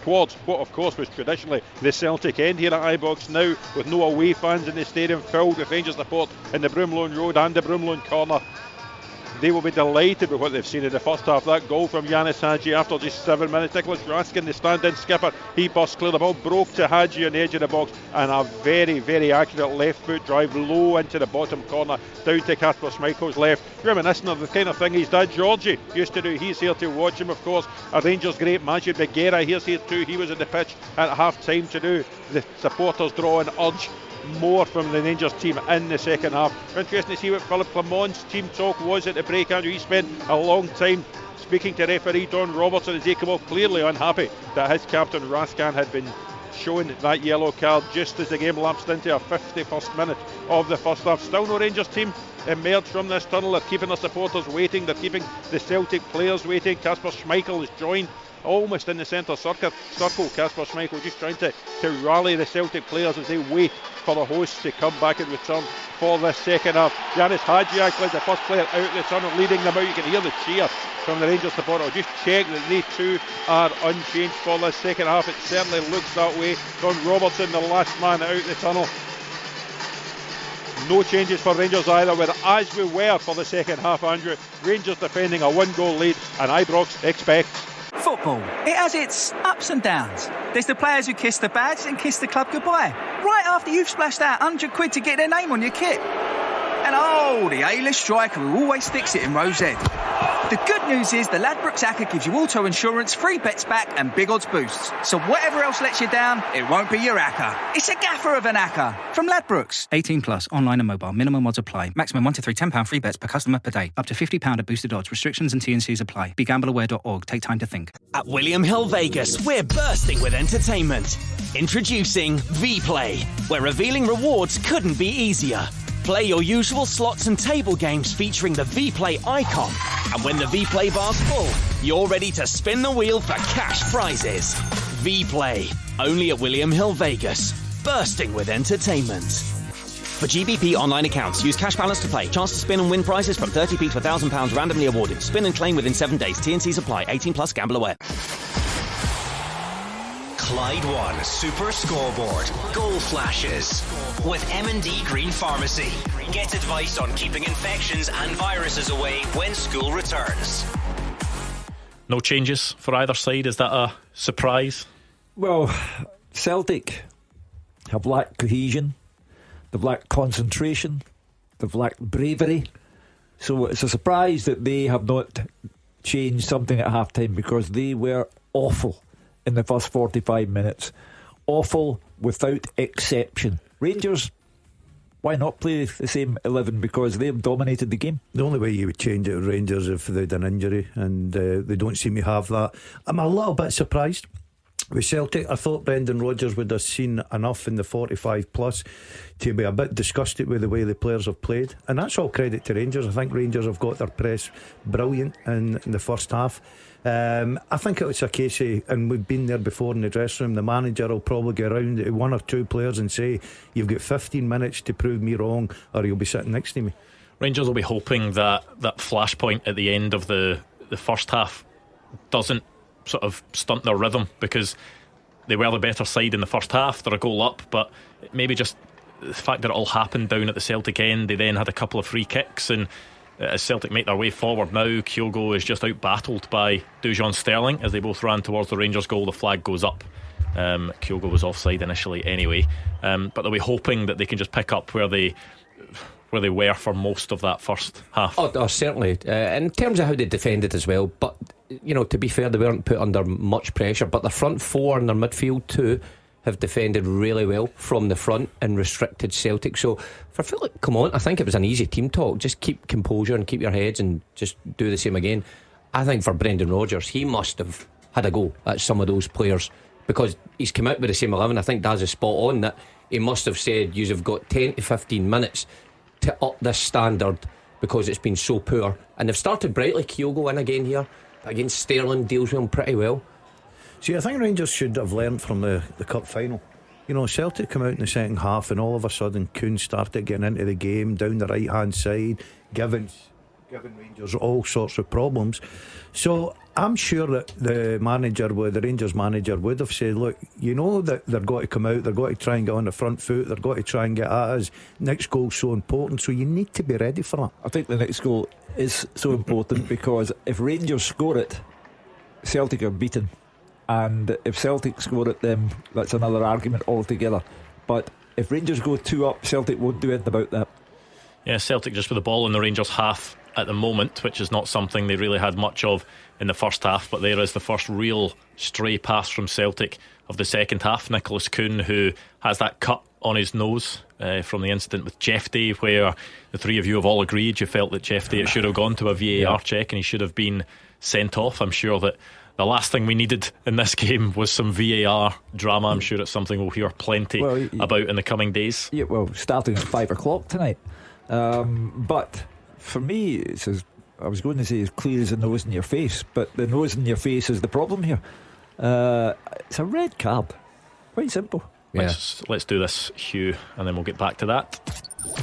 towards what of course was traditionally the Celtic end here at Ibrox now, with no away fans in the stadium, filled with Rangers support in the Broomloan Road and the Broomloan corner. They will be delighted with what they've seen in the first half. That goal from Yanis Hadji after just 7 minutes. Nicholas Raskin, the stand-in skipper, he burst clear. The ball broke to Hadji on the edge of the box, and a very, very accurate left foot drive low into the bottom corner down to Kasper Schmeichel's left. Reminiscent of the kind of thing his dad Georgie used to do. He's here to watch him, of course. A Rangers great Majid Beguera, he's here too. He was at the pitch at half time to do the supporters draw and urge more from the Rangers team in the second half. Interesting to see what Philip Clement's team talk was at the break. Andrew, he spent a long time speaking to referee Don Robertson as he came off clearly unhappy that his captain Raskan had been shown that yellow card just as the game lapsed into a 51st minute of the first half. Still no Rangers team emerged from this tunnel. They're keeping their supporters waiting. They're keeping the Celtic players waiting. Kasper Schmeichel has joined almost in the centre circle. Kasper Schmeichel just trying to rally the Celtic players as they wait for the hosts to come back and return for this second half. Yanis Hadji actually the first player out the tunnel, leading them out. You can hear the cheer from the Rangers supporter. I'll just check that they too are unchanged for this second half. It certainly looks that way. Don Robertson, the last man out the tunnel. No changes for Rangers either, where as we were for the second half, Andrew, Rangers defending a 1-goal lead, and Ibrox expects. Football, it has its ups and downs. There's the players who kiss the badge and kiss the club goodbye, right after you've splashed out £100 to get their name on your kit. And the A-list striker who always sticks it in row Z. The good news is the Ladbrokes ACCA gives you auto insurance, free bets back and big odds boosts. So whatever else lets you down, it won't be your ACCA. It's a gaffer of an ACCA from Ladbrokes. 18 plus, online and mobile. Minimum odds apply. Maximum 1 to 3 £10 free bets per customer per day. Up to £50 at boosted odds. Restrictions and T&Cs apply. BeGambleAware.org. Take time to think. At William Hill Vegas, we're bursting with entertainment. Introducing V-Play, where revealing rewards couldn't be easier. Play your usual slots and table games featuring the V-Play icon. And when the V-Play bar's full, you're ready to spin the wheel for cash prizes. V-Play, only at William Hill Vegas. Bursting with entertainment. For GBP online accounts, use cash balance to play. Chance to spin and win prizes from 30p to £1,000 randomly awarded. Spin and claim within 7 days. T&Cs apply. 18 plus, gamble aware. Clyde One Super Scoreboard Goal Flashes with M&D Green Pharmacy. Get advice on keeping infections and viruses away when school returns. No changes for either side. Is that a surprise? Well, Celtic have lacked cohesion, they've lacked concentration, they've lacked bravery. So it's a surprise that they have not changed something at half time, because they were awful in the first 45 minutes. Awful without exception. Rangers, why not play the same 11? Because they've dominated the game. The only way you would change it at Rangers if they had an injury, and they don't seem to have that. I'm a little bit surprised with Celtic. I thought Brendan Rodgers would have seen enough in the 45 plus to be a bit disgusted with the way the players have played, and that's all credit to Rangers. I think Rangers have got their press brilliant in the first half. I think it's a case of, and we've been there before in the dressing room, the manager will probably get around to one or two players and say, you've got 15 minutes to prove me wrong, or you'll be sitting next to me. Rangers will be hoping that flashpoint at the end of the first half doesn't sort of stunt their rhythm, because they were the better side in the first half. They're a goal up, but maybe just the fact that it all happened down at the Celtic end. They then had a couple of free kicks, and as Celtic make their way forward now, Kyogo is just out battled by Dujon Sterling. As they both ran towards the Rangers goal, the flag goes up. Kyogo was offside initially anyway, but they'll be hoping that they can just pick up where they were for most of that first half. Oh, certainly. In terms of how they defended as well, but to be fair, they weren't put under much pressure. But their front four and their midfield too have defended really well from the front and restricted Celtic. So for Philip Clement, I think it was an easy team talk. Just keep composure and keep your heads and just do the same again. I think for Brendan Rodgers, he must have had a go at some of those players, because he's come out with the same 11. I think Daz is spot on that he must have said, you've got 10 to 15 minutes to up this standard, because it's been so poor. And they've started brightly. Kyogo in again here, but against Sterling, deals with him pretty well. See, I think Rangers should have learned from the cup final. Celtic come out in the second half, and all of a sudden Kuhn started getting into the game down the right hand side, giving Rangers all sorts of problems. So I'm sure that the Rangers manager would have said, look, that they've got to come out, they've got to try and get on the front foot, they've got to try and get at us. Next goal's so important, so you need to be ready for that. I think the next goal is so important, because if Rangers score it, Celtic are beaten. And if Celtic score it, then that's another argument altogether. But if Rangers go 2 up, Celtic won't do anything about that. Yeah, Celtic just with the ball in the Rangers half at the moment, which is not something they really had much of in the first half. But there is the first real stray pass from Celtic of the second half. Nicholas Kuhn, who has that cut on his nose from the incident with Jeff Day, where the three of you have all agreed you felt that Jeff Day should have gone to a VAR check and he should have been sent off. I'm sure that the last thing we needed in this game was some VAR drama. I'm sure it's something we'll hear plenty about in the coming days. Yeah, well, starting at 5 o'clock tonight. But for me, it's as I was going to say as clear as the nose in your face, but the nose in your face is the problem here. It's a red card. Quite simple. Let's do this, Hugh, and then we'll get back to that.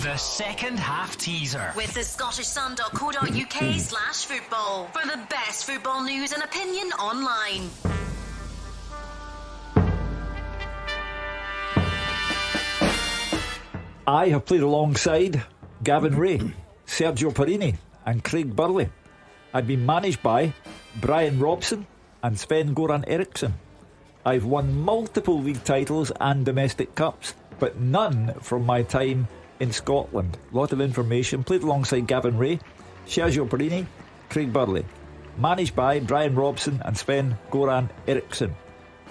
The second half teaser. With the scottishsun.co.uk/football for the best football news and opinion online. I have played alongside Gavin Ray, Sergio Parini and Craig Burley. I've been managed by Brian Robson and Sven-Goran Eriksson. I've won multiple league titles and domestic cups, but none from my time in Scotland. A lot of information. Played alongside Gavin Ray, Sergio Parini, Craig Burley. Managed by Brian Robson and Sven-Goran Eriksson.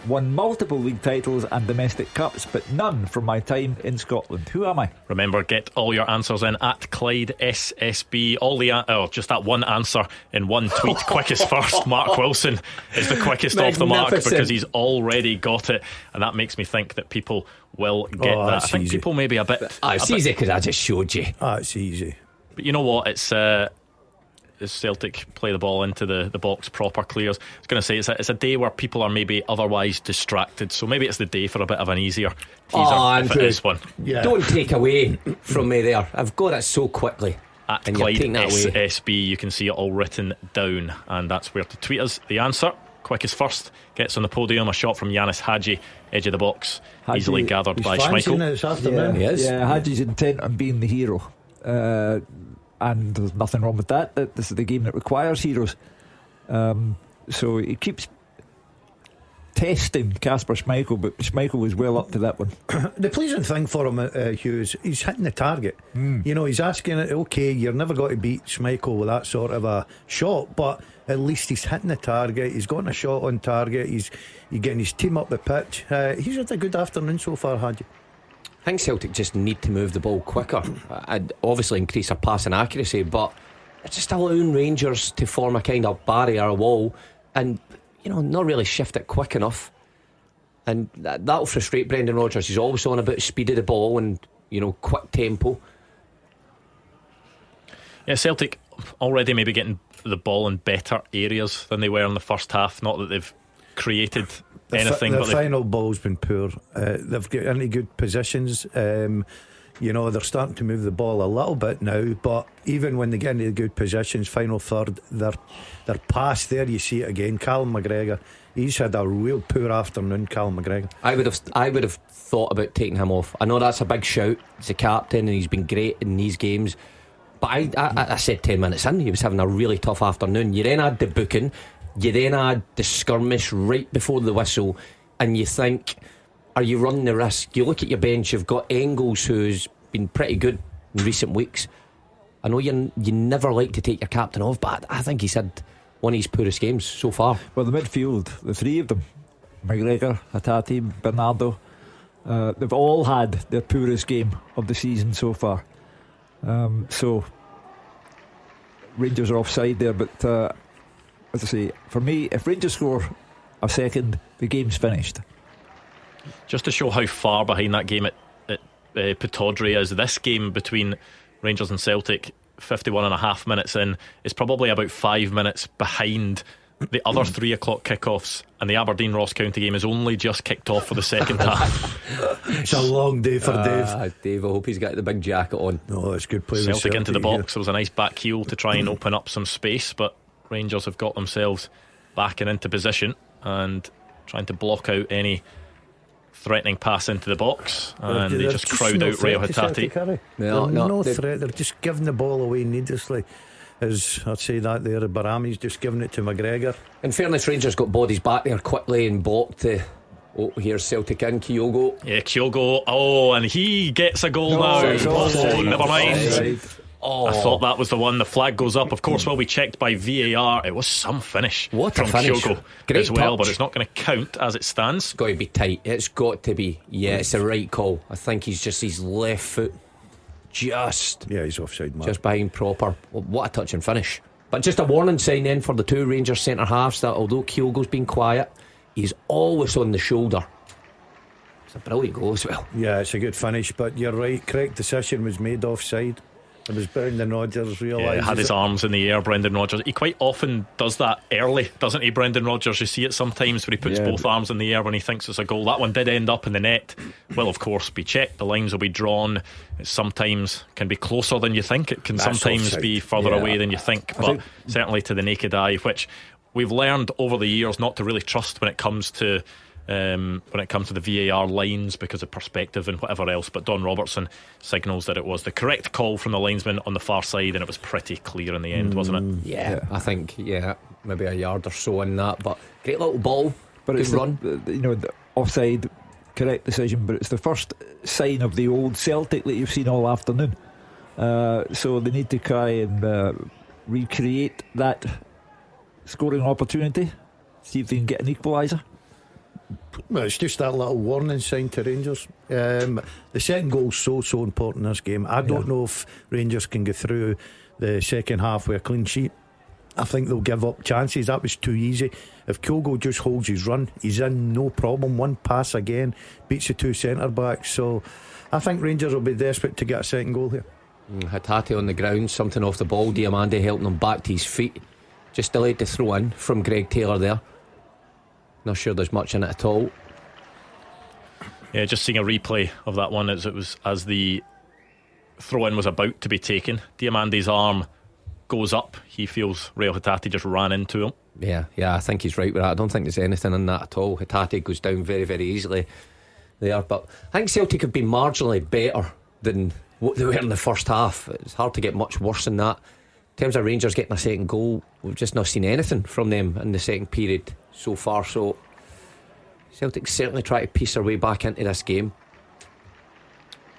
Won multiple league titles and domestic cups, but none from my time in Scotland. Who am I? Remember, get all your answers in at Clyde SSB. Just that one answer in one tweet. Quickest first. Mark Wilson is the quickest off the mark because he's already got it, and that makes me think that people will get that. I think easy. People may be a bit. It's easy because I just showed you. It's easy. But you know what? It's. As Celtic play the ball into the box, proper clears. I was going to say it's a day where people are maybe otherwise distracted, so maybe it's the day for a bit of an easier teaser. If it is one. Yeah. Don't take away from me there. I've got it so quickly. At Clyde SSB, you can see it all written down, and that's where to tweet us the answer. Quickest first gets on the podium. A shot from Yanis Hadji, edge of the box, easily gathered by Schmeichel. Yeah, Hadji's intent on being the hero. And there's nothing wrong with that. This is the game that requires heroes. So he keeps testing Kasper Schmeichel, but Schmeichel was well up to that one. The pleasing thing for him, Hugh, is he's hitting the target. You know, he's asking it, okay, you're never going to beat Schmeichel with that sort of a shot, but at least he's hitting the target. He's gotten a shot on target. He's getting his team up the pitch. He's had a good afternoon so far, Hadji. I think Celtic just need to move the ball quicker and obviously increase their passing accuracy, but it's just allowing Rangers to form a kind of barrier, a wall, and not really shift it quick enough. And that'll frustrate Brendan Rodgers. He's always on about speed of the ball and quick tempo. Yeah, Celtic already maybe getting the ball in better areas than they were in the first half. Not that they've created anything, the final ball's been poor. They've got into good positions. They're starting to move the ball a little bit now, but even when they get into good positions, final third, their pass there, you see it again. Callum McGregor, he's had a real poor afternoon. Callum McGregor, I would have thought about taking him off. I know that's a big shout. He's a captain and he's been great in these games, but I said 10 minutes in he was having a really tough afternoon. You then had the booking, you then had the skirmish right before the whistle, and you think, are you running the risk? You look at your bench, you've got Engels, who's been pretty good in recent weeks. I know you never like to take your captain off, but I think he's had one of his poorest games so far. Well, the midfield, the three of them, McGregor, Hatate, Bernardo, they've all had their poorest game of the season so far. So Rangers are offside there, but as I say, for me, if Rangers score a second, the game's finished. Just to show how far behind that game at Pittodrie is, this game between Rangers and Celtic, 51.5 minutes in, is probably about 5 minutes behind the other 3 o'clock kickoffs, and the Aberdeen Ross County game is only just kicked off for the second half. It's a long day for Dave. Dave, I hope he's got the big jacket on. No, it's good play. Celtic into the box. There was a nice back heel to try and open up some space, but Rangers have got themselves back and into position and trying to block out any threatening pass into the box, and they just crowd out Rio Hatate. No threat. They're just giving the ball away needlessly. As I'd say that there, Barami's just giving it to McGregor. In fairness, Rangers got bodies back there quickly and blocked. Here's Celtic in. Kyogo. Yeah, Kyogo. Oh, and he gets a goal now. Never mind. I thought that was the one. The flag goes up. Of course, will be checked by VAR. It was some finish from Kyogo as well, but it's not going to count as it stands. It's got to be tight. It's got to be. Yeah, it's the right call. I think he's just his left foot. He's offside, man. Just behind proper. What a touch and finish. But just a warning sign then for the two Rangers centre halves that although Kyogo's been quiet, he's always on the shoulder. It's a brilliant goal as well. Yeah, it's a good finish, but you're right, correct decision was made offside. It was Brendan Rodgers realised. Had his arms in the air, Brendan Rodgers. He quite often does that early, doesn't he, Brendan Rodgers? You see it sometimes where he puts both arms in the air when he thinks it's a goal. That one did end up in the net. Will, of course, be checked. The lines will be drawn. It sometimes can be closer than you think. It can sometimes offside. Be further away than you think. But certainly to the naked eye, which we've learned over the years not to really trust when it comes to the VAR lines because of perspective and whatever else. But Don Robertson signals that it was the correct call from the linesman on the far side, and it was pretty clear in the end, wasn't it? Yeah, I think maybe a yard or so in that, but great little ball. But good run. The offside, correct decision, but it's the first sign of the old Celtic that you've seen all afternoon. So they need to try and recreate that scoring opportunity, see if they can get an equaliser. Well, it's just that little warning sign to Rangers. The second goal's so important in this game. I don't know if Rangers can get through the second half with a clean sheet. I think they'll give up chances. That was too easy. If Kyogo just holds his run, he's in, no problem. One pass again, beats the two centre backs. So I think Rangers will be desperate to get a second goal here. Hatate on the ground, something off the ball. Diamande helping him back to his feet. Just delayed the throw in from Greg Taylor there. Not sure there's much in it at all. Yeah, just seeing a replay of that one as the throw in was about to be taken. Diamande's arm goes up. He feels Real Hatate just ran into him. Yeah, I think he's right with that. I don't think there's anything in that at all. Hatate goes down very, very easily there. But I think Celtic have been marginally better than what they were in the first half. It's hard to get much worse than that. In terms of Rangers getting a second goal, we've just not seen anything from them in the second period so far. So Celtic certainly try to piece their way back into this game.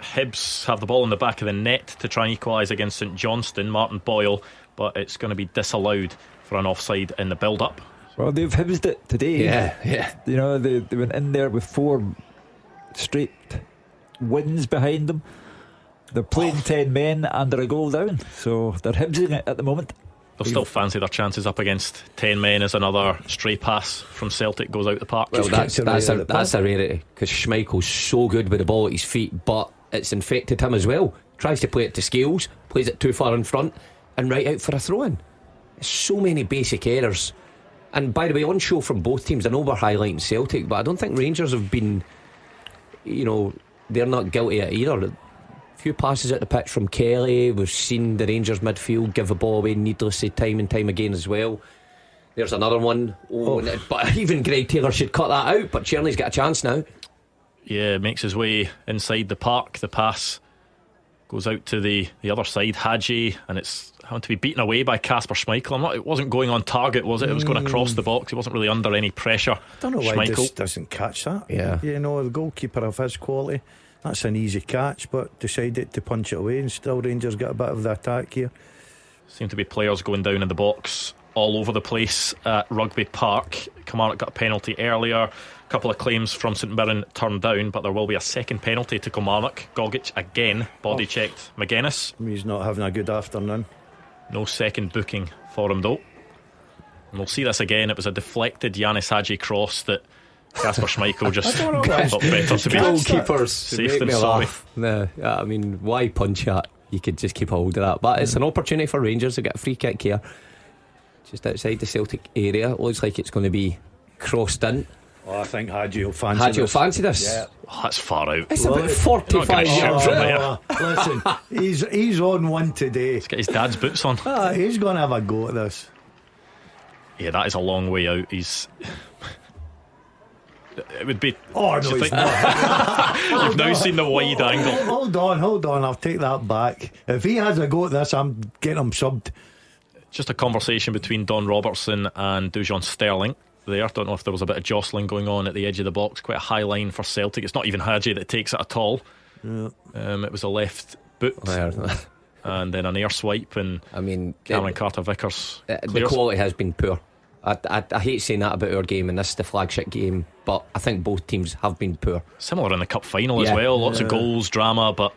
Hibs have the ball in the back of the net to try and equalise against St Johnstone. Martin Boyle, but it's going to be disallowed for an offside in the build-up. Well, they've Hibsed it today. Yeah. You know, they went in there with 4 straight wins behind them. They're playing 10 men and they're a goal down, so they're Hibsing it at the moment. They'll still fancy their chances up against 10 men as another stray pass from Celtic goes out the park. Well, that's a rarity, because Schmeichel's so good with the ball at his feet, but it's infected him as well. Tries to play it to Scales, plays it too far in front and right out for a throw-in. So many basic errors. And by the way, on show from both teams, I know we're highlighting Celtic, but I don't think Rangers have been, they're not guilty at either. Few passes at the pitch from Kelly. We've seen the Rangers midfield give the ball away needlessly time and time again as well. There's another one. But even Greg Taylor should cut that out, but Cherney's got a chance now. Yeah, makes his way inside the park. The pass goes out to the other side, Hadji, and it's having to be beaten away by Kasper Schmeichel. It wasn't going on target, was it? It was going across the box. He wasn't really under any pressure. I don't know why he doesn't catch that. Yeah. The goalkeeper of his quality, that's an easy catch, but decided to punch it away, and still Rangers get a bit of the attack here. Seem to be players going down in the box all over the place at Rugby Park. Kilmarnock got a penalty earlier. A couple of claims from St Mirren turned down, but there will be a second penalty to Kilmarnock. Gogic again body checked McGuinness. He's not having a good afternoon. No second booking for him though. And we'll see this again. It was a deflected Yanis Hadji cross that Kasper Schmeichel just thought better to be goalkeepers safe than sorry. I mean, why punch that? You could just keep a hold of that. But it's an opportunity for Rangers to get a free kick here, just outside the Celtic area. It looks like it's going to be crossed in. I think Hadji will fancy this. Yeah. That's far out. It's about 45 yards from there. Listen, he's on one today. He's got his dad's boots on. He's going to have a go at this. Yeah, that is a long way out. It would be. Oh no, he's not. You've now seen the wide angle. Hold on, I'll take that back. If he has a go at this, I'm getting him subbed. Just a conversation between Don Robertson and Dujon Sterling there. Don't know if there was a bit of jostling going on at the edge of the box. Quite a high line for Celtic. It's not even Hadji that takes it at all. Yeah. It was a left boot and then an air swipe, and Cameron Carter-Vickers the quality has been poor. I hate saying that about our game, and this is the flagship game, but I think both teams have been poor. Similar in the cup final as well. Lots of goals, drama, but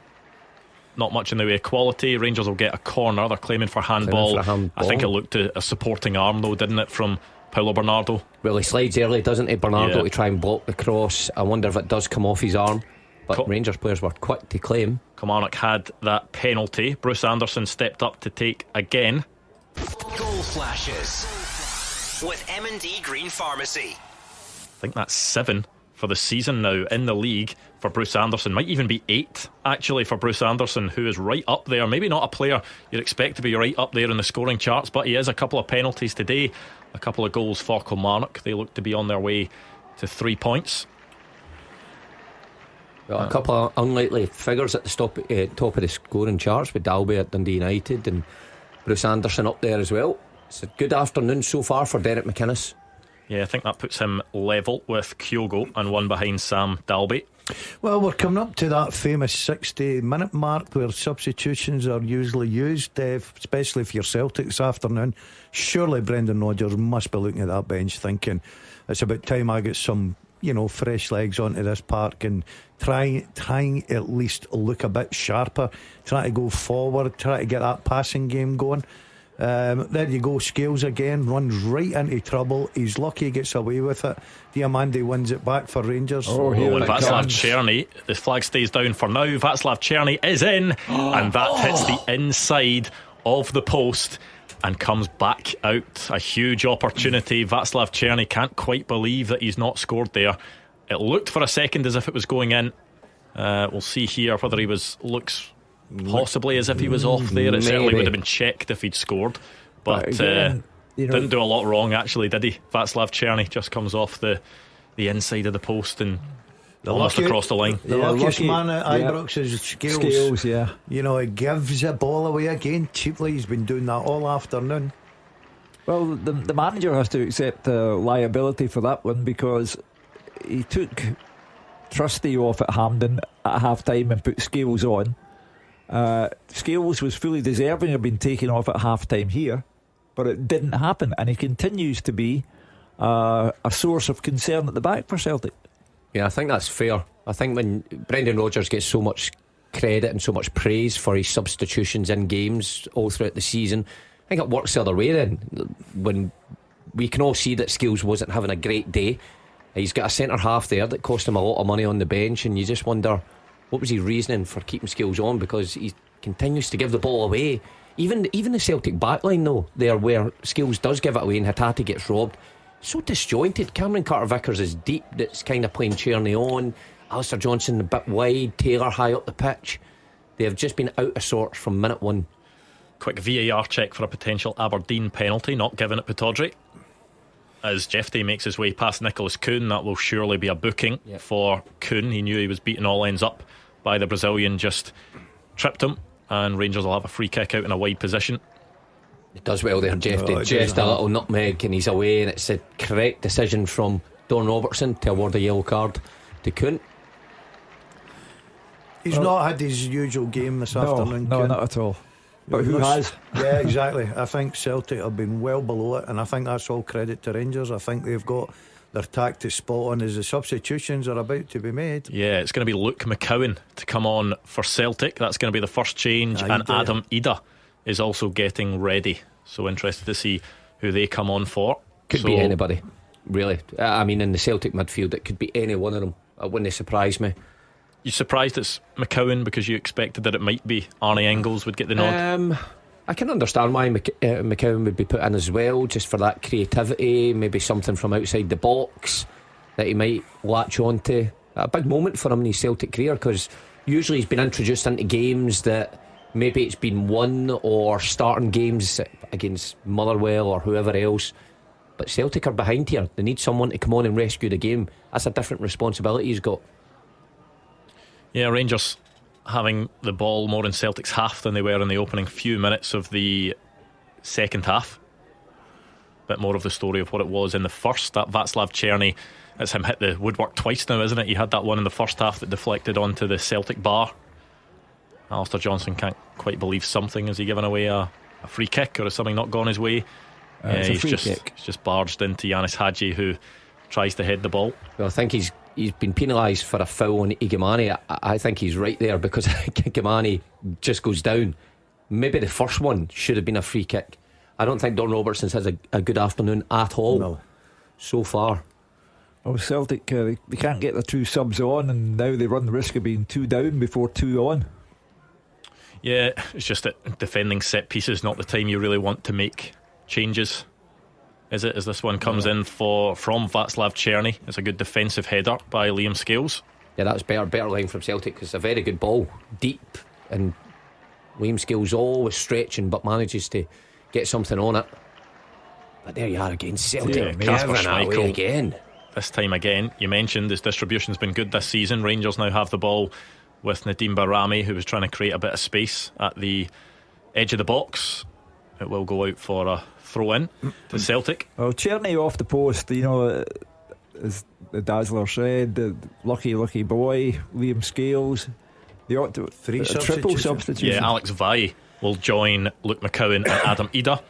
not much in the way of quality. Rangers will get a corner. They're claiming for handball. I think it looked a supporting arm though, didn't it, from Paulo Bernardo? Well, he slides early, doesn't he, Bernardo, to try and block the cross. I wonder if it does come off his arm. but Rangers players were quick to claim. Kilmarnock had that penalty. Bruce Anderson stepped up to take again. Goal flashes with M&D Green Pharmacy. I think that's 7 for the season now in the league for Bruce Anderson. Might even be 8 actually for Bruce Anderson, who is right up there. Maybe not a player you'd expect to be right up there in the scoring charts, but he is. A couple of penalties today, a couple of goals for Kilmarnock. They look to be on their way to 3 points. Well, a couple of unlikely figures at the top of the scoring charts, with Dalby at Dundee United and Bruce Anderson up there as well. It's a good afternoon so far for Derek McInnes. Yeah, I think that puts him level with Kyogo and one behind Sam Dalby. Well, we're coming up to that famous 60-minute mark where substitutions are usually used, especially for your Celtic this afternoon. Surely Brendan Rodgers must be looking at that bench thinking, it's about time I get some, fresh legs onto this park, and trying at least look a bit sharper, trying to go forward, try to get that passing game going. There you go, Scales again, runs right into trouble. He's lucky he gets away with it. Diamandi wins it back for Rangers. And Václav Černý, the flag stays down for now. Václav Černý is in, and that hits the inside of the post and comes back out. A huge opportunity. Václav Černý can't quite believe that he's not scored there. It looked for a second as if it was going in. We'll see here whether he looks possibly as if he was off there. It certainly would have been checked if he'd scored, but again, didn't do a lot wrong actually, did he? Václav Černý just comes off the inside of the post and almost across the line. The luckiest man at Ibrox is Scales. He gives the ball away again cheaply. He's been doing that all afternoon. Well, the manager has to accept the liability for that one, because he took Trusty off at Hampden at half time and put Scales on. Scales was fully deserving of being taken off at half time here, but it didn't happen, and he continues to be a source of concern at the back for Celtic. Yeah, I think that's fair. I think when Brendan Rodgers gets so much credit and so much praise for his substitutions in games all throughout the season, I think it works the other way then. When we can all see that Scales wasn't having a great day, he's got a centre half there that cost him a lot of money on the bench, and you just wonder, what was he reasoning for keeping Scales on? Because he continues to give the ball away. Even the Celtic backline though, there where Scales does give it away and Hatate gets robbed, so disjointed. Cameron Carter-Vickers is deep, that's kind of playing Černý on. Alistair Johnson a bit wide, Taylor high up the pitch. They have just been out of sorts from minute one. Quick VAR check for a potential Aberdeen penalty, not given at Pittodrie. As Jeffrey makes his way past Nicholas Kuhn, that will surely be a booking for Kuhn. He knew he was beaten all ends up by the Brazilian, just tripped him, and Rangers will have a free kick out in a wide position. He does well there, Jeffrey. Just a little nutmeg and he's away, and it's a correct decision from Don Robertson to award a yellow card to Kuhn. He's not had his usual game this afternoon. No, not at all. But who has? Yeah, exactly. I think Celtic have been well below it, and I think that's all credit to Rangers. I think they've got their tactics spot on as the substitutions are about to be made. Yeah, it's going to be Luke McCowan to come on for Celtic. That's going to be the first change, and Adam Ida is also getting ready. So interested to see who they come on for. Could be anybody, really. I mean, in the Celtic midfield, it could be any one of them. It wouldn't surprise me. You surprised it's McCowan because you expected that it might be Arnie Engels would get the nod? I can understand why McCowan would be put in as well, just for that creativity, maybe something from outside the box that he might latch onto. A big moment for him in his Celtic career, because usually he's been introduced into games that maybe it's been won, or starting games against Motherwell or whoever else, but Celtic are behind here. They need someone to come on and rescue the game. That's a different responsibility he's got. Yeah, Rangers having the ball more in Celtic's half than they were in the opening few minutes of the second half. Bit more of the story of what it was in the first. That Václav Černý, it's him hit the woodwork twice now, isn't it? He had that one in the first half that deflected onto the Celtic bar. Alistair Johnson can't quite believe something. Has he given away a free kick, or has something not gone his way? He's just barged into Yanis Hadji, who tries to head the ball. Well, I think he's been penalised for a foul on Igamani. I think he's right there, because Igamani just goes down. Maybe the first one should have been a free kick. I don't think Don Robertson's had a good afternoon at all so far. Oh, Celtic, they can't get their 2 subs on, and now they run the risk of being 2 down before 2 on. Yeah, it's just that defending set pieces not the time you really want to make changes, is it? As this one comes in from Václav Černý. It's a good defensive header by Liam Scales. Yeah, that's better line from Celtic. It's a very good ball, deep, and Liam Scales always stretching but manages to get something on it. But there you are again, Celtic Kasper giving it away again. This time again, you mentioned his distribution's been good this season. Rangers now have the ball with Nadim Bahrami, who was trying to create a bit of space at the edge of the box. It will go out for a throw in to Celtic. Well, Černý off the post, as the Dazzler said, the lucky boy, Liam Scales. They ought to triple substitution. Yeah, Alex Valle will join Luke McCowan and Adam Ida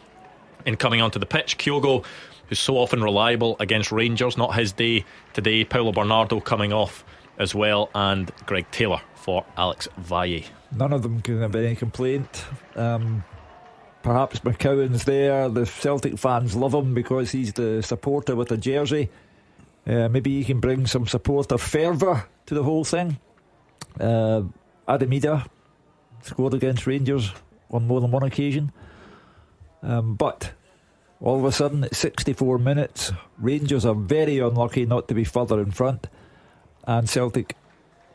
in coming onto the pitch. Kyogo, who's so often reliable against Rangers, not his day today. Paulo Bernardo coming off as well, and Greg Taylor for Alex Valle. None of them can have any complaint. Perhaps McCowan's there. The Celtic fans love him because he's the supporter with a jersey. Maybe he can bring some supporter fervour to the whole thing. Adam Ida scored against Rangers on more than one occasion. But all of a sudden at 64 minutes, Rangers are very unlucky not to be further in front, and Celtic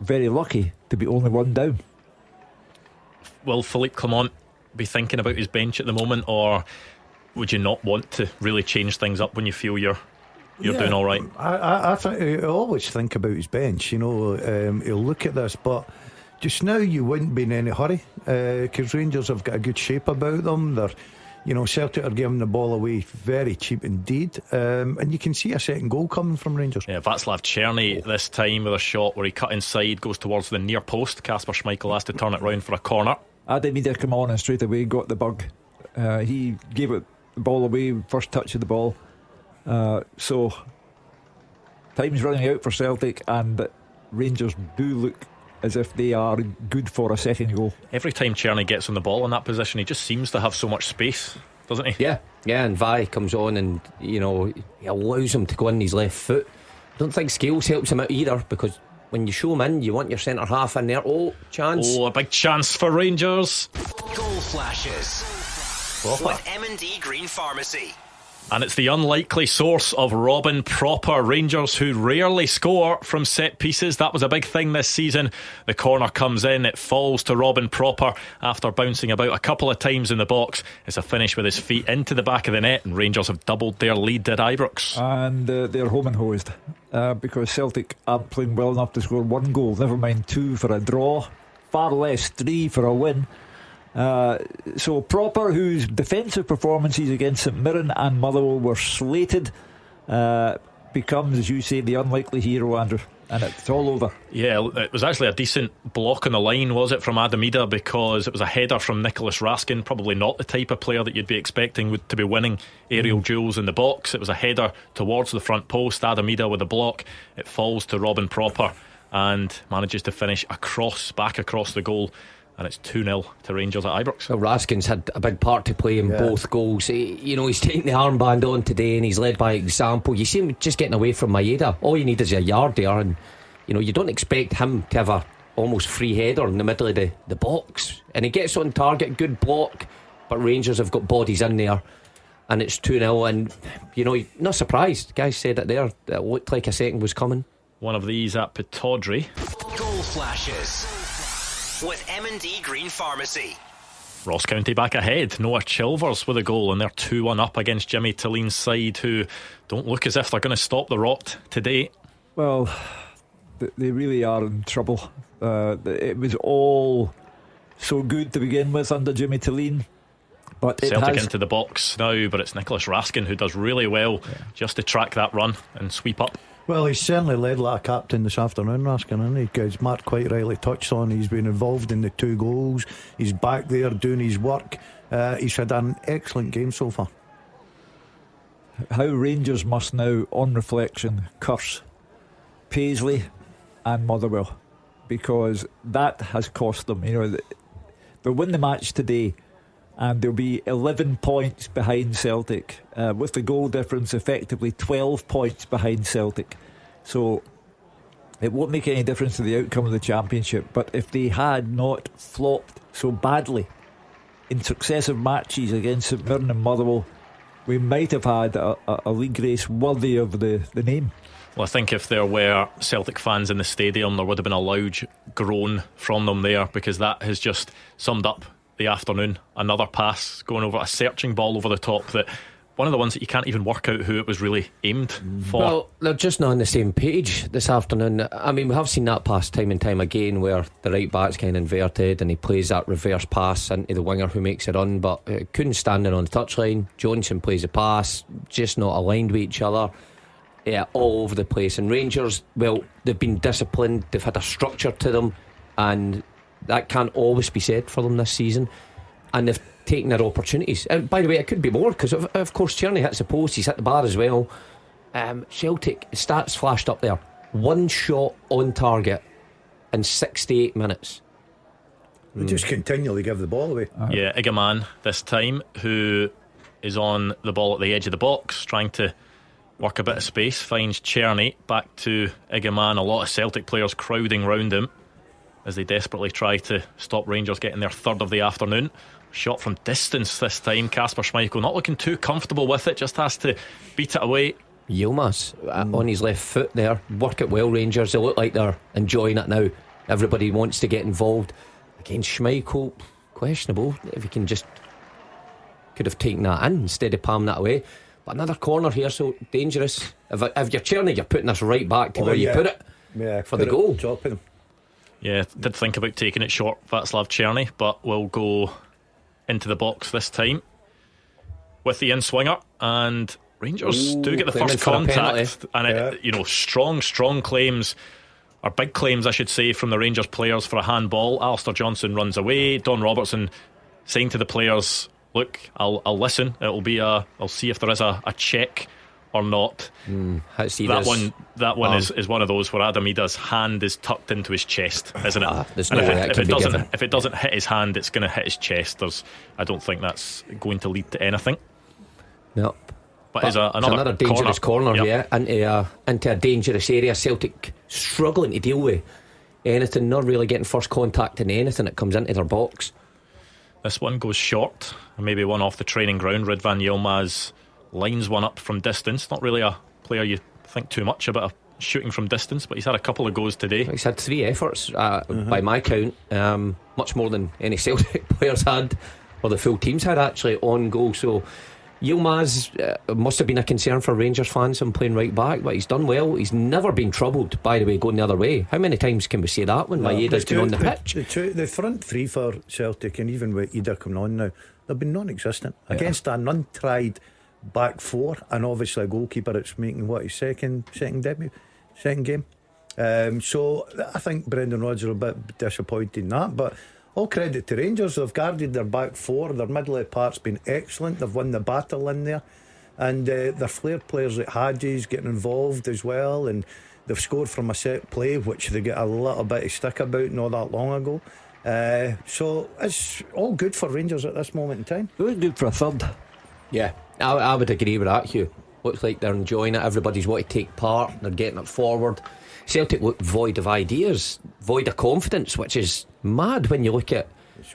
very lucky to be only 1 down. Will Philippe Clement be thinking about his bench at the moment, or would you not want to really change things up when you feel you're doing all right? I think he'll always think about his bench. He'll look at this, but just now you wouldn't be in any hurry because Rangers have got a good shape about them. Celtic are giving the ball away very cheap indeed, and you can see a second goal coming from Rangers. Yeah, Václav Černý this time with a shot where he cut inside, goes towards the near post. Kasper Schmeichel has to turn it round for a corner. Adam Ida come on and straight away got the bug. He gave the ball away, first touch of the ball. So time's running out for Celtic, and Rangers do look as if they are good for a second goal. Every time Černý gets on the ball in that position, he just seems to have so much space, doesn't he? Yeah, and Valle comes on and he allows him to go in his left foot. I don't think Scales helps him out either, because when you show him in, you want your centre half in there. Chance. A big chance for Rangers. Goal flashes with M&D Green Pharmacy. And it's the unlikely source of Robin Proper. Rangers, who rarely score from set pieces. That was a big thing this season. The corner comes in, it falls to Robin Proper after bouncing about a couple of times in the box. It's a finish with his feet into the back of the net, and Rangers have doubled their lead at Ibrox. And they're home and hosed because Celtic aren't playing well enough to score 1 goal, never mind 2 for a draw, far less 3 for a win. So Proper, whose defensive performances against St Mirren and Motherwell were slated, becomes, as you say, the unlikely hero, Andrew, and it's all over. Yeah, it was actually a decent block on the line, was it, from Adam Ida, because it was a header from Nicholas Raskin, probably not the type of player that you'd be expecting to be winning aerial duels in the box. It was a header towards the front post, Adam Ida with a block, it falls to Robin Proper and manages to finish back across the goal. And it's 2-0 to Rangers at Ibrox. Well, Raskin's had a big part to play in both goals. He's taking the armband on today and he's led by example. You see him just getting away from Maeda. All you need is a yard there, and you don't expect him to have a almost free header in the middle of the box. And he gets on target, good block, but Rangers have got bodies in there, and it's 2-0. And not surprised. Guys said it there. It looked like a second was coming. One of these at Pataudry. Goal flashes with M&D Green Pharmacy. Ross County back ahead. Noah Chilvers with a goal, and they're 2-1 up against Jimmy Tillene's side, who don't look as if they're going to stop the rot today. Well, they really are in trouble. It was all so good to begin with under Jimmy Tillene, but Celtic into the box now, but it's Nicholas Raskin who does really well just to track that run and sweep up. Well, he's certainly led like a captain this afternoon, Raskin, isn't he? Because Mark quite rightly touched on, he's been involved in the 2 goals. He's back there doing his work. He's had an excellent game so far. How Rangers must now, on reflection, curse Paisley and Motherwell, because that has cost them. They'll win the match today and they'll be 11 points behind Celtic, with the goal difference effectively 12 points behind Celtic. So it won't make any difference to the outcome of the Championship. But if they had not flopped so badly in successive matches against St Mirren and Motherwell, we might have had a league race worthy of the name. Well, I think if there were Celtic fans in the stadium, there would have been a loud groan from them there, because that has just summed up the afternoon. Another pass going over, a searching ball over the top, that one of the ones that you can't even work out who it was really aimed for. Well, they're just not on the same page this afternoon. I mean, we have seen that pass time and time again, where the right back's kind of inverted and he plays that reverse pass into the winger who makes it run, but couldn't stand it on the touchline. Johnstone plays the pass, just not aligned with each other. Yeah, all over the place. And Rangers, well, they've been disciplined, they've had a structure to them, and that can't always be said for them this season. And they've taken their opportunities. By the way, it could be more, because of course Tierney hits the post, he's hit the bar as well. Celtic, stats flashed up there: 1 shot on target in 68 minutes. They just continually give the ball away. Yeah, Igaman this time, who is on the ball at the edge of the box, trying to work a bit of space, finds Tierney, back to Igaman. A lot of Celtic players crowding round him as they desperately try to stop Rangers getting their third of the afternoon. Shot from distance this time. Kasper Schmeichel not looking too comfortable with it, just has to beat it away. Yilmaz on his left foot there, work it well, Rangers. They look like they're enjoying it now. Everybody wants to get involved. Against Schmeichel, questionable if he can just could have taken that in instead of palming that away. But another corner here, so dangerous. If you're Tierney, you're putting this right back to where you put it for the goal. Yeah, did think about taking it short, Václav Tierney, but will go into the box this time with the in-swinger, and Rangers do get the first contact. And strong claims, or big claims I should say, from the Rangers players for a handball. Alistair Johnson runs away. Don Robertson saying to the players, look, I'll listen. It'll be I'll see if there is a check or not. That one is one of those where Adam Ida's hand is tucked into his chest, isn't it? If it doesn't hit his hand, it's going to hit his chest. I don't think that's going to lead to anything. No. But it's another dangerous corner into a dangerous area. Celtic struggling to deal with anything, not really getting first contact in anything that comes into their box. This one goes short, maybe one off the training ground. Ridvan Yilmaz lines one up from distance. Not really a player you think too much about shooting from distance, but he's had a couple of goes today. He's had 3 efforts by my count, much more than any Celtic players had, or the full teams had actually, on goal. So Yilmaz must have been a concern for Rangers fans, him playing right back, but he's done well. He's never been troubled, by the way, going the other way. How many times can we say that when Maeda's been on the pitch? The front three for Celtic, and even with Ida coming on now, they've been non-existent against an untried back four, and obviously a goalkeeper that's making his second game. So I think Brendan Rodgers are a bit disappointed in that, but all credit to Rangers. They've guarded their back four. Their middle of the park's been excellent. They've won the battle in there, and their flair players like Hadji's getting involved as well, and they've scored from a set play, which they get a little bit of stick about not that long ago. So it's all good for Rangers at this moment in time. It was good for a third. Yeah, I would agree with that, Hugh. Looks like they're enjoying it. Everybody's wanting to take part. They're getting it forward. Celtic look void of ideas, void of confidence, which is mad when you look at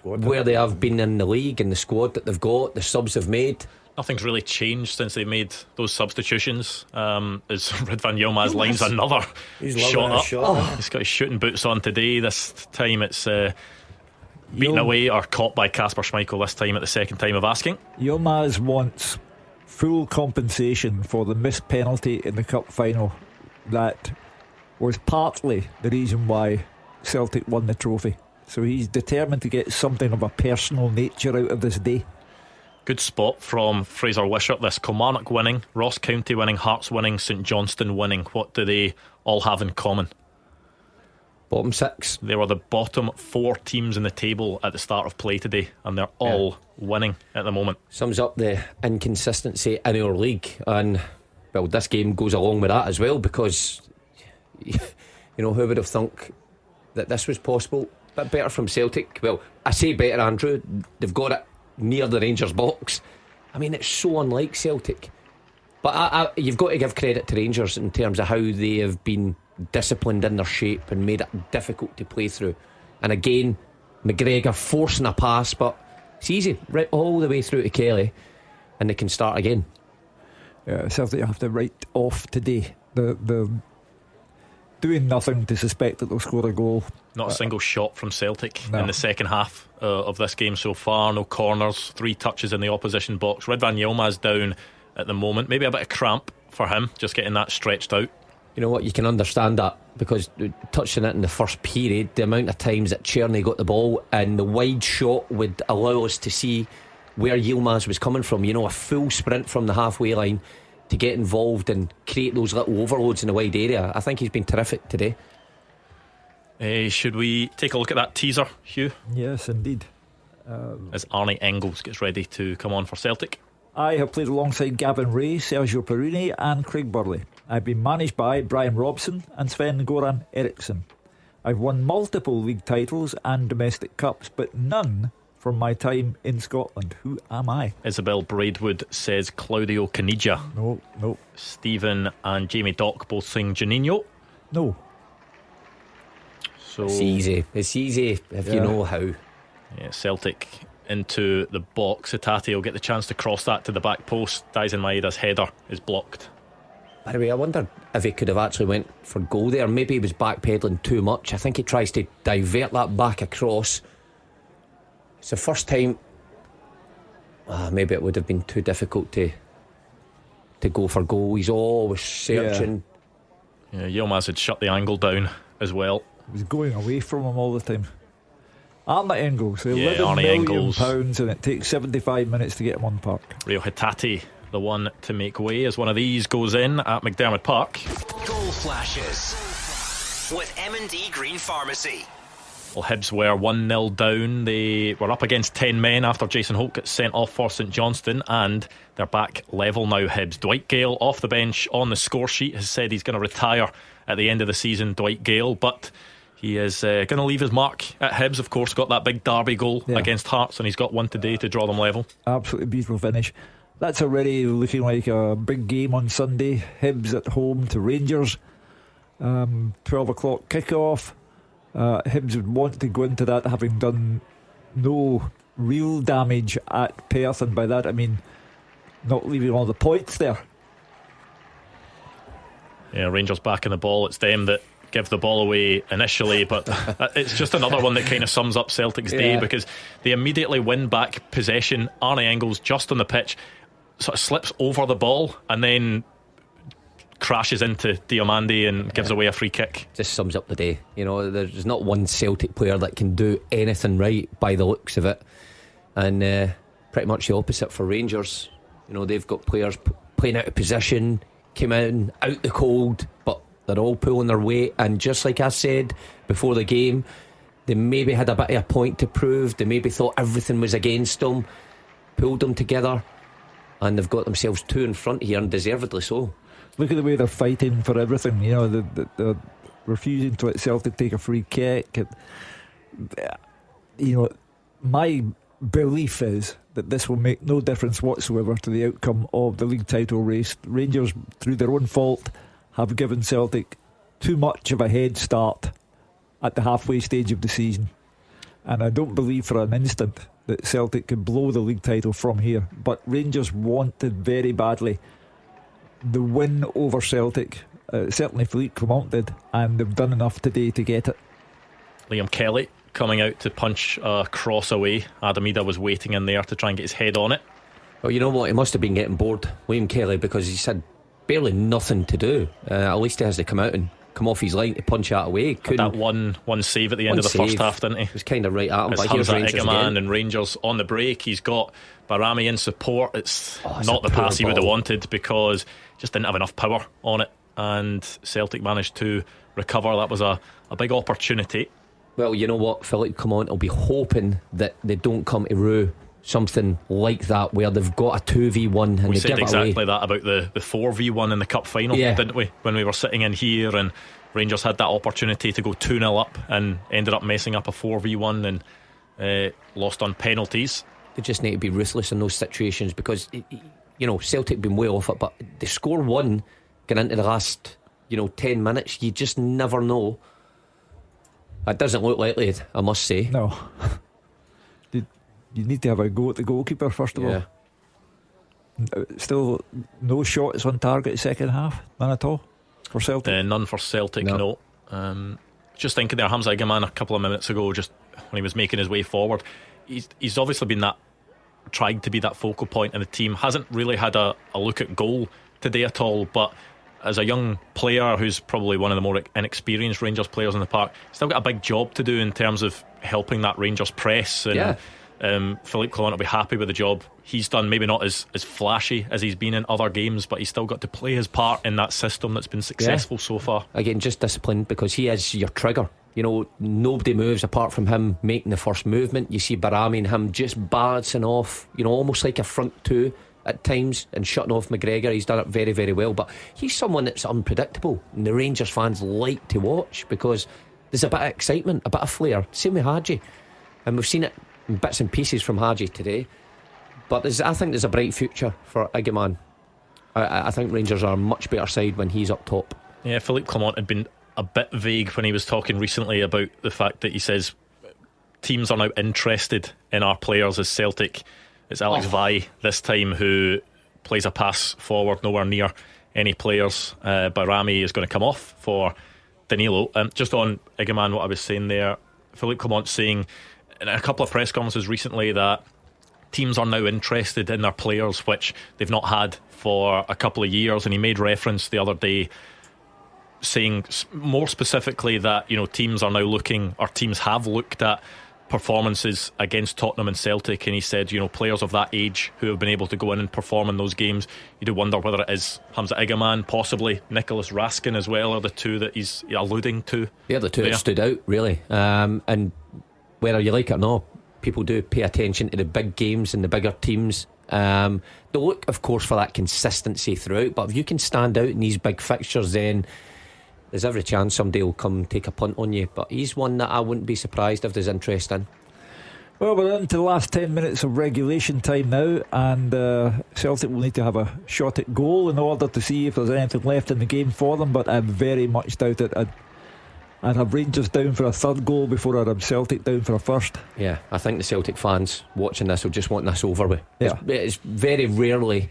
where they have been in the league and the squad that they've got, the subs they've made. Nothing's really changed since they made those substitutions. As Ridvan Yilmaz lines another shot up. He's got his shooting boots on today. This time it's beaten away or caught by Kasper Schmeichel, this time at the second time of asking. Yilmaz wants full compensation for the missed penalty in the cup final. That was partly the reason why Celtic won the trophy. So he's determined to get something of a personal nature out of this day. Good spot from Fraser Wishart. This: Kilmarnock winning, Ross County winning, Hearts winning, St Johnstone winning. What do they all have in common? Bottom 6. They were the bottom 4 teams in the table at the start of play today, and they're all winning at the moment. Sums up the inconsistency in our league, and well, this game goes along with that as well, because who would have thunk that this was possible? A bit better from Celtic. Well, I say better, Andrew. They've got it near the Rangers box. I mean, it's so unlike Celtic. But you've got to give credit to Rangers in terms of how they have been disciplined in their shape and made it difficult to play through. And again, McGregor forcing a pass, but it's easy, right all the way through to Kelly, and they can start again. Yeah, Celtic have to write off today. They're doing nothing to suspect that they'll score a goal. Not a single shot from Celtic in the second half of this game so far. No corners, 3 touches in the opposition box. Ridvan Yilmaz down at the moment. Maybe a bit of cramp for him, just getting that stretched out. You know what, you can understand that, because touching it in the first period, the amount of times that Czerny got the ball and the wide shot would allow us to see where Yilmaz was coming from. You know, a full sprint from the halfway line to get involved and create those little overloads in the wide area. I think he's been terrific today. Should we take a look at that teaser, Hugh? Yes, indeed. As Arnie Engels gets ready to come on for Celtic. I have played alongside Gavin Ray, Sergio Perini and Craig Burley. I've been managed by Brian Robson and Sven-Goran Eriksson. I've won multiple league titles and domestic cups, but none from my time in Scotland. Who am I? Isabel Braidwood says Claudio Caniggia. No. Stephen and Jamie Dock both sing Juninho. No. So It's easy if you know how. Yeah, Celtic into the box. Hatate will get the chance to cross that to the back post. Daisen Maeda's header is blocked. By the way, I wonder if he could have actually went for goal there. Maybe he was backpedaling too much. I think he tries to divert that back across. It's the first time. Maybe it would have been too difficult to go for goal. He's always searching. Yeah, Yilmaz had shut the angle down as well. He was going away from him all the time. Arnie Engels, £11 Arnie million Engels. pounds, and it takes 75 minutes to get him on park. Rio Hatate, the one to make way as one of these goes in at McDiarmid Park. Goal flashes with M&D Green Pharmacy. Well, Hibs were 1-0 down. They were up against 10 men after Jason Holt got sent off for St Johnstone, and they're back level now, Hibs. Dwight Gale off the bench on the score sheet has said he's going to retire at the end of the season, Dwight Gale, but he is going to leave his mark at Hibs. Of course, got that big derby goal against Hearts, and he's got one today to draw them level. Absolutely beautiful finish. That's already looking like a big game on Sunday. Hibs at home to Rangers, 12 o'clock kickoff. Hibs would want to go into that having done no real damage at Perth, and by that I mean not leaving all the points there. Yeah, Rangers back in the ball. It's them that give the ball away initially, but it's just another one that kind of sums up Celtic's day, because they immediately win back possession. Arnie Engels just on the pitch sort of slips over the ball and then crashes into Diomande and gives away a free kick. Just sums up the day. You know, there's not one Celtic player that can do anything right by the looks of it, and pretty much the opposite for Rangers. You know, they've got players playing out of position, came out the cold, but they're all pulling their weight. And just like I said before the game, they maybe had a bit of a point to prove. They maybe thought everything was against them, pulled them together, and they've got themselves 2 in front here, and deservedly so. Look at the way they're fighting for everything. You know, they're refusing to let Celtic take a free kick. You know, my belief is that this will make no difference whatsoever to the outcome of the league title race. Rangers, through their own fault, have given Celtic too much of a head start at the halfway stage of the season, and I don't believe for an instant that Celtic can blow the league title from here. But Rangers wanted very badly the win over Celtic. Certainly Philippe Clement did, and they've done enough today to get it. Liam Kelly coming out to punch a cross away. Adam Ida was waiting in there to try and get his head on it. Well, you know what, he must have been getting bored, Liam Kelly, because he's had barely nothing to do. At least he has to come out and come off his line to punch that away. Had that one save at the end of the first half, didn't he? It was kind of right at him. It's but here's Hamza Rangers Egeman again. and Rangers on the break. He's got Barami in support. It's not the a poor pass he would have ball. wanted, because just didn't have enough power on it, and Celtic managed to recover. That was a big opportunity. Well, you know what, Philippe Clement will be hoping that they don't come to rue something like that, where they've got a 2v1 and We they said give exactly it away. that about the 4v1 in the cup final, didn't we? When we were sitting in here and Rangers had that opportunity to go 2-0 up and ended up messing up a 4v1 and lost on penalties. They just need to be ruthless in those situations, because Celtic been way off it, but they score one going into the last 10 minutes. You just never know. It doesn't look likely, I must say. No. You need to have a go at the goalkeeper first of all. Still no shots on target second half, none at all for Celtic. None for Celtic. No. Just thinking there, Hamza Egeman a couple of minutes ago, just when he was making his way forward, he's obviously been tried to be that focal point in the team. Hasn't really had a look at goal today at all, but as a young player who's probably one of the more inexperienced Rangers players in the park, still got a big job to do in terms of helping that Rangers press. And Philippe Clement will be happy with the job he's done. Maybe not as flashy as he's been in other games, but he's still got to play his part in that system that's been successful so far. Again, just discipline, because he is your trigger. Nobody moves apart from him making the first movement. You see Barami and him just balancing off, almost like a front two at times, and shutting off McGregor. He's done it very, very well, but he's someone that's unpredictable, and the Rangers fans like to watch because there's a bit of excitement, a bit of flair. Same with Hadji, and we've seen it in bits and pieces from Hadji today. But I think there's a bright future for Egeman. I think Rangers are a much better side when he's up top. Yeah, Philippe Clement had been a bit vague when he was talking recently about the fact that he says teams are now interested in our players as Celtic. It's Alex Vai this time who plays a pass forward nowhere near any players. Barami is going to come off for Danilo. Just on Egeman, what I was saying there, Philippe Clement saying in a couple of press conferences recently that teams are now interested in their players, which they've not had for a couple of years. And he made reference the other day saying more specifically that teams are now looking, or teams have looked at performances against Tottenham and Celtic, and he said players of that age who have been able to go in and perform in those games, you do wonder whether it is Hamza Egeman, possibly Nicholas Raskin as well, are the two that he's alluding to. Yeah, the two that stood out really, and whether you like it or not, people do pay attention to the big games and the bigger teams. They look of course for that consistency throughout, but if you can stand out in these big fixtures, then there's every chance somebody will come take a punt on you. But he's one that I wouldn't be surprised if there's interest in. Well, we're into the last 10 minutes of regulation time now, and Celtic will need to have a shot at goal in order to see if there's anything left in the game for them, but I very much doubt it. I'd have Rangers down for a third goal before I'd have Celtic down for a first. Yeah, I think the Celtic fans watching this will just want this over with. Yeah. It's very rarely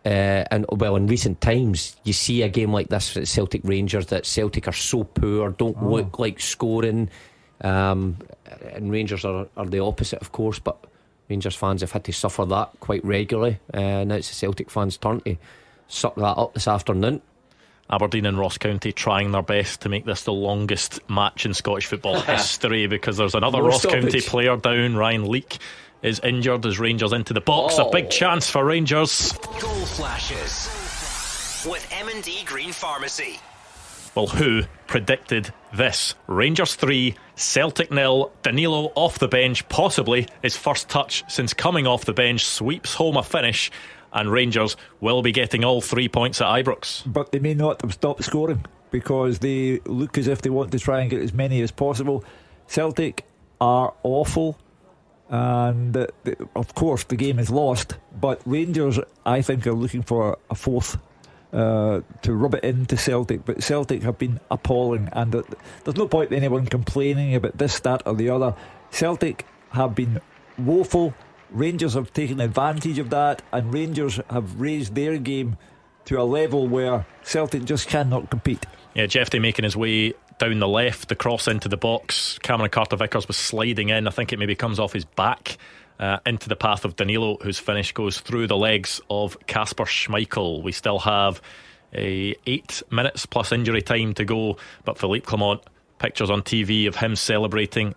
in recent times you see a game like this at Celtic Rangers that Celtic are so poor, don't look like scoring, and Rangers are the opposite of course, but Rangers fans have had to suffer that quite regularly, and now it's the Celtic fans' turn to suck that up this afternoon. Aberdeen and Ross County trying their best to make this the longest match in Scottish football history, because there's another Ross County player down. Ryan Leake is injured as Rangers into the box. A big chance for Rangers. Goal flashes with M&D Green Pharmacy. Well, who predicted this? Rangers 3, Celtic 0. Danilo off the bench, possibly his first touch since coming off the bench, sweeps home a finish, and Rangers will be getting all 3 points at Ibrox. But they may not have stopped scoring, because they look as if they want to try and get as many as possible. Celtic are awful, and of course the game is lost, but Rangers I think are looking for a fourth to rub it into Celtic. But Celtic have been appalling, and there's no point in anyone complaining about this, that or the other. Celtic have been woeful. Rangers have taken advantage of that, and Rangers have raised their game to a level where Celtic just cannot compete. Yeah, Jeffrey making his way down the left, the cross into the box. Cameron Carter-Vickers was sliding in. I think it maybe comes off his back into the path of Danilo, whose finish goes through the legs of Kasper Schmeichel. We still have 8 minutes plus injury time to go, but Philippe Clement, pictures on TV of him celebrating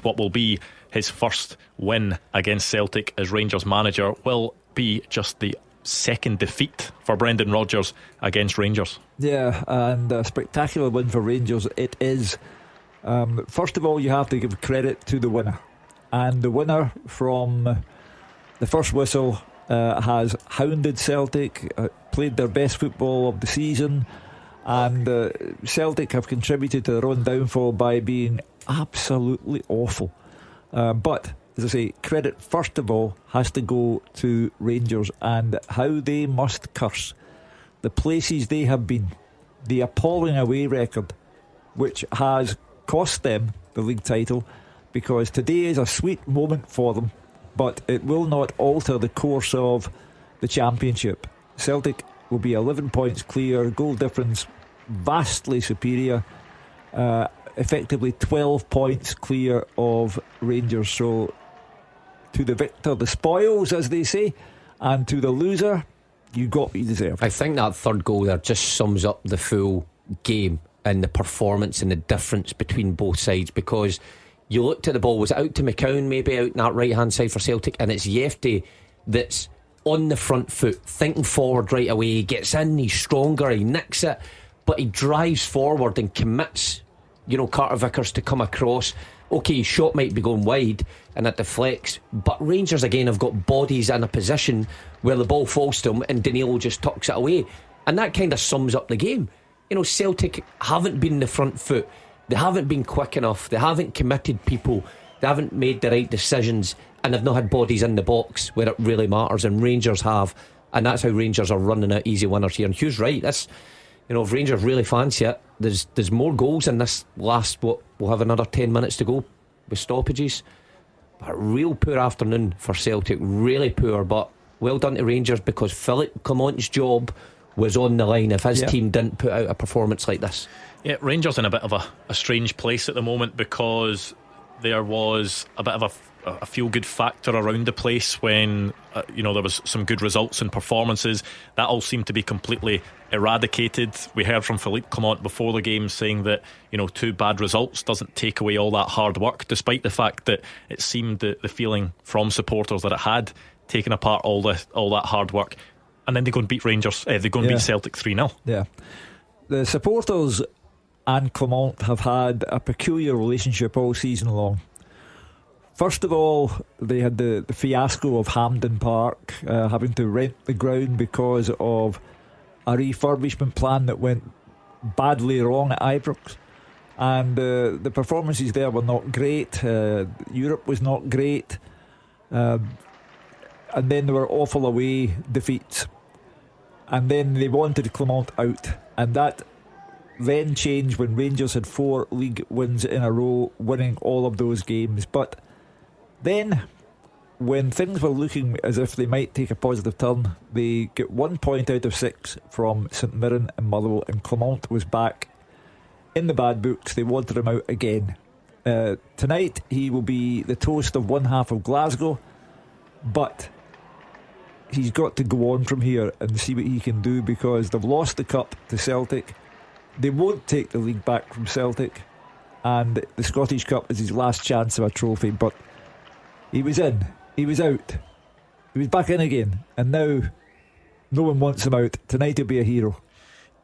what will be his first win against Celtic as Rangers manager. Will be just the second defeat for Brendan Rodgers against Rangers. Yeah, and a spectacular win for Rangers it is. First of all, you have to give credit to the winner, and the winner from the first whistle has hounded Celtic, played their best football of the season, and Celtic have contributed to their own downfall by being absolutely awful. But as I say, credit first of all has to go to Rangers and how they must curse the places they have been, the appalling away record, which has cost them the league title, because today is a sweet moment for them, but it will not alter the course of the championship. Celtic will be 11 points clear, goal difference vastly superior, effectively 12 points clear of Rangers. So to the victor the spoils, as they say, and to the loser you got what you deserve. I think that third goal there just sums up the full game and the performance and the difference between both sides, because you looked at the ball, was it out to McCown, maybe out in that right hand side for Celtic, and it's Yefty that's on the front foot, thinking forward right away. He gets in, he's stronger, he nicks it, but he drives forward and commits, you know, Carter Vickers to come across. Okay, his shot might be going wide and it deflects, but Rangers again have got bodies in a position where the ball falls to him and Danilo just tucks it away, and that kind of sums up the game. You know, Celtic haven't been the front foot, they haven't been quick enough, they haven't committed people, they haven't made the right decisions, and they've not had bodies in the box where it really matters, and Rangers have, and that's how Rangers are running out easy winners here. And Hugh's right, this, you know, if Rangers really fancy it, there's more goals in this last, what, we'll have another 10 minutes to go with stoppages. But a real poor afternoon for Celtic, really poor, but well done to Rangers, because Philippe Clement's job was on the line if his team didn't put out a performance like this. Yeah, Rangers in a bit of a strange place at the moment, because there was a bit of a feel-good factor around the place when you know, there was some good results and performances. That all seemed to be completely eradicated. We heard from Philippe Clement before the game saying that, you know, 2 bad results doesn't take away all that hard work, despite the fact that it seemed the feeling from supporters that it had taken apart all that hard work. And then they go and beat Rangers. They go and beat Celtic 3-0. Yeah, the supporters and Clement have had a peculiar relationship all season long. First of all, they had the fiasco of Hampden Park, having to rent the ground because of a refurbishment plan that went badly wrong at Ibrox, and the performances there were not great. Europe was not great, and then there were awful away defeats, and then they wanted Clement out, and that then changed when Rangers had 4 league wins in a row, winning all of those games. But then, when things were looking as if they might take a positive turn, they get 1 point out of 6 from St Mirren and Motherwell, and Clement was back in the bad books. They wanted him out again. Tonight he will be the toast of one half of Glasgow, but he's got to go on from here and see what he can do, because they've lost the cup to Celtic. They won't take the league back from Celtic, and the Scottish Cup is his last chance of a trophy. But he was in, he was out, he was back in again, and now no one wants him out. Tonight he'll be a hero.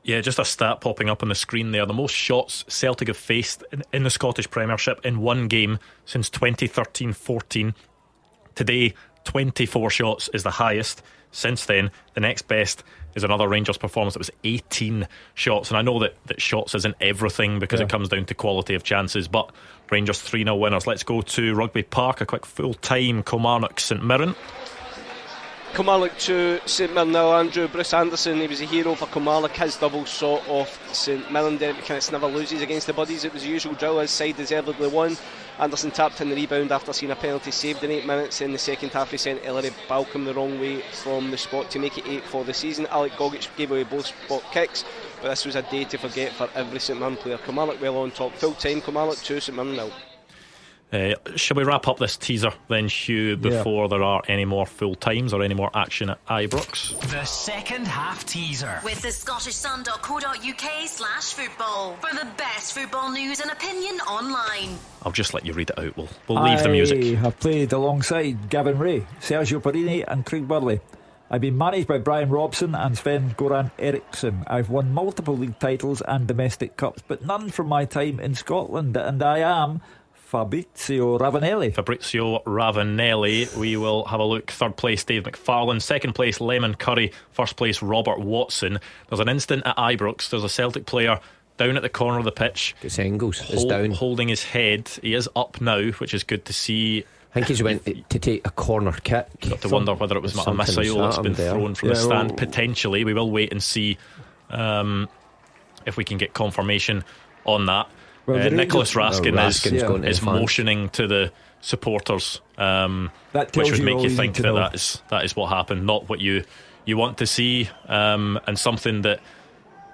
Yeah, just a stat popping up on the screen there. The most shots Celtic have faced in the Scottish Premiership in one game since 2013-14. Today, 24 shots is the highest. Since then, the next best is another Rangers performance that was 18 shots. And I know that shots isn't everything, because it comes down to quality of chances, but Rangers 3-0 winners. Let's go to Rugby Park, a quick full-time Kilmarnock St Mirren. Kilmarnock to St Mirren now. Andrew, Bruce Anderson, he was a hero for Kilmarnock. His double shot off St Mirren. Derek McInnes never loses against the Buddies. It was the usual drill. His side deservedly won. Anderson tapped in the rebound after seeing a penalty saved in 8 minutes. In the second half, he sent Ellery Balcom the wrong way from the spot to make it 8 for the season. Alec Gogic gave away both spot kicks, but this was a day to forget for every St Mirren player. Kilmarnock well on top. Full time, Kilmarnock 2, St Mirren 0. Shall we wrap up this teaser then, Hugh, before there are any more full times or any more action at Ibrox? The second half teaser with the scottishsun.co.uk/football for the best football news and opinion online. I'll just let you read it out. We'll leave the music. I have played alongside Gavin Ray, Sergio Parini and Craig Burley. I've been managed by Brian Robson and Sven-Goran Eriksson. I've won multiple league titles and domestic cups, but none from my time in Scotland, and I am Fabrizio Ravanelli. We will have a look. Third place Dave McFarlane, second place Lemon Curry, first place Robert Watson. There's an incident at Ibrox. There's a Celtic player down at the corner of the pitch. Engels is down, holding his head. He is up now, which is good to see. I think he's went to take a corner kick. Got to wonder whether it was a missile that's been thrown from the stand. Potentially, we will wait and see if we can get confirmation on that. Nicholas Raskin is motioning to the supporters, which would make you think that is what happened, not what you want to see, and something that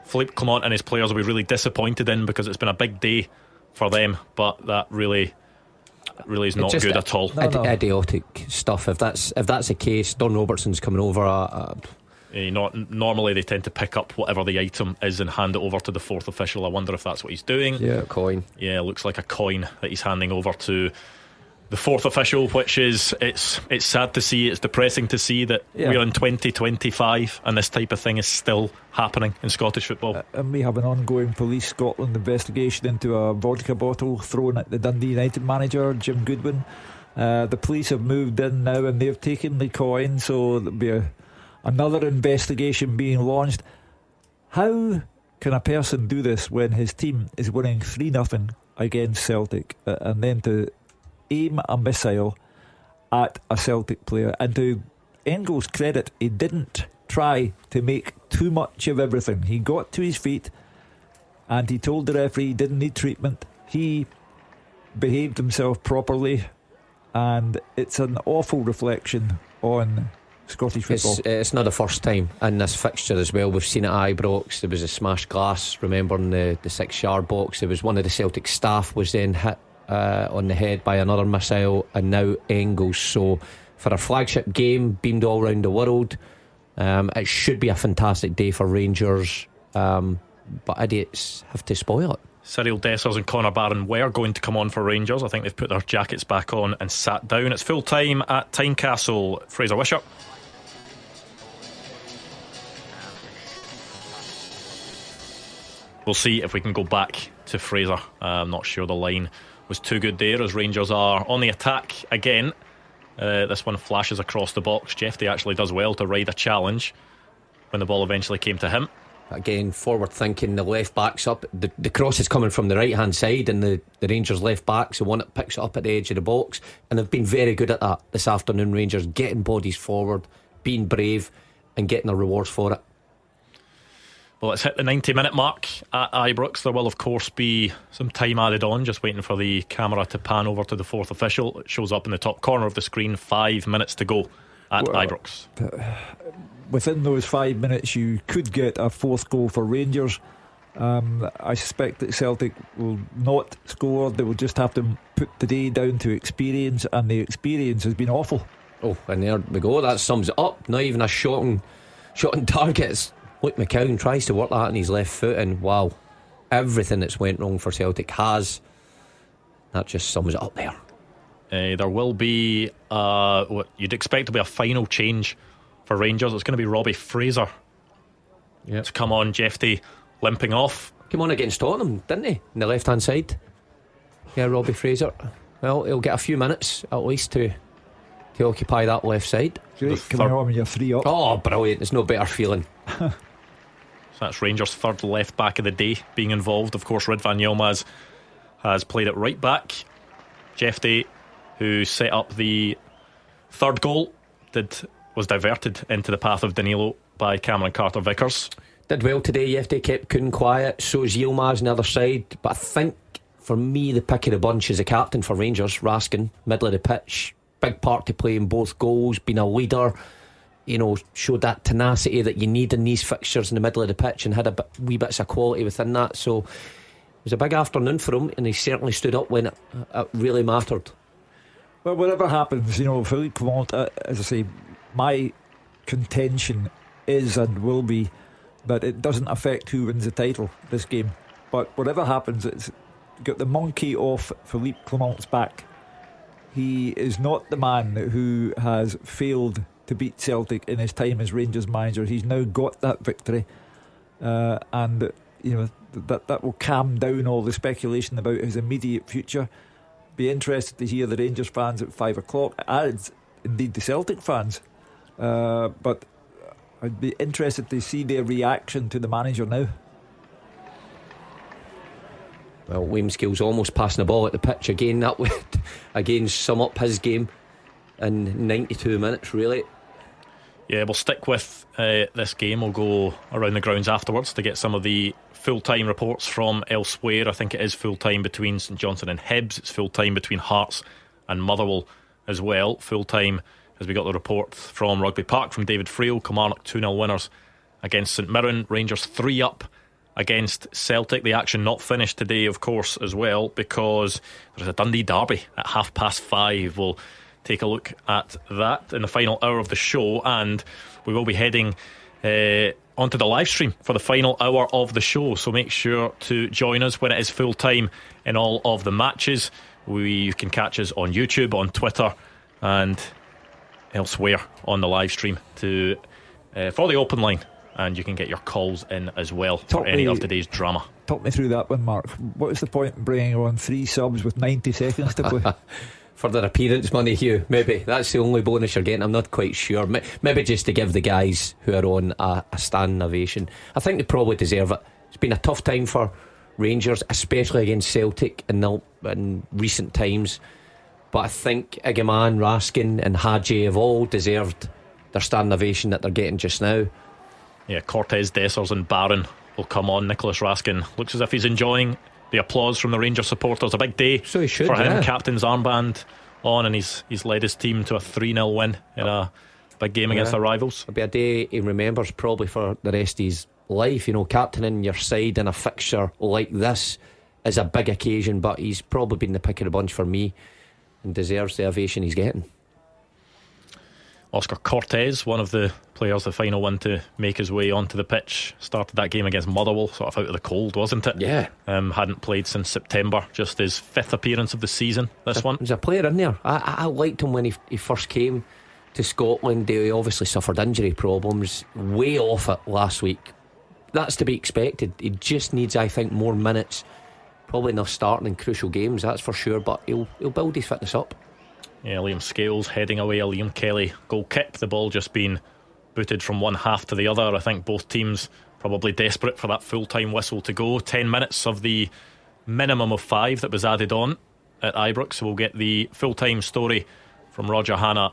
Philippe Clement and his players will be really disappointed in, because it's been a big day for them, but that really is not good at all. Idiotic stuff. If that's the case, Don Robertson's coming over. Normally they tend to pick up whatever the item is and hand it over to the fourth official. I wonder if that's what he's doing. Yeah, a coin. Yeah, it looks like a coin that he's handing over to the fourth official, which is it's sad to see. It's depressing to see that we're in 2025 and this type of thing is still happening in Scottish football. And we have an ongoing Police Scotland investigation into a vodka bottle thrown at the Dundee United manager, Jim Goodwin. The police have moved in now and they've taken the coin, so there'll be another investigation being launched. How can a person do this when his team is winning 3-0 against Celtic, and then to aim a missile at a Celtic player? And to Engel's credit, he didn't try to make too much of everything. He got to his feet and he told the referee he didn't need treatment. He behaved himself properly, and it's an awful reflection on Scottish football. It's not the first time in this fixture as well. We've seen it at Ibrox. There was a smashed glass, remember, in the 6-yard box. There was one of the Celtic staff was then hit on the head by another missile, and now Engels. So for a flagship game beamed all around the world, it should be a fantastic day for Rangers, but idiots have to spoil it. Cyril Dessers and Conor Barron were going to come on for Rangers. I think they've put their jackets back on and sat down. It's full time at Tynecastle. Fraser, Wishart. We'll see if we can go back to Fraser. I'm not sure the line was too good there, as Rangers are on the attack again. This one flashes across the box. Jeffrey actually does well to ride a challenge when the ball eventually came to him. Again, forward thinking, the left back's up. The cross is coming from the right hand side, and the Rangers left back's the one that picks it up at the edge of the box, and they've been very good at that this afternoon. Rangers getting bodies forward, being brave, and getting their rewards for it. Well, it's hit the 90-minute mark at Ibrox. There will of course be some time added on, just waiting for the camera to pan over to the fourth official. It shows up in the top corner of the screen. 5 minutes to go at Ibrox. Within those 5 minutes you could get a fourth goal for Rangers. I suspect that Celtic will not score. They will just have to put the day down to experience, and the experience has been awful. Oh, and there we go. That sums it up. Not even a shot on target. Look, McCown tries to work that on his left foot, and wow, everything that's went wrong for Celtic has. That just sums it up there. There will be what you'd expect to be a final change for Rangers. It's going to be Robbie Fraser to come on. Jeffy limping off. Came on against Tottenham, didn't he? On the left hand side. Yeah, Robbie Fraser. Well, he'll get a few minutes at least to occupy that left side. Great, coming on when you're 3 up. Oh, brilliant. There's no better feeling. So that's Rangers' third left back of the day being involved. Of course, Ridvan Yilmaz has played it right back. Jeffy, who set up the third goal, was diverted into the path of Danilo by Cameron Carter-Vickers. Did well today. Jeffy kept Kuhn quiet. So is Yilmaz on the other side. But I think for me the pick of the bunch is the captain for Rangers, Raskin, middle of the pitch. Big part to play in both goals, being a leader, showed that tenacity that you need in these fixtures in the middle of the pitch, and had a wee bits of quality within that. So it was a big afternoon for him, and he certainly stood up when it really mattered. Well, whatever happens, Philippe Clement, as I say, my contention is and will be that it doesn't affect who wins the title this game. But whatever happens, it's got the monkey off Philippe Clement's back. He is not the man who has failed to beat Celtic in his time as Rangers manager. He's now got that victory, and that will calm down all the speculation about his immediate future. Be interested to hear the Rangers fans at 5 o'clock, as indeed the Celtic fans, but I'd be interested to see their reaction to the manager now. Well, Wameskill's almost passing the ball at the pitch again. That would again sum up his game in 92 minutes, really. Yeah, we'll stick with this game. We'll go around the grounds afterwards to get some of the full-time reports from elsewhere. I think it is full-time between St Johnstone and Hibs. It's full-time between Hearts and Motherwell as well. Full-time as we got the report from Rugby Park from David Friel. Kilmarnock 2-0 winners against St Mirren. Rangers 3 up against Celtic. The action not finished today, of course, as well, because there's a Dundee derby at 5:30. We'll take a look at that in the final hour of the show, and we will be heading onto the live stream for the final hour of the show, so make sure to join us when it is full time in all of the matches. You can catch us on YouTube, on Twitter and elsewhere on the live stream for the open line, and you can get your calls in as well for any of today's drama. Talk me through that one, Mark. What is the point in bringing on 3 subs with 90 seconds to play? For their appearance money, Hugh. Maybe that's the only bonus you're getting. I'm not quite sure. Maybe just to give the guys who are on a standing ovation. I think they probably deserve it. It's been a tough time for Rangers, especially against Celtic in recent times. But I think Igaman, Raskin and Hadji have all deserved their standing ovation that they're getting just now. Yeah, Cortez, Dessers and Barron will come on. Nicholas Raskin looks as if he's enjoying the applause from the Rangers supporters. A big day for him. Yeah. Captain's armband on, and he's led his team to a 3-0 win in a big game against their rivals. It'll be a day he remembers probably for the rest of his life. You know, captaining your side in a fixture like this is a big occasion, but he's probably been the pick of the bunch for me and deserves the ovation he's getting. Oscar Cortez, one of the players, the final one to make his way onto the pitch, started that game against Motherwell sort of out of the cold, wasn't it? Yeah. Hadn't played since September. Just his 5th appearance of the season, this one. There's a player in there. I liked him when he first came to Scotland. He obviously suffered injury problems, way off it last week. That's to be expected. He just needs, I think, more minutes. Probably enough starting in crucial games, that's for sure, but he'll build his fitness up. Yeah, Liam Scales heading away a Liam Kelly goal kick. The ball just been booted from one half to the other. I think both teams probably desperate for that full-time whistle to go. 10 minutes of the minimum of 5 that was added on at Ibrox. So we'll get the full-time story from Roger Hanna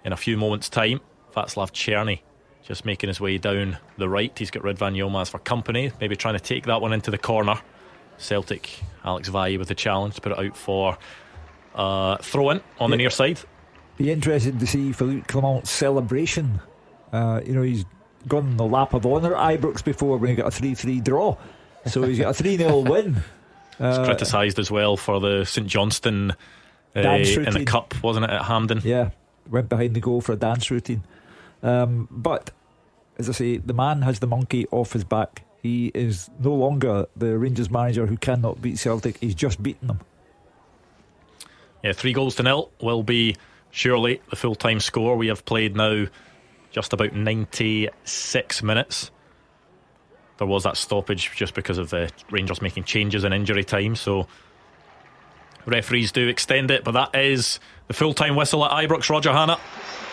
in a few moments' time. Václav Černý just making his way down the right. He's got Ridvan Yilmaz for company, maybe trying to take that one into the corner. Celtic, Alex Valle with the challenge to put it out for throw in on the near side. Be interested to see Philippe Clement's celebration. He's gone in the lap of honour at Ibrox before when he got a 3-3 draw, so he's got a 3-0 win. He's criticised as well for the St Johnstone in the cup, wasn't it, at Hampden? Yeah, went behind the goal for a dance routine. But as I say, the man has the monkey off his back. He is no longer the Rangers manager who cannot beat Celtic. He's just beaten them. Yeah, 3-0 will be surely the full-time score. We have played now just about 96 minutes. There was that stoppage just because of the Rangers making changes in injury time, so referees do extend it, but that is the full-time whistle at Ibrox. Roger Hanna.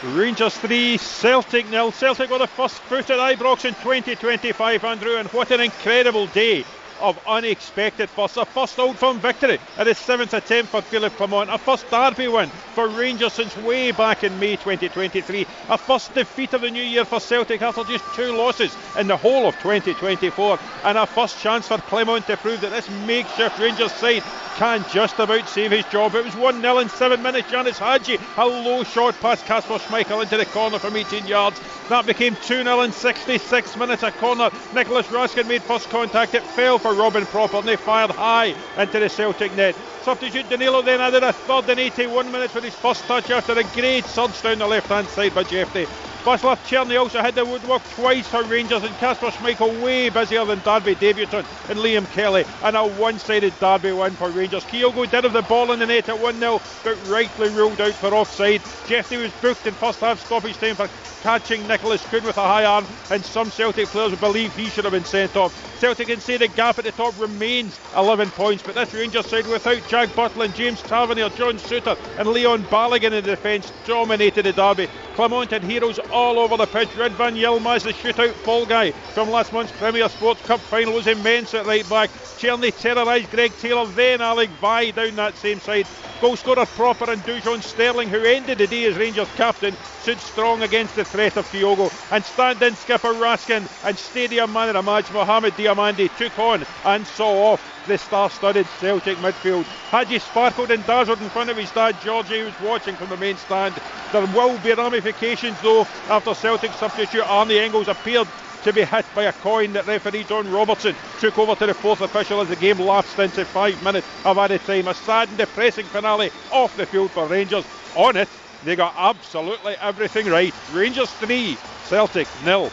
Rangers 3, Celtic 0. Celtic were the first boot at Ibrox in 2025, Andrew, and what an incredible day of unexpected firsts. A first Old Firm victory at his 7th attempt for Philippe Clement. A first derby win for Rangers since way back in May 2023. A first defeat of the new year for Celtic after just 2 losses in the whole of 2024. And a first chance for Clement to prove that this makeshift Rangers side can just about save his job. It was 1-0 in 7 minutes. Janis Hadji, a low shot past Kasper Schmeichel into the corner from 18 yards. That became 2-0 in 66 minutes. A corner. Nicholas Raskin made first contact. It fell for Robin Proper and they fired high into the Celtic net. Substitute Danilo then added a third in 81 minutes with his first touch after a great surge down the left hand side by Jeffrey. Václav Černý also had the woodwork twice for Rangers, and Kasper Schmeichel way busier than Derby debutant and Liam Kelly, and a one-sided Derby win for Rangers. Kyogo did have the ball in the net at 1-0 but rightly ruled out for offside. Jeffrey was booked in first half stoppage time for catching Nicholas Kuhn with a high arm, and some Celtic players believe he should have been sent off. Celtic can say the gap at the top remains 11 points, but this Rangers side without Jack Butland, James Tavernier, John Souttar and Leon Balogun in the defence dominated the derby. Clement had heroes all over the pitch. Ridvan Yilmaz, the shootout fall guy from last month's Premier Sports Cup final, was immense at right back. Tierney terrorised Greg Taylor, then Alec Bye down that same side. Goal scorer proper and Dujon Sterling, who ended the day as Rangers captain, stood strong against the threat of Kyogo. And stand-in skipper Raskin and stadium man of the match Mohamed Diamandi took on and saw off the star-studded Celtic midfield. Hadji sparkled and dazzled in front of his dad Georgie, who was watching from the main stand. There will be ramifications though after Celtic substitute Arnie Engels appeared to be hit by a coin that referee John Robertson took over to the fourth official as the game lapsed into 5 minutes of added time. A sad and depressing finale off the field for Rangers. On it, they got absolutely everything right. Rangers 3, Celtic 0.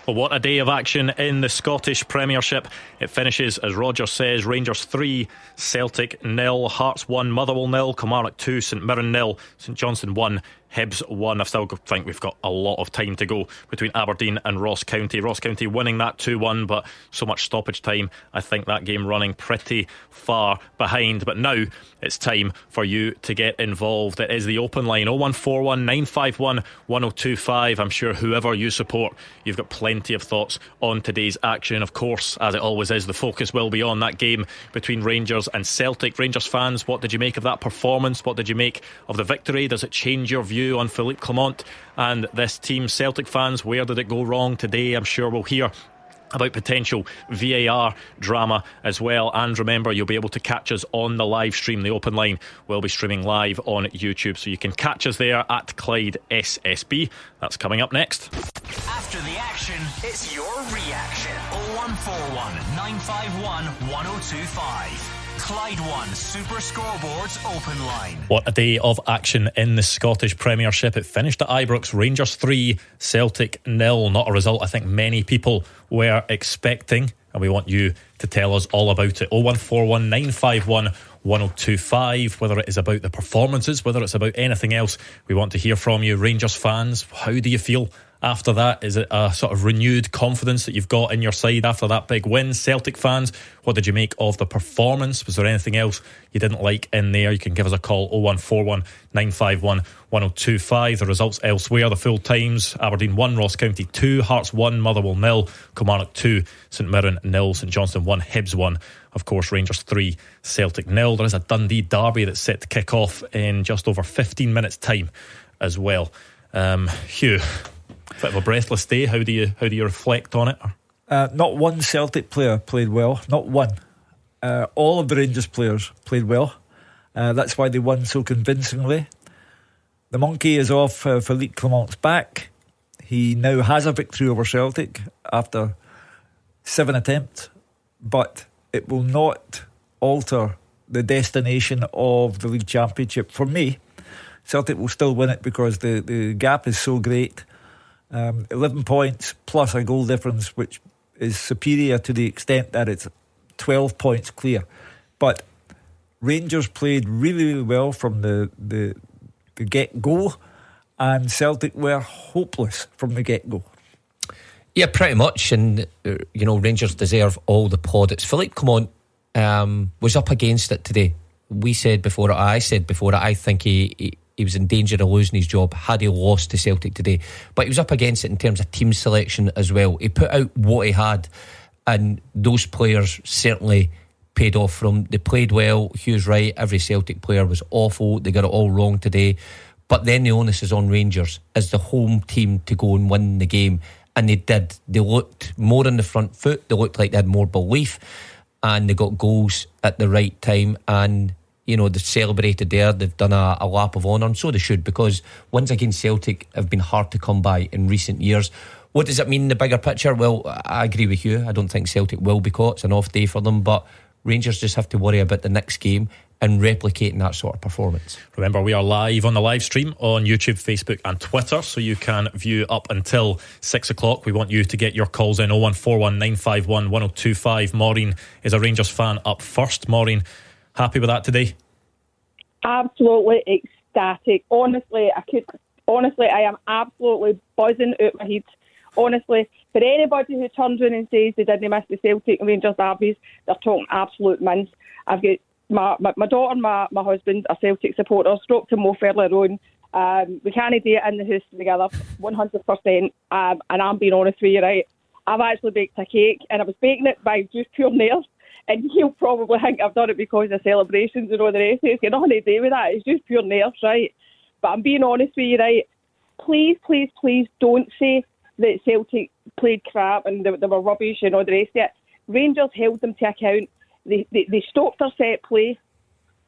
Well, what a day of action in the Scottish Premiership. It finishes, as Roger says, Rangers 3, Celtic 0, Hearts 1, Motherwell 0, Kilmarnock 2, St Mirren 0, St Johnstone 1, Hibs 1. I still think we've got a lot of time to go between Aberdeen and Ross County. Ross County winning that 2-1, but so much stoppage time. I think that game running pretty far behind. But now it's time for you to get involved. It is the open line 0141 951 1025. I'm sure whoever you support, you've got plenty of thoughts on today's action. Of course, as it always is, the focus will be on that game between Rangers and Celtic. Rangers fans, what did you make of that performance? What did you make of the victory? Does it change your view on Philippe Clement and this team? Celtic fans, where did it go wrong today? I'm sure we'll hear about potential VAR drama as well. And remember, you'll be able to catch us on the live stream. The open line will be streaming live on YouTube, so you can catch us there at Clyde SSB. That's coming up next. After the action, it's your reaction. 0141 951 1025. Clyde One Super Scoreboard's open line. What a day of action in the Scottish Premiership. It finished at Ibrox. Rangers 3, Celtic 0. Not a result I think many people were expecting, and we want you to tell us all about it. 0141 951 1025. Whether it is about the performances, whether it's about anything else, we want to hear from you. Rangers fans, how do you feel after that? Is it a sort of renewed confidence that you've got in your side after that big win? Celtic fans, what did you make of the performance? Was there anything else you didn't like in there? You can give us a call 0141 951 1025. The results elsewhere, the full times: Aberdeen 1, Ross County 2, Hearts 1, Motherwell 0, Kilmarnock 2, St Mirren 0, St Johnstone 1, Hibs 1. Of course, Rangers 3, Celtic 0. There is a Dundee derby that's set to kick off in just over 15 minutes time as well. Hugh, bit of a breathless day. How do you reflect on it? Not one Celtic player played well. Not one. All of the Rangers players played well. That's why they won so convincingly. The monkey is off Philippe Clement's back. He now has a victory over Celtic after 7 attempts, but it will not alter the destination of the League Championship. For me, Celtic will still win it because the gap is so great. 11 points plus a goal difference, which is superior to the extent that it's 12 points clear. But Rangers played really, really well from the get-go, and Celtic were hopeless from the get-go. Yeah, pretty much. And Rangers deserve all the plaudits. Philippe Clement was up against it today. I said before it, I think he was in danger of losing his job had he lost to Celtic today. But he was up against it in terms of team selection as well. He put out what he had, and those players certainly paid off for him. They played well. Hugh's right, every Celtic player was awful. They got it all wrong today. But then the onus is on Rangers as the home team to go and win the game. And they did. They looked more on the front foot. They looked like they had more belief, and they got goals at the right time. And they celebrated there. They've done a lap of honour, and so they should, because wins against Celtic have been hard to come by in recent years. What does it mean in the bigger picture? Well, I agree with you. I don't think Celtic will be caught. It's an off day for them, but Rangers just have to worry about the next game and replicating that sort of performance. Remember, we are live on the live stream on YouTube, Facebook and Twitter, so you can view up until 6 o'clock. We want you to get your calls in 0141 951 1025. Maureen is a Rangers fan up first. Maureen, happy with that today? Absolutely ecstatic. Honestly, I am absolutely buzzing out my head. Honestly, for anybody who turns around and says they didn't miss the Celtic and Rangers derbies, they're talking absolute mince. I've got my daughter and my husband are Celtic supporters. Spoke to Mo earlier on, We can't do it in the house together, 100%. And I'm being honest with you, right? I've actually baked a cake, and I was baking it by just pure nerves. And he'll probably think I've done it because of celebrations and all the rest. It's got nothing to do with that. It's just pure nerves, right? But I'm being honest with you, right? Please, please, please don't say that Celtic played crap and they were rubbish and all the rest of it. Rangers held them to account. They stopped their set play,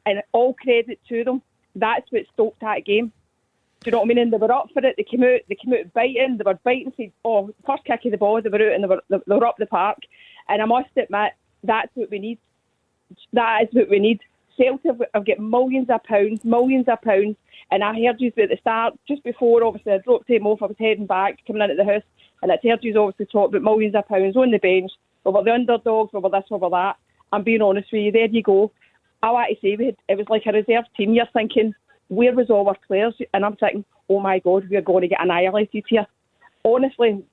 and all credit to them. That's what stopped that game. Do you know what I mean? And they were up for it. They came out biting. They were biting. First kick of the ball, they were out and they were up the park. And I must admit, that's what we need. That is what we need. Celtic have got millions of pounds. And I heard you at the start, just before, obviously, I dropped him off. I was heading back, coming into the house, and I heard you obviously talk about millions of pounds on the bench. We were the underdogs, we were this, we were that. I'm being honest with you, there you go. I want to say it was like a reserve team. You're thinking, where was all our players? And I'm thinking, oh my God, we're going to get annihilated here. Honestly,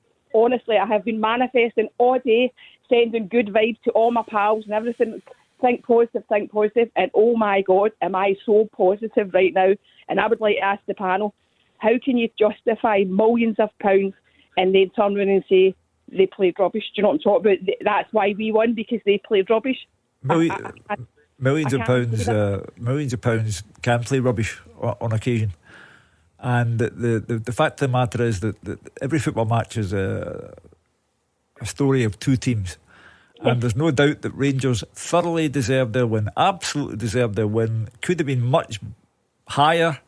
I have been manifesting all day, sending good vibes to all my pals and everything. Think positive. And oh my God, am I so positive right now? And I would like to ask the panel, how can you justify millions of pounds and then turn around and say they played rubbish? Do you know what I'm talking about? That's why we won, because they played rubbish. Millions of pounds can play rubbish on occasion. And the fact of the matter is that every football match is a story of two teams. And there's no doubt that Rangers thoroughly deserved their win, absolutely deserved their win. Could have been much higher.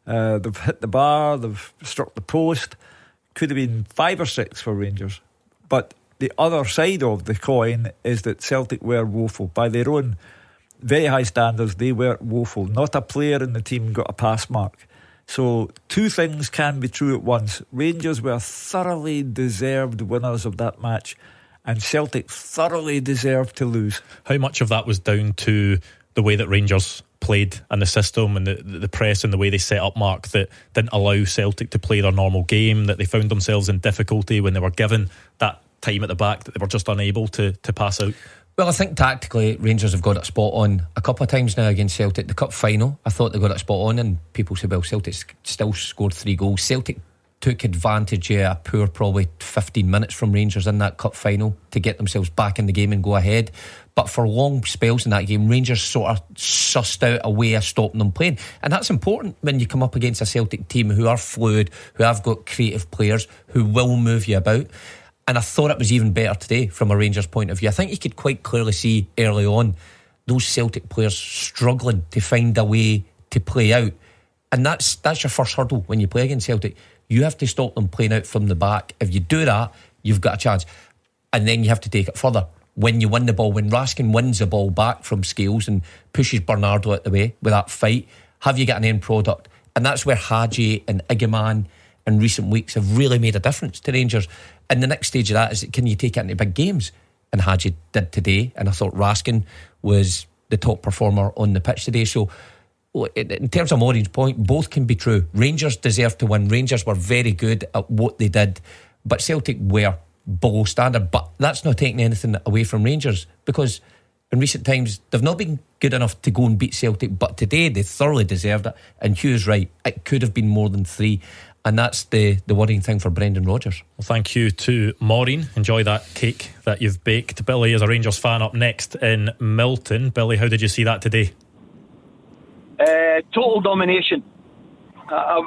They've hit the bar, they've struck the post. Could have been 5 or 6 for Rangers. But the other side of the coin is that Celtic were woeful. By their own very high standards, they were woeful. Not a player in the team got a pass mark. So two things can be true at once. Rangers were thoroughly deserved winners of that match, and Celtic thoroughly deserved to lose. How much of that was down to the way that Rangers played and the system and the press and the way they set up, Mark, that didn't allow Celtic to play their normal game, that they found themselves in difficulty when they were given that time at the back, that they were just unable to pass out? Well, I think tactically Rangers have got it spot on a couple of times now against Celtic. The cup final, I thought they got it spot on, and people say, well, Celtic still scored 3 goals. Celtic took advantage of a poor probably 15 minutes from Rangers in that cup final to get themselves back in the game and go ahead. But for long spells in that game, Rangers sort of sussed out a way of stopping them playing. And that's important when you come up against a Celtic team who are fluid, who have got creative players, who will move you about. And I thought it was even better today from a Rangers point of view. I think you could quite clearly see early on those Celtic players struggling to find a way to play out. And that's your first hurdle when you play against Celtic. You have to stop them playing out from the back. If you do that, you've got a chance. And then you have to take it further. When you win the ball, when Raskin wins the ball back from Scales and pushes Bernardo out the way with that fight, have you got an end product? And that's where Hadji and Igman in recent weeks have really made a difference to Rangers. And the next stage of that is, can you take it into big games? And Hadji did today, and I thought Raskin was the top performer on the pitch today. So in terms of Maureen's point, both can be true. Rangers deserved to win. Rangers were very good at what they did, but Celtic were below standard. But that's not taking anything away from Rangers, because in recent times they've not been good enough to go and beat Celtic, but today they thoroughly deserved it. And Hugh's right, it could have been more than 3. And that's the worrying thing for Brendan Rodgers. Well, thank you to Maureen. Enjoy that cake that you've baked. Billy is a Rangers fan up next in Milton. Billy, how did you see that today? Total domination. I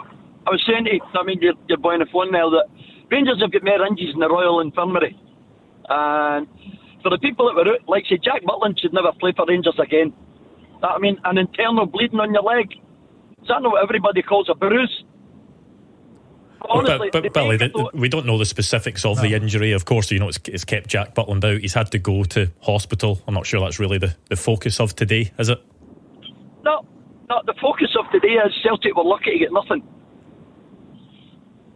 was saying to your boy on the phone there that Rangers have got more injuries in the Royal Infirmary. And for the people that were out, like say Jack Butland should never play for Rangers again. An internal bleeding on your leg. Is that not what everybody calls a bruise? Honestly, but Billy, we don't know the specifics of the injury. Of course, it's kept Jack Butland out. He's had to go to hospital. I'm not sure that's really the focus of today, is it? No, the focus of today is Celtic were lucky to get nothing.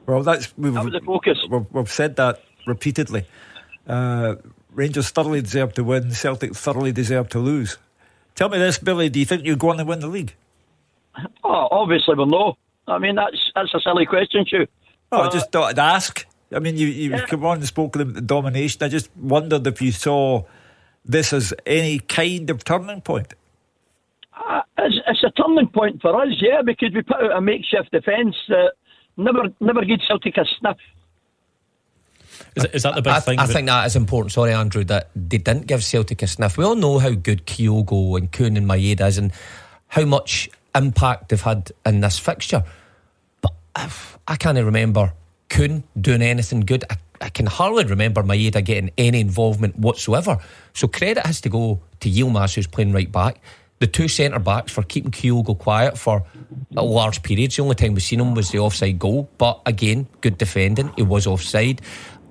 Well, that was the focus. We've said that repeatedly. Rangers thoroughly deserved to win. Celtic thoroughly deserved to lose. Tell me this, Billy, do you think you're going to win the league? Oh, obviously we'll know. That's a silly question, Hugh. I just thought I'd ask. You come on and spoke about the domination. I just wondered if you saw this as any kind of turning point. It's a turning point for us, yeah, because we put out a makeshift defence that never gave Celtic a sniff. Is that the big thing? I think that is important, sorry Andrew, that they didn't give Celtic a sniff. We all know how good Kyogo and Kuhn and Maeda is and how much impact they've had in this fixture, but I can't remember Kuhn doing anything good. I can hardly remember Maeda getting any involvement whatsoever. So credit has to go to Yilmaz, who's playing right back, the two centre backs for keeping Kyogo quiet for a large periods. The only time we've seen him was the offside goal, but again, good defending, he was offside.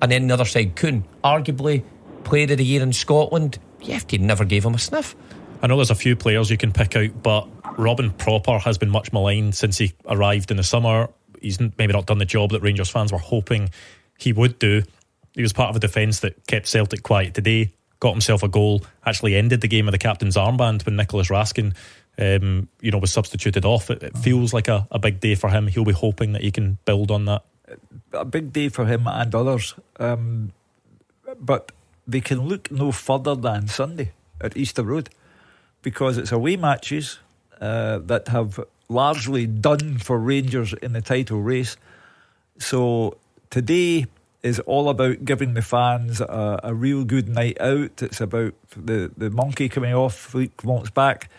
And then the other side, Kuhn, arguably player of the year in Scotland. The FT never gave him a sniff. I know there's a few players you can pick out, but Robin Propper has been much maligned since he arrived in the summer. He's maybe not done the job that Rangers fans were hoping he would do. He was part of a defence that kept Celtic quiet today, got himself a goal, actually ended the game with the captain's armband when Nicholas Raskin was substituted off. It feels like a big day for him. He'll be hoping that he can build on that. A big day for him and others, but they can look no further than Sunday at Easter Road, because it's away matches that have largely done for Rangers in the title race. So today is all about giving the fans a real good night out. It's about the monkey coming off, Philippe Clement's back,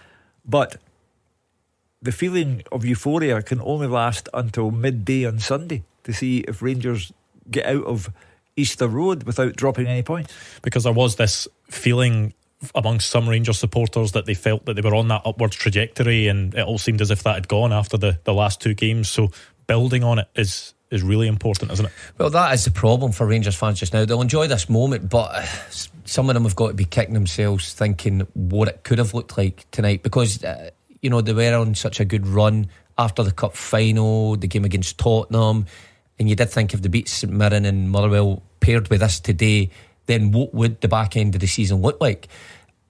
but the feeling of euphoria can only last until midday on Sunday to see if Rangers get out of Easter Road without dropping any points. Because there was this feeling amongst some Rangers supporters that they felt that they were on that upwards trajectory, and it all seemed as if that had gone after the last two games. So building on it is really important, isn't it? Well, that is the problem for Rangers fans just now. They'll enjoy this moment, but some of them have got to be kicking themselves thinking what it could have looked like tonight, because they were on such a good run after the cup final, the game against Tottenham, and you did think if they beat St Mirren and Motherwell paired with this today, then what would the back end of the season look like?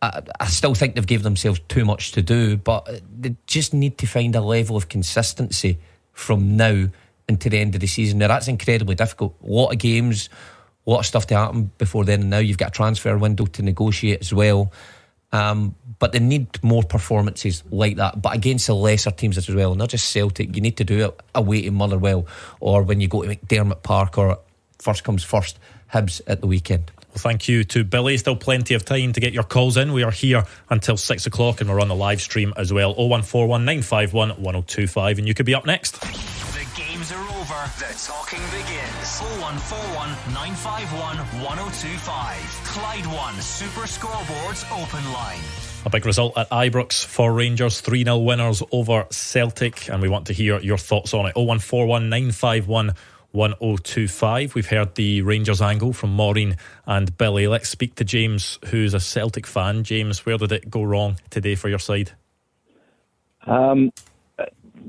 I still think they've given themselves too much to do, but they just need to find a level of consistency from now until the end of the season. Now that's incredibly difficult. A lot of games, a lot of stuff to happen before then, and now you've got a transfer window to negotiate as well. But they need more performances like that, but against the lesser teams as well, not just Celtic. You need to do it away to Motherwell, or when you go to McDiarmid Park, or first comes first, Hibs at the weekend. Well, thank you to Billy. Still plenty of time to get your calls in. We are here until 6 o'clock and we're on the live stream as well. 0141 951 1025, and you could be up next. The games are over. The talking begins. 0141 951 1025. Clyde One Super Scoreboard's open line. A big result at Ibrox for Rangers, 3-0 winners over Celtic, and we want to hear your thoughts on it. 0141 951 1025. We've heard the Rangers angle from Maureen and Billy. Let's speak to James, who's a Celtic fan. James, where did it go wrong today for your side? Do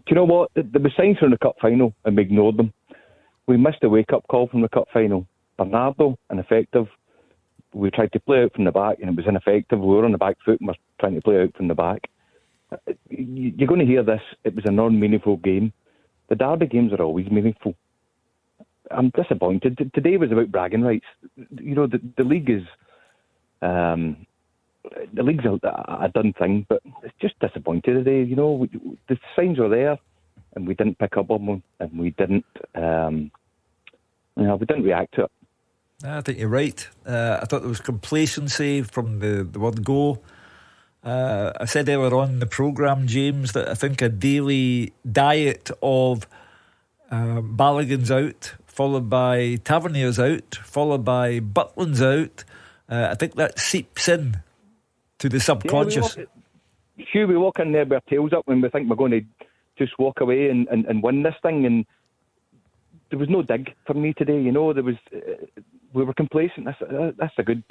you know what? There were signs from the cup final and we ignored them. We missed a wake-up call from the cup final. Bernardo, ineffective. We tried to play out from the back and it was ineffective. We were on the back foot and we're trying to play out from the back. You're going to hear this. It was a non-meaningful game. The derby games are always meaningful. I'm disappointed. Today was about bragging rights. You know, the league is the league's a done thing, but it's just disappointed today. You know, the signs were there, and we didn't pick up on them, and we didn't react to it. I think you're right. I thought there was complacency from the word go. I said earlier on in the programme, James, that I think a daily diet of Balogun's out, followed by Tavernier's out, followed by Butland's out. I think that seeps in to the subconscious. We walk in there with our tails up when we think we're going to just walk away and win this thing, and there was no dig for me today. You know, we were complacent. That's a good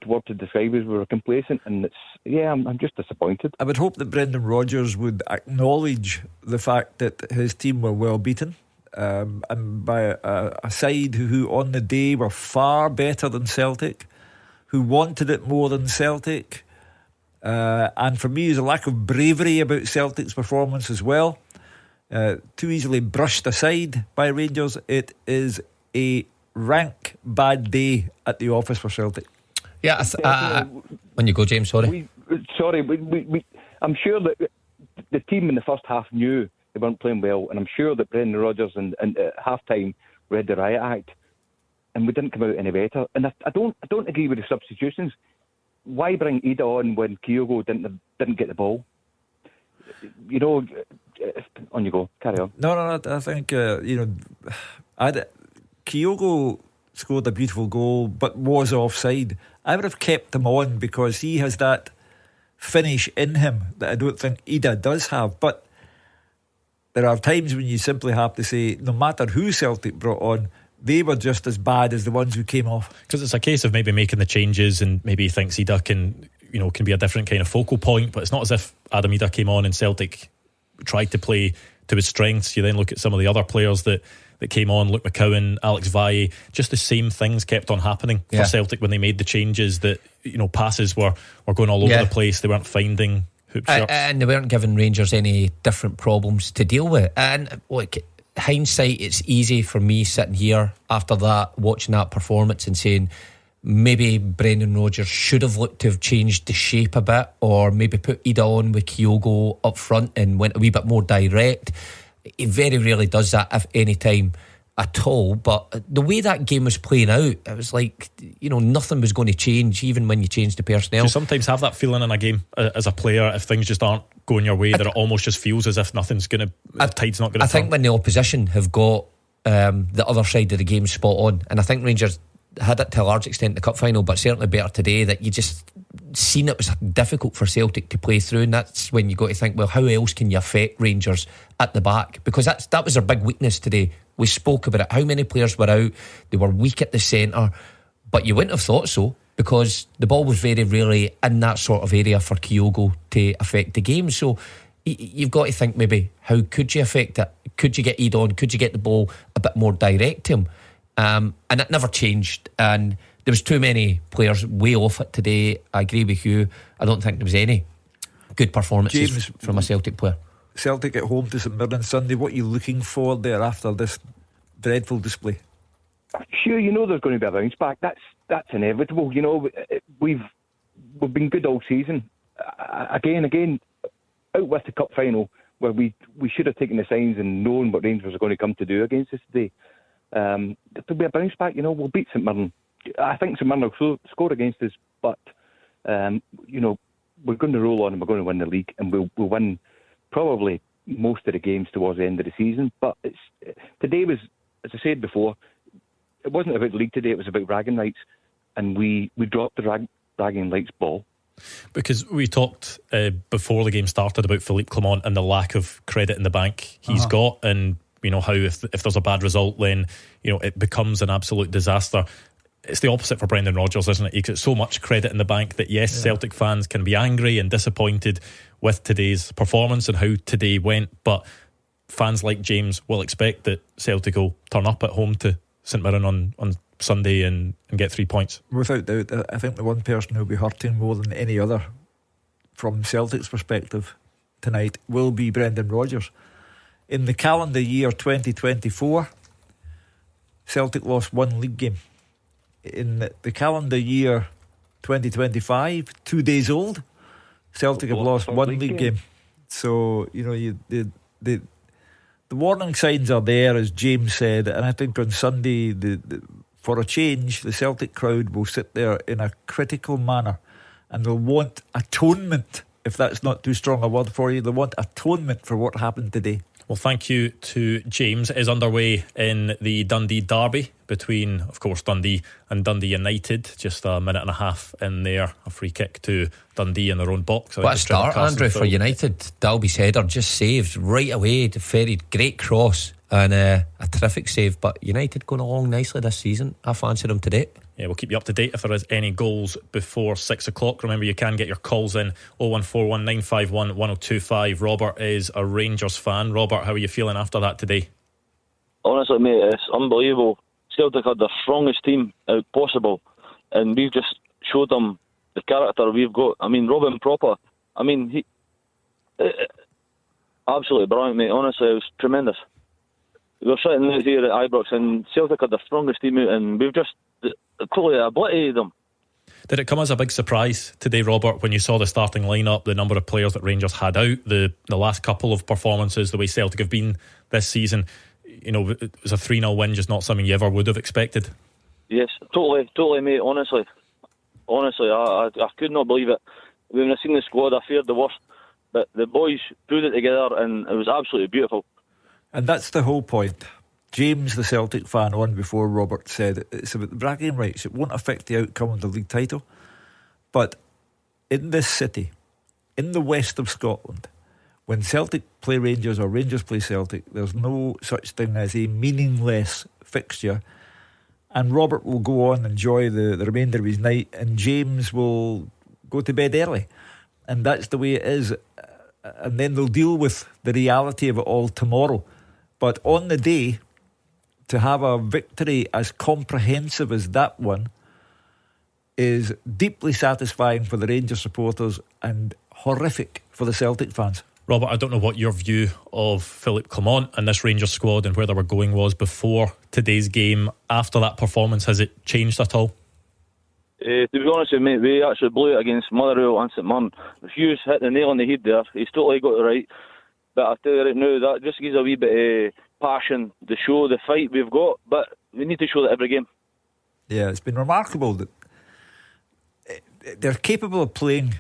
word to describe us. We were complacent, and I'm just disappointed. I would hope that Brendan Rodgers would acknowledge the fact that his team were well beaten, and by a side who on the day were far better than Celtic, who wanted it more than Celtic, and for me there's a lack of bravery about Celtic's performance as well. Too easily brushed aside by Rangers. It is a rank bad day at the office for Celtic. Yeah, when you go, James, sorry. I'm sure that the team in the first half knew they weren't playing well, and I'm sure that Brendan Rodgers and at half time read the riot act, and we didn't come out any better. And I don't agree with the substitutions. Why bring Ida on when Kyogo didn't get the ball? You know, on you go. Carry on. No. I think Kyogo scored a beautiful goal, but was offside. I would have kept him on because he has that finish in him that I don't think Ida does have. But there are times when you simply have to say, no matter who Celtic brought on, they were just as bad as the ones who came off. Because it's a case of maybe making the changes, and maybe he thinks Ida can be a different kind of focal point. But it's not as if Adam Ida came on and Celtic tried to play to his strengths. You then look at some of the other players that came on, Luke McCowan, Alex Valle, just the same things kept on happening for Celtic when they made the changes. That passes were going all over the place. They weren't finding hoop shots, and they weren't giving Rangers any different problems to deal with. And look, hindsight, it's easy for me sitting here after that, watching that performance and saying maybe Brendan Rodgers should have looked to have changed the shape a bit, or maybe put Ida on with Kyogo up front and went a wee bit more direct. He very rarely does that, if any time at all. But the way that game was playing out, it was like, nothing was going to change, even when you change the personnel. You sometimes have that feeling in a game as a player, if things just aren't going your way, that it almost just feels as if nothing's going to, the tide's not going to I think when the opposition have got the other side of the game spot on, and I think Rangers had it to a large extent in the cup final, but certainly better today, that you just seen it was difficult for Celtic to play through. And that's when you got to think, well, how else can you affect Rangers at the back? Because that was their big weakness today. We spoke about it, how many players were out, they were weak at the centre, but you wouldn't have thought so, because the ball was very rarely in that sort of area for Kyogo to affect the game. So you've got to think, maybe how could you affect it? Could you get Ida on? Could you get the ball a bit more direct to him? And it never changed, and there was too many players way off it today. I agree with you. I don't think there was any good performances from a Celtic player. Celtic at home to St Mirren Sunday. What are you looking for there after this dreadful display? Sure, there's going to be a bounce back. That's inevitable. We've been good all season. Again, out with the cup final, where we should have taken the signs and known what Rangers are going to come to do against us today. There'll be a bounce back. We'll beat St Mirren. I think St Mirren will score against us, but we're going to roll on and we're going to win the league, and we'll win probably most of the games towards the end of the season. But today was, as I said before, it wasn't about the league today. It was about bragging rights, and we dropped the bragging rights ball. Because we talked before the game started about Philippe Clement and the lack of credit in the bank he's got, and how if there's a bad result, then it becomes an absolute disaster. It's the opposite for Brendan Rodgers, isn't it? He gets so much credit in the bank that Celtic fans can be angry and disappointed with today's performance and how today went, but fans like James will expect that Celtic will turn up at home to St Mirren on Sunday and get 3 points. Without doubt, I think the one person who'll be hurting more than any other from Celtic's perspective tonight will be Brendan Rodgers. In the calendar year 2024, Celtic lost one league game. In the calendar year 2025, 2 days old, Celtic have lost one league game. So, the warning signs are there, as James said, and I think on Sunday, for a change, the Celtic crowd will sit there in a critical manner, and they'll want atonement, if that's not too strong a word for you. They'll want atonement for what happened today. Well, thank you to James. It is underway in the Dundee derby between, of course, Dundee and Dundee United. Just a minute and a half in there. A free kick to Dundee in their own box. What a start, Andrew, for United. Dalby's header just saved right away. Ferried, great cross and a terrific save. But United going along nicely this season. I fancy them today. Yeah, we'll keep you up to date if there is any goals before 6 o'clock. Remember, you can get your calls in 0141 951 1025. Robert is a Rangers fan. Robert, how are you feeling after that today? Honestly, mate, it's unbelievable. Celtic had the strongest team possible, and we've just showed them the character we've got. I mean, Robin Proper, he absolutely brilliant, mate. Honestly, it was tremendous. We were sitting out here at Ibrox, and Celtic had the strongest team out, and we've just totally obliterated them. Did it come as a big surprise today, Robert, when you saw the starting lineup, the number of players that Rangers had out, the last couple of performances, the way Celtic have been this season? You know, it was a 3-0 win, just not something you ever would have expected. Yes, totally, mate. Honestly, I could not believe it. When I seen the squad, I feared the worst, but the boys put it together, and it was absolutely beautiful. And that's the whole point. James, the Celtic fan, on before Robert said it's about the bragging rights. It won't affect the outcome of the league title. But in this city, in the west of Scotland, when Celtic play Rangers or Rangers play Celtic, there's no such thing as a meaningless fixture. And Robert will go on and enjoy the remainder of his night, and James will go to bed early. And that's the way it is. And then they'll deal with the reality of it all tomorrow. But on the day, to have a victory as comprehensive as that one is deeply satisfying for the Rangers supporters and horrific for the Celtic fans. Robert, I don't know what your view of Philippe Clement and this Rangers squad and where they were going was before today's game. After that performance, has it changed at all? To be honest with you, mate, we actually blew it against Motherwell and St Mirren. Hughes hit the nail on the head there. He's totally got it right. But I tell you right now, that just gives a wee bit of passion, the show, the fight we've got. But we need to show that every game. Yeah, it's been remarkable that they're capable of playing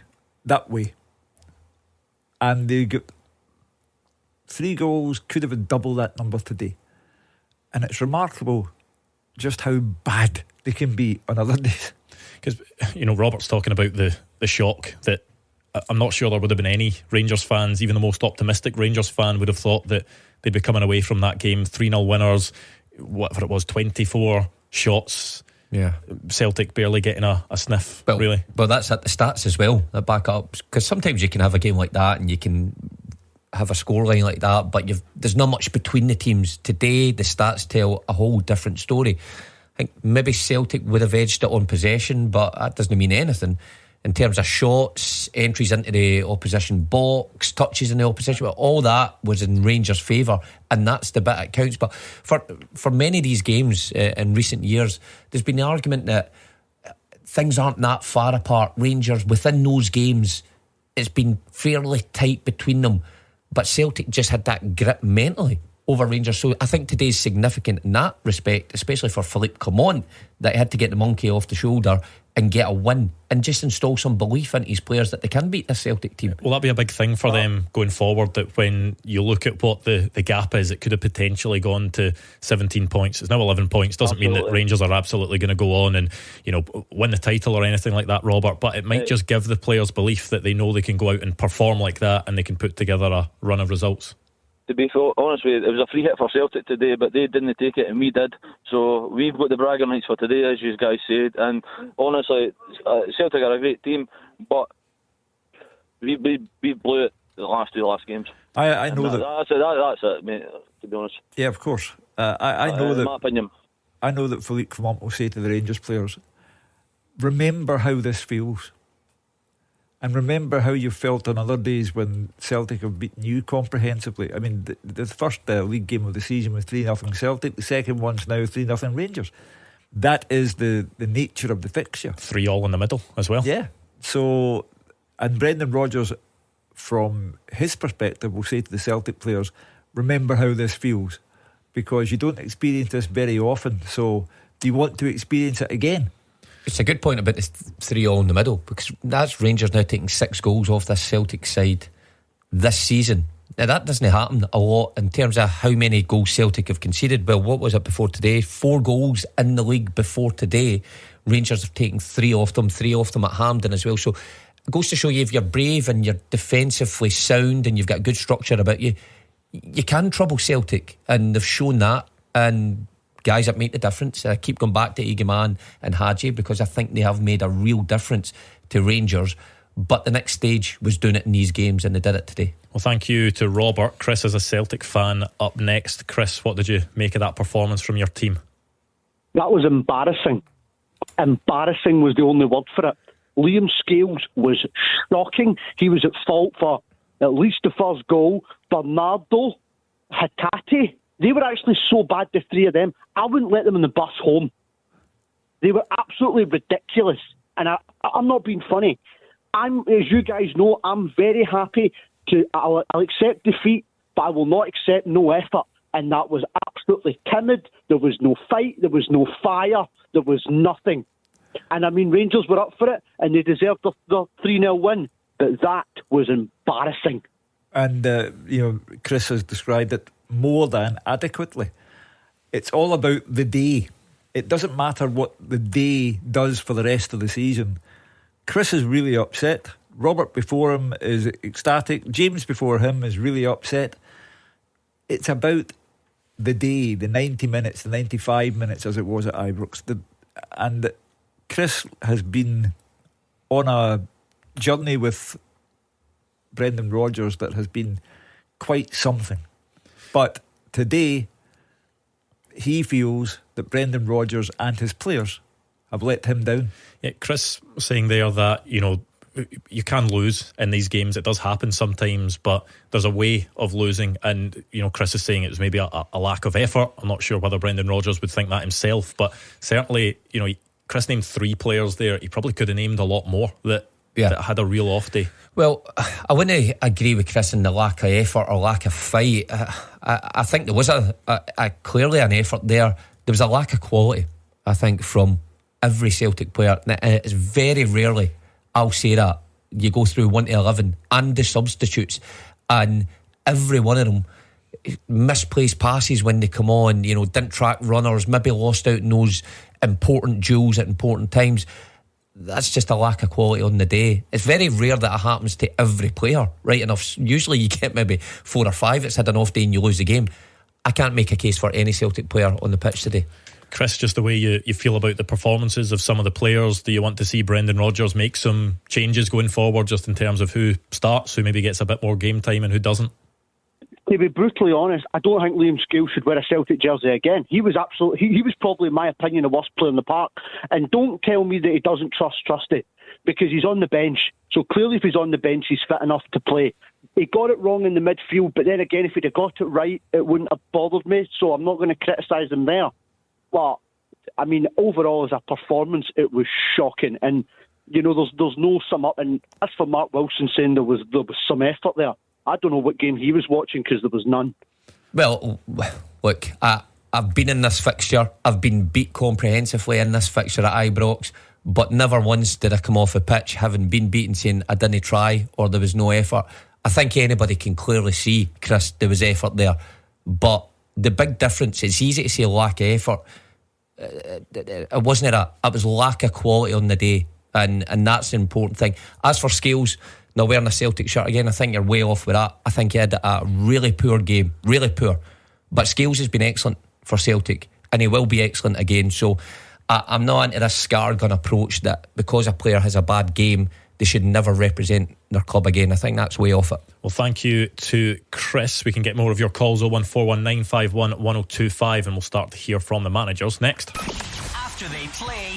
that way. And they got 3 goals, could have been double that number today. And it's remarkable just how bad they can be on other days. Because, you know, Robert's talking about the shock that I'm not sure there would have been any Rangers fans, even the most optimistic Rangers fan would have thought that they'd be coming away from that game 3-0 winners, whatever it was, 24 shots. Yeah, Celtic barely getting a sniff, really. But that's at the stats as well that back up, because sometimes you can have a game like that and you can have a scoreline like that, but there's not much between the teams. Today the stats tell a whole different story. I think maybe Celtic would have edged it on possession, but that doesn't mean anything in terms of shots, entries into the opposition box, touches in the opposition. All that was in Rangers' favour, and that's the bit that counts. But for many of these games in recent years, there's been the argument that things aren't that far apart. Rangers, within those games, it's been fairly tight between them, but Celtic just had that grip mentally over Rangers. So I think today's significant in that respect, especially for Philippe Clement, that he had to get the monkey off the shoulder and get a win and just install some belief into his players that they can beat this Celtic team. Will that be a big thing for them going forward, that when you look at what the gap is, it could have potentially gone to 17 points. It's now 11 points. Doesn't mean that Rangers are absolutely going to go on and, you know, win the title or anything like that, Robert, but it might just give the players belief that they know they can go out and perform like that and they can put together a run of results. To be honest with you, it was a free hit for Celtic today, but they didn't take it and we did. So we've got the bragging rights for today, as you guys said. And honestly, Celtic are a great team, but we blew it the last 2 games. I know that. That's it, mate, to be honest. Yeah, of course. I know that. In my opinion. I know that Philippe Clement will say to the Rangers players, remember how this feels. And remember how you felt on other days when Celtic have beaten you comprehensively. I mean, the first league game of the season was 3-0 Celtic. The second one's now 3-0 Rangers. That is the nature of the fixture. 3-all in the middle as well. Yeah. So, and Brendan Rodgers, from his perspective, will say to the Celtic players, remember how this feels, because you don't experience this very often. So, do you want to experience it again? It's a good point about this 3-all in the middle, because that's Rangers now taking 6 goals off this Celtic side this season. Now that doesn't happen a lot in terms of how many goals Celtic have conceded. Well, what was it before today? 4 goals in the league before today. Rangers have taken 3 off them at Hampden as well. So it goes to show you, if you're brave and you're defensively sound and you've got good structure about you, you can trouble Celtic, and they've shown that. And guys that make the difference, I keep going back to Egeman and Hadji, because I think they have made a real difference to Rangers. But the next stage was doing it in these games, and they did it today. Well, thank you to Robert. Chris is a Celtic fan up next. Chris, what did you make of that performance from your team? That was embarrassing. Embarrassing was the only word for it. Liam Scales was shocking. He was at fault for at least the first goal. Bernardo, Hatate, they were actually so bad, the 3 of them, I wouldn't let them in the bus home. They were absolutely ridiculous. and I'm not being funny. As you guys know, I'm very happy I'll accept defeat, but I will not accept no effort. And that was absolutely timid. There was no fight. There was no fire. There was nothing. And I mean, Rangers were up for it, and they deserved the 3-0 win. But that was embarrassing. And Chris has described it more than adequately. It's all about the day. It doesn't matter what the day does for the rest of the season. Chris is really upset. Robert before him is ecstatic. James before him is really upset. It's about the day, the 90 minutes, the 95 minutes as it was at Ibrox. And Chris has been on a journey with Brendan Rodgers that has been quite something. But today, he feels that Brendan Rodgers and his players have let him down. Yeah, Chris was saying there that, you can lose in these games. It does happen sometimes, but there's a way of losing. And, Chris is saying it was maybe a lack of effort. I'm not sure whether Brendan Rodgers would think that himself, but certainly, Chris named 3 players there. He probably could have named a lot more that had a real off day. Well, I wouldn't agree with Chris in the lack of effort or lack of fight. I think there was a clearly an effort there. There was a lack of quality, I think, from every Celtic player. And it's very rarely, I'll say that, you go through 1 to 11 and the substitutes, and every one of them misplaced passes when they come on, didn't track runners, maybe lost out in those important duels at important times. That's just a lack of quality on the day. It's very rare that it happens to every player, right enough. Usually you get maybe 4 or 5 that's had an off day and you lose the game. I can't make a case for any Celtic player on the pitch today. Chris, just the way you feel about the performances of some of the players, do you want to see Brendan Rodgers make some changes going forward, just in terms of who starts, who maybe gets a bit more game time and who doesn't? To be brutally honest, I don't think Liam Scales should wear a Celtic jersey again. He was probably, in my opinion, the worst player in the park. And don't tell me that he doesn't trust Trusty, because he's on the bench. So clearly if he's on the bench, he's fit enough to play. He got it wrong in the midfield, but then again, if he'd have got it right, it wouldn't have bothered me. So I'm not going to criticise him there. But, I mean, overall as a performance, it was shocking. And, there's no sum up. And as for Mark Wilson saying there was some effort there, I don't know what game he was watching, because there was none. Well, look, I've been in this fixture. I've been beat comprehensively in this fixture at Ibrox, but never once did I come off a pitch having been beaten saying I didn't try or there was no effort. I think anybody can clearly see, Chris, there was effort there. But the big difference, it's easy to say lack of effort. It wasn't that. It was lack of quality on the day, and that's the important thing. As for Scales, now wearing a Celtic shirt again, I think you're way off with that. I think he had a really poor game, really poor. But Scales has been excellent for Celtic, and he will be excellent again. So I'm not into this scattergun approach that because a player has a bad game, they should never represent their club again. I think that's way off it. Well, thank you to Chris. We can get more of your calls, 01419511025, and we'll start to hear from the managers next. After they play,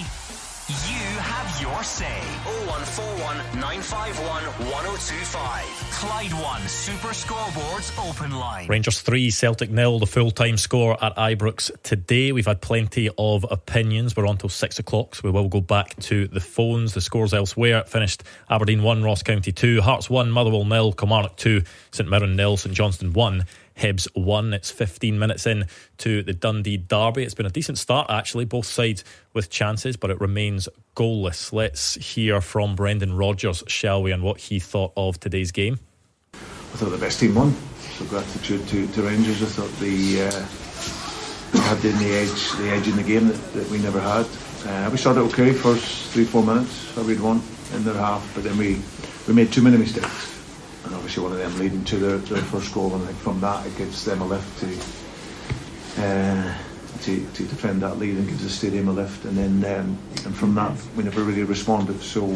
you have your say. 0141 951 1025. Clyde One Super Scoreboard's open line. Rangers 3, Celtic 0, the full-time score at Ibrox today. We've had plenty of opinions. We're on till 6 o'clock, so we will go back to the phones. The scores elsewhere: it finished Aberdeen 1, Ross County 2, Hearts 1, Motherwell 0, Kilmarnock 2, St Mirren 0, St Johnstone 1, Hibs 1. It's 15 minutes in to the Dundee derby. It's been a decent start, actually, both sides with chances, but it remains goalless. Let's hear from Brendan Rodgers, shall we, and what he thought of today's game. I thought the best team won, so gratitude to Rangers. I thought they had the edge in the game that we never had. We started okay first 3-4 minutes, I read one in their half, but then we made too many mistakes, and obviously one of them leading to their first goal, and I think from that it gives them a lift to defend that lead and gives the stadium a lift, and then and from that we never really responded. So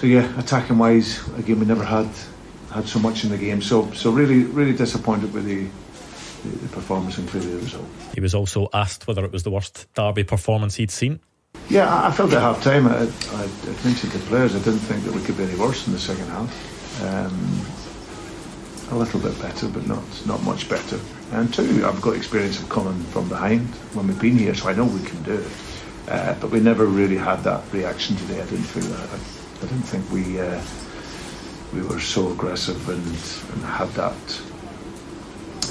yeah, attacking wise, again we never had so much in the game. So really disappointed with the performance and clearly the result. He was also asked whether it was the worst derby performance he'd seen. Yeah, I felt at half time, I mentioned to the players, I didn't think that we could be any worse in the second half. A little bit better, but not much better. And two, I've got experience of coming from behind when we've been here, so I know we can do it. but we never really had that reaction today. I didn't feel that. I didn't think we were so aggressive and had that,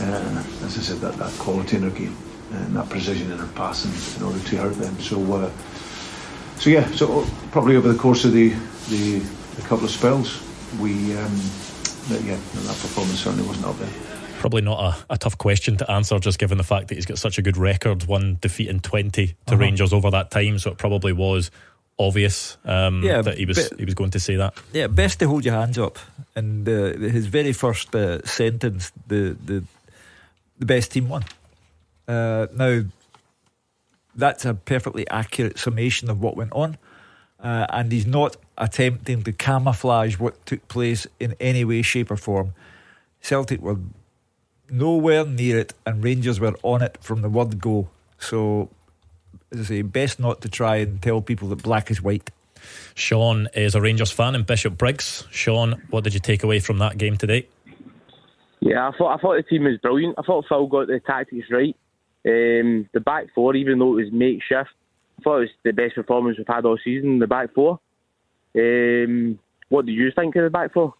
as I said, that quality in our game and that precision in our passing in order to hurt them. So probably over the course of the couple of spells, that performance certainly wasn't up there. Probably not a tough question to answer, just given the fact that he's got such a good record, 1 defeat in 20 to Rangers over that time. So it probably was obvious that he was going to say that. Yeah, best to hold your hands up. And his very first sentence, the best team won. Now, that's a perfectly accurate summation of what went on, and he's not attempting to camouflage what took place in any way, shape or form. Celtic were nowhere near it, and Rangers were on it from the word go. So, as I say, best not to try and tell people that black is white. Sean is a Rangers fan in Bishop Briggs. Sean, what did you take away from that game today? Yeah, I thought the team was brilliant. I thought Phil got the tactics right. The back four, even though it was makeshift, I thought it was the best performance we've had all season, the back four. What do you think of the back four?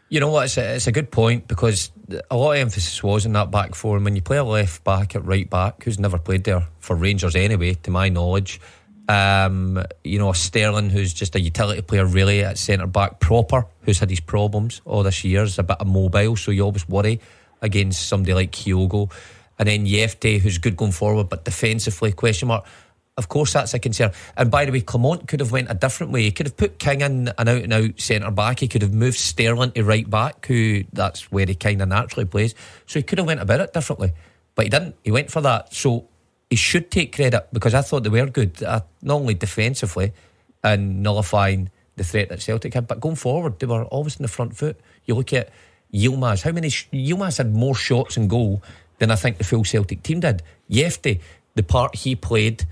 You know what, it's a good point, because a lot of emphasis was in that back four, and when you play a left back at right back, who's never played there for Rangers anyway, to my knowledge, Sterling, who's just a utility player really at centre back proper, who's had his problems all this year, is a bit immobile, so you always worry against somebody like Kyogo. And then Yefte, who's good going forward, but defensively, question mark. Of course, that's a concern. And by the way, Clement could have went a different way. He could have put King in an out-and-out centre back. He could have moved Sterling to right back, who that's where he kind of naturally plays. So he could have went about it differently, but he didn't. He went for that. So he should take credit, because I thought they were good, not only defensively and nullifying the threat that Celtic had, but going forward, they were always in the front foot. You look at Yilmaz. How many Yilmaz had more shots in goal than I think the full Celtic team did. Yefte, the part he played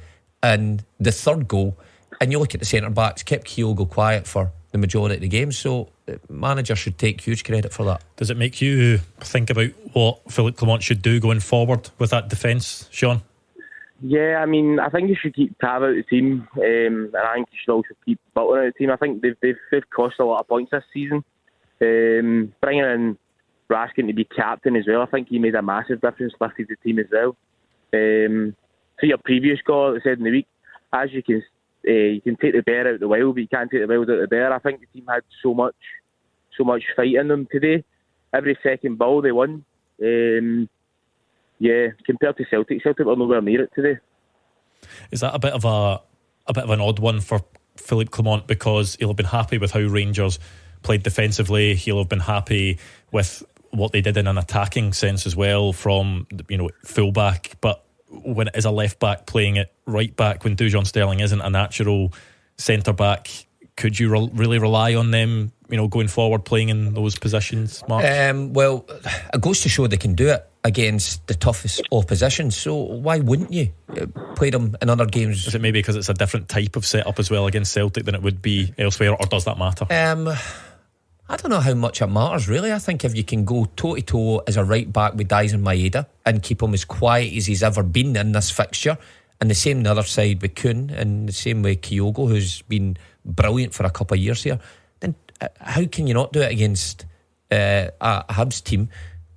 in the third goal, and you look at the centre backs, kept Kyogo quiet for the majority of the game. So the manager should take huge credit for that. Does it make you think about what Philippe Clement should do going forward with that defence, Sean? Yeah, I mean, I think you should keep Tav out of the team, and I think you should also keep Butler out of the team. I think they've cost a lot of points this season. Bringing in Raskin to be captain as well, I think he made a massive difference, lifted the team as well. To your previous call that said in the week, as you can take the bear out of the wild, but you can't take the wild out of the bear. I think the team had so much fight in them today. Every second ball they won. Compared to Celtic were nowhere near it today. Is that a bit of an odd one for Philippe Clement, because he'll have been happy with how Rangers played defensively, he'll have been happy with what they did in an attacking sense as well from full back, but when it is a left back playing at right back, when Dujon Sterling isn't a natural centre back, could you really rely on them going forward playing in those positions, Mark? Well, it goes to show they can do it against the toughest opposition, so why wouldn't you play them in other games? Is it maybe because it's a different type of setup as well against Celtic than it would be elsewhere, or does that matter? I don't know how much it matters really. I think if you can go toe to toe as a right back with Daisen Maeda and keep him as quiet as he's ever been in this fixture, and the same on the other side with Kuhn, and the same way Kyogo, who's been brilliant for a couple of years here, then how can you not do it against a Hibs team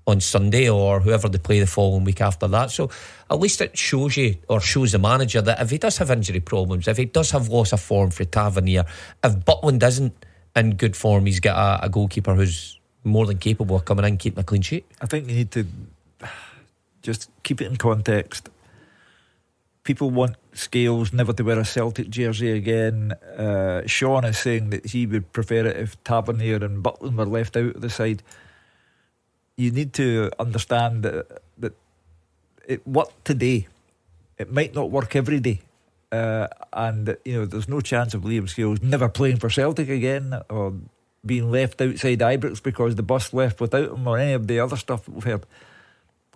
on Sunday, or whoever they play the following week after that? So at least it shows you, or shows the manager, that if he does have injury problems, if he does have loss of form for Tavernier, if Butland isn't in good form, he's got a goalkeeper who's more than capable of coming in and keeping a clean sheet. I think you need to just keep it in context. People want Scales never to wear a Celtic jersey again. Sean is saying that he would prefer it if Tavernier and Butland were left out of the side. You need to understand that it worked today. It might not work every day. And there's no chance of Liam Scales never playing for Celtic again, or being left outside Ibrox because the bus left without him, or any of the other stuff that we've heard.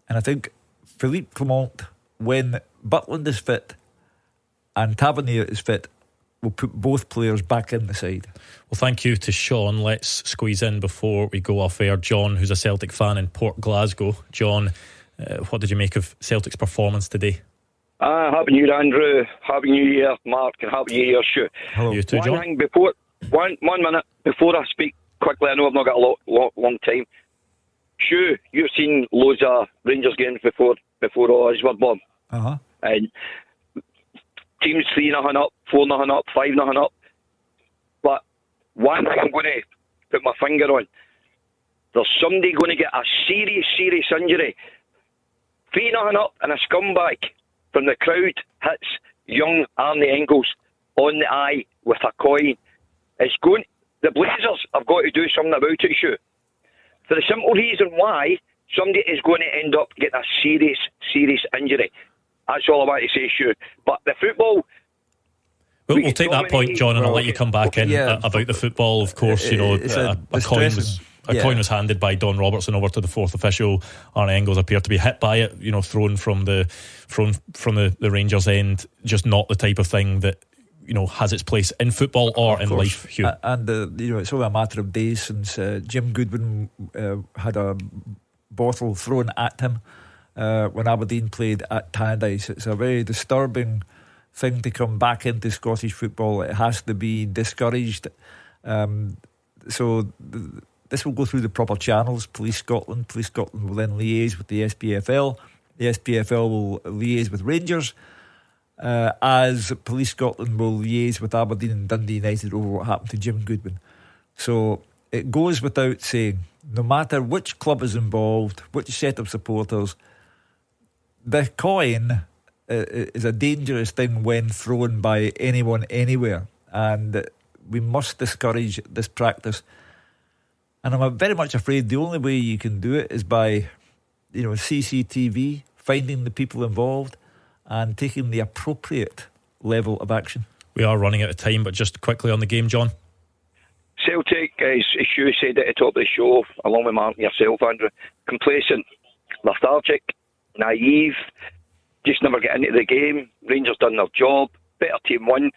And I think Philippe Clement, when Butland is fit and Tavernier is fit, will put both players back in the side. Well, thank you to Sean. Let's squeeze in before we go off air John, who's a Celtic fan in Port Glasgow. John, what did you make of Celtic's performance today? Happy New Year, Andrew. Happy New Year, Mark, and Happy New Year, Hugh. Hello. You too, John. One minute before I speak quickly, I know I've not got a long time. Hugh, you've seen loads of Rangers games before all us were born. And teams 3-0 up, 4-0 up, 5-0 up. But one thing I'm going to put my finger on, there's somebody going to get a serious injury. 3-0 up and a scumbag from the crowd hits young Arnie Engels on the eye with a coin. The Blazers have got to do something about it, Hugh. For the simple reason why somebody is going to end up getting a serious injury. That's all I want to say, Hugh. But the football... We'll take that point, John, and I'll let you come back in about the football, of course. You know, a coin was handed by Don Robertson over to the fourth official. Arnie Engels appeared to be hit by it, you know, thrown from the Rangers end. Just not the type of thing that, you know, has its place in football or in life, Hugh. And you know, it's only a matter of days since Jim Goodwin had a bottle thrown at him when Aberdeen played at Tynecastle. It's a very disturbing thing to come back into Scottish football. It has to be discouraged. So this will go through the proper channels. Police Scotland will then liaise with the SPFL. The SPFL will liaise with Rangers, as Police Scotland will liaise with Aberdeen and Dundee United over what happened to Jim Goodwin. So it goes without saying, no matter which club is involved, which set of supporters, the coin is a dangerous thing when thrown by anyone anywhere, and we must discourage this practice. And I'm very much afraid the only way you can do it is by, you know, CCTV, finding the people involved and taking the appropriate level of action. We are running out of time, but just quickly on the game, John. Celtic, as Hugh said at the top of the show, along with Mark and yourself, Andrew, complacent, lethargic, naive, just never get into the game. Rangers done their job, better team won.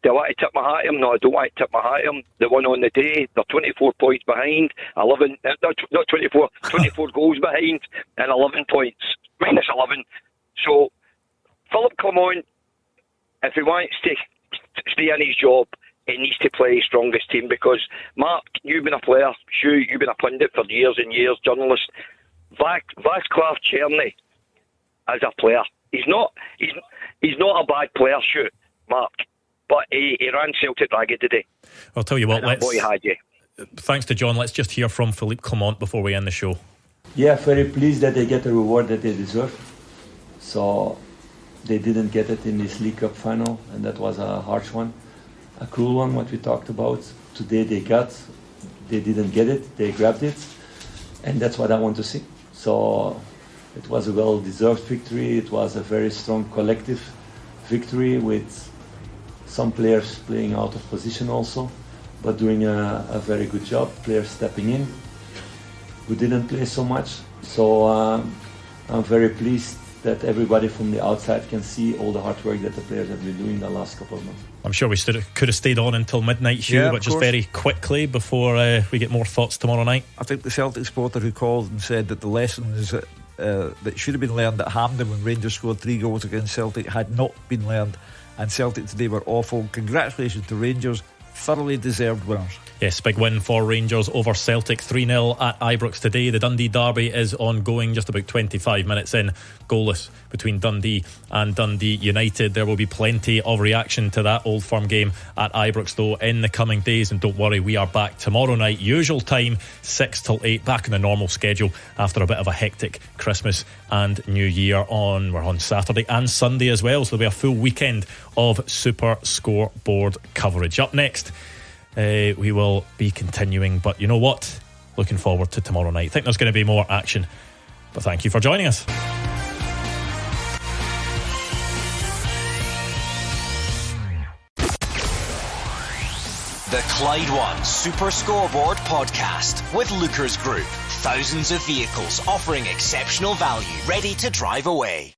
Do I want to tip my hat at them? No, I don't want to tip my hat at them. They won on the day. They're 24 points behind. 24 goals behind and 11 points. Minus 11. So, Philip, come on. If he wants to stay in his job, he needs to play his strongest team, because, Mark, you've been a player. Hugh, you've been a pundit for years and years, journalist. Václav Černý as a player, he's not a bad player, Hugh, Mark, but he ran Celtic ragged today. I'll tell you what, Thanks to John, let's just hear from Philippe Clement before we end the show. Yeah, very pleased that they get the reward that they deserve. So they didn't get it in this League Cup final, and that was a harsh one, a cruel one, what we talked about. Today they didn't get it, they grabbed it, and that's what I want to see. So it was a well-deserved victory. It was a very strong collective victory, with some players playing out of position also, but doing a very good job, players stepping in who didn't play so much. So I'm very pleased that everybody from the outside can see all the hard work that the players have been doing the last couple of months. I'm sure we could have stayed on until midnight, Hugh, but just very quickly before we get more thoughts tomorrow night. I think the Celtic supporter who called and said that the lessons that should have been learned at Hampden when Rangers scored 3 goals against Celtic had not been learned, and Celtic today were awful. Congratulations to Rangers, thoroughly deserved winners. Yes, big win for Rangers over Celtic, 3-0 at Ibrox today. The Dundee derby is ongoing, just about 25 minutes in, goalless between Dundee and Dundee United. There will be plenty of reaction to that Old Firm game at Ibrox though in the coming days, and don't worry, we are back tomorrow night, usual time, 6 till 8, back in the normal schedule after a bit of a hectic Christmas and New Year. We're on Saturday and Sunday as well, so there'll be a full weekend of Super Scoreboard coverage. Up next, we will be continuing, but you know what? Looking forward to tomorrow night. I think there's going to be more action, but thank you for joining us. The Clyde One Super Scoreboard Podcast with Lookers Group. Thousands of vehicles offering exceptional value, ready to drive away.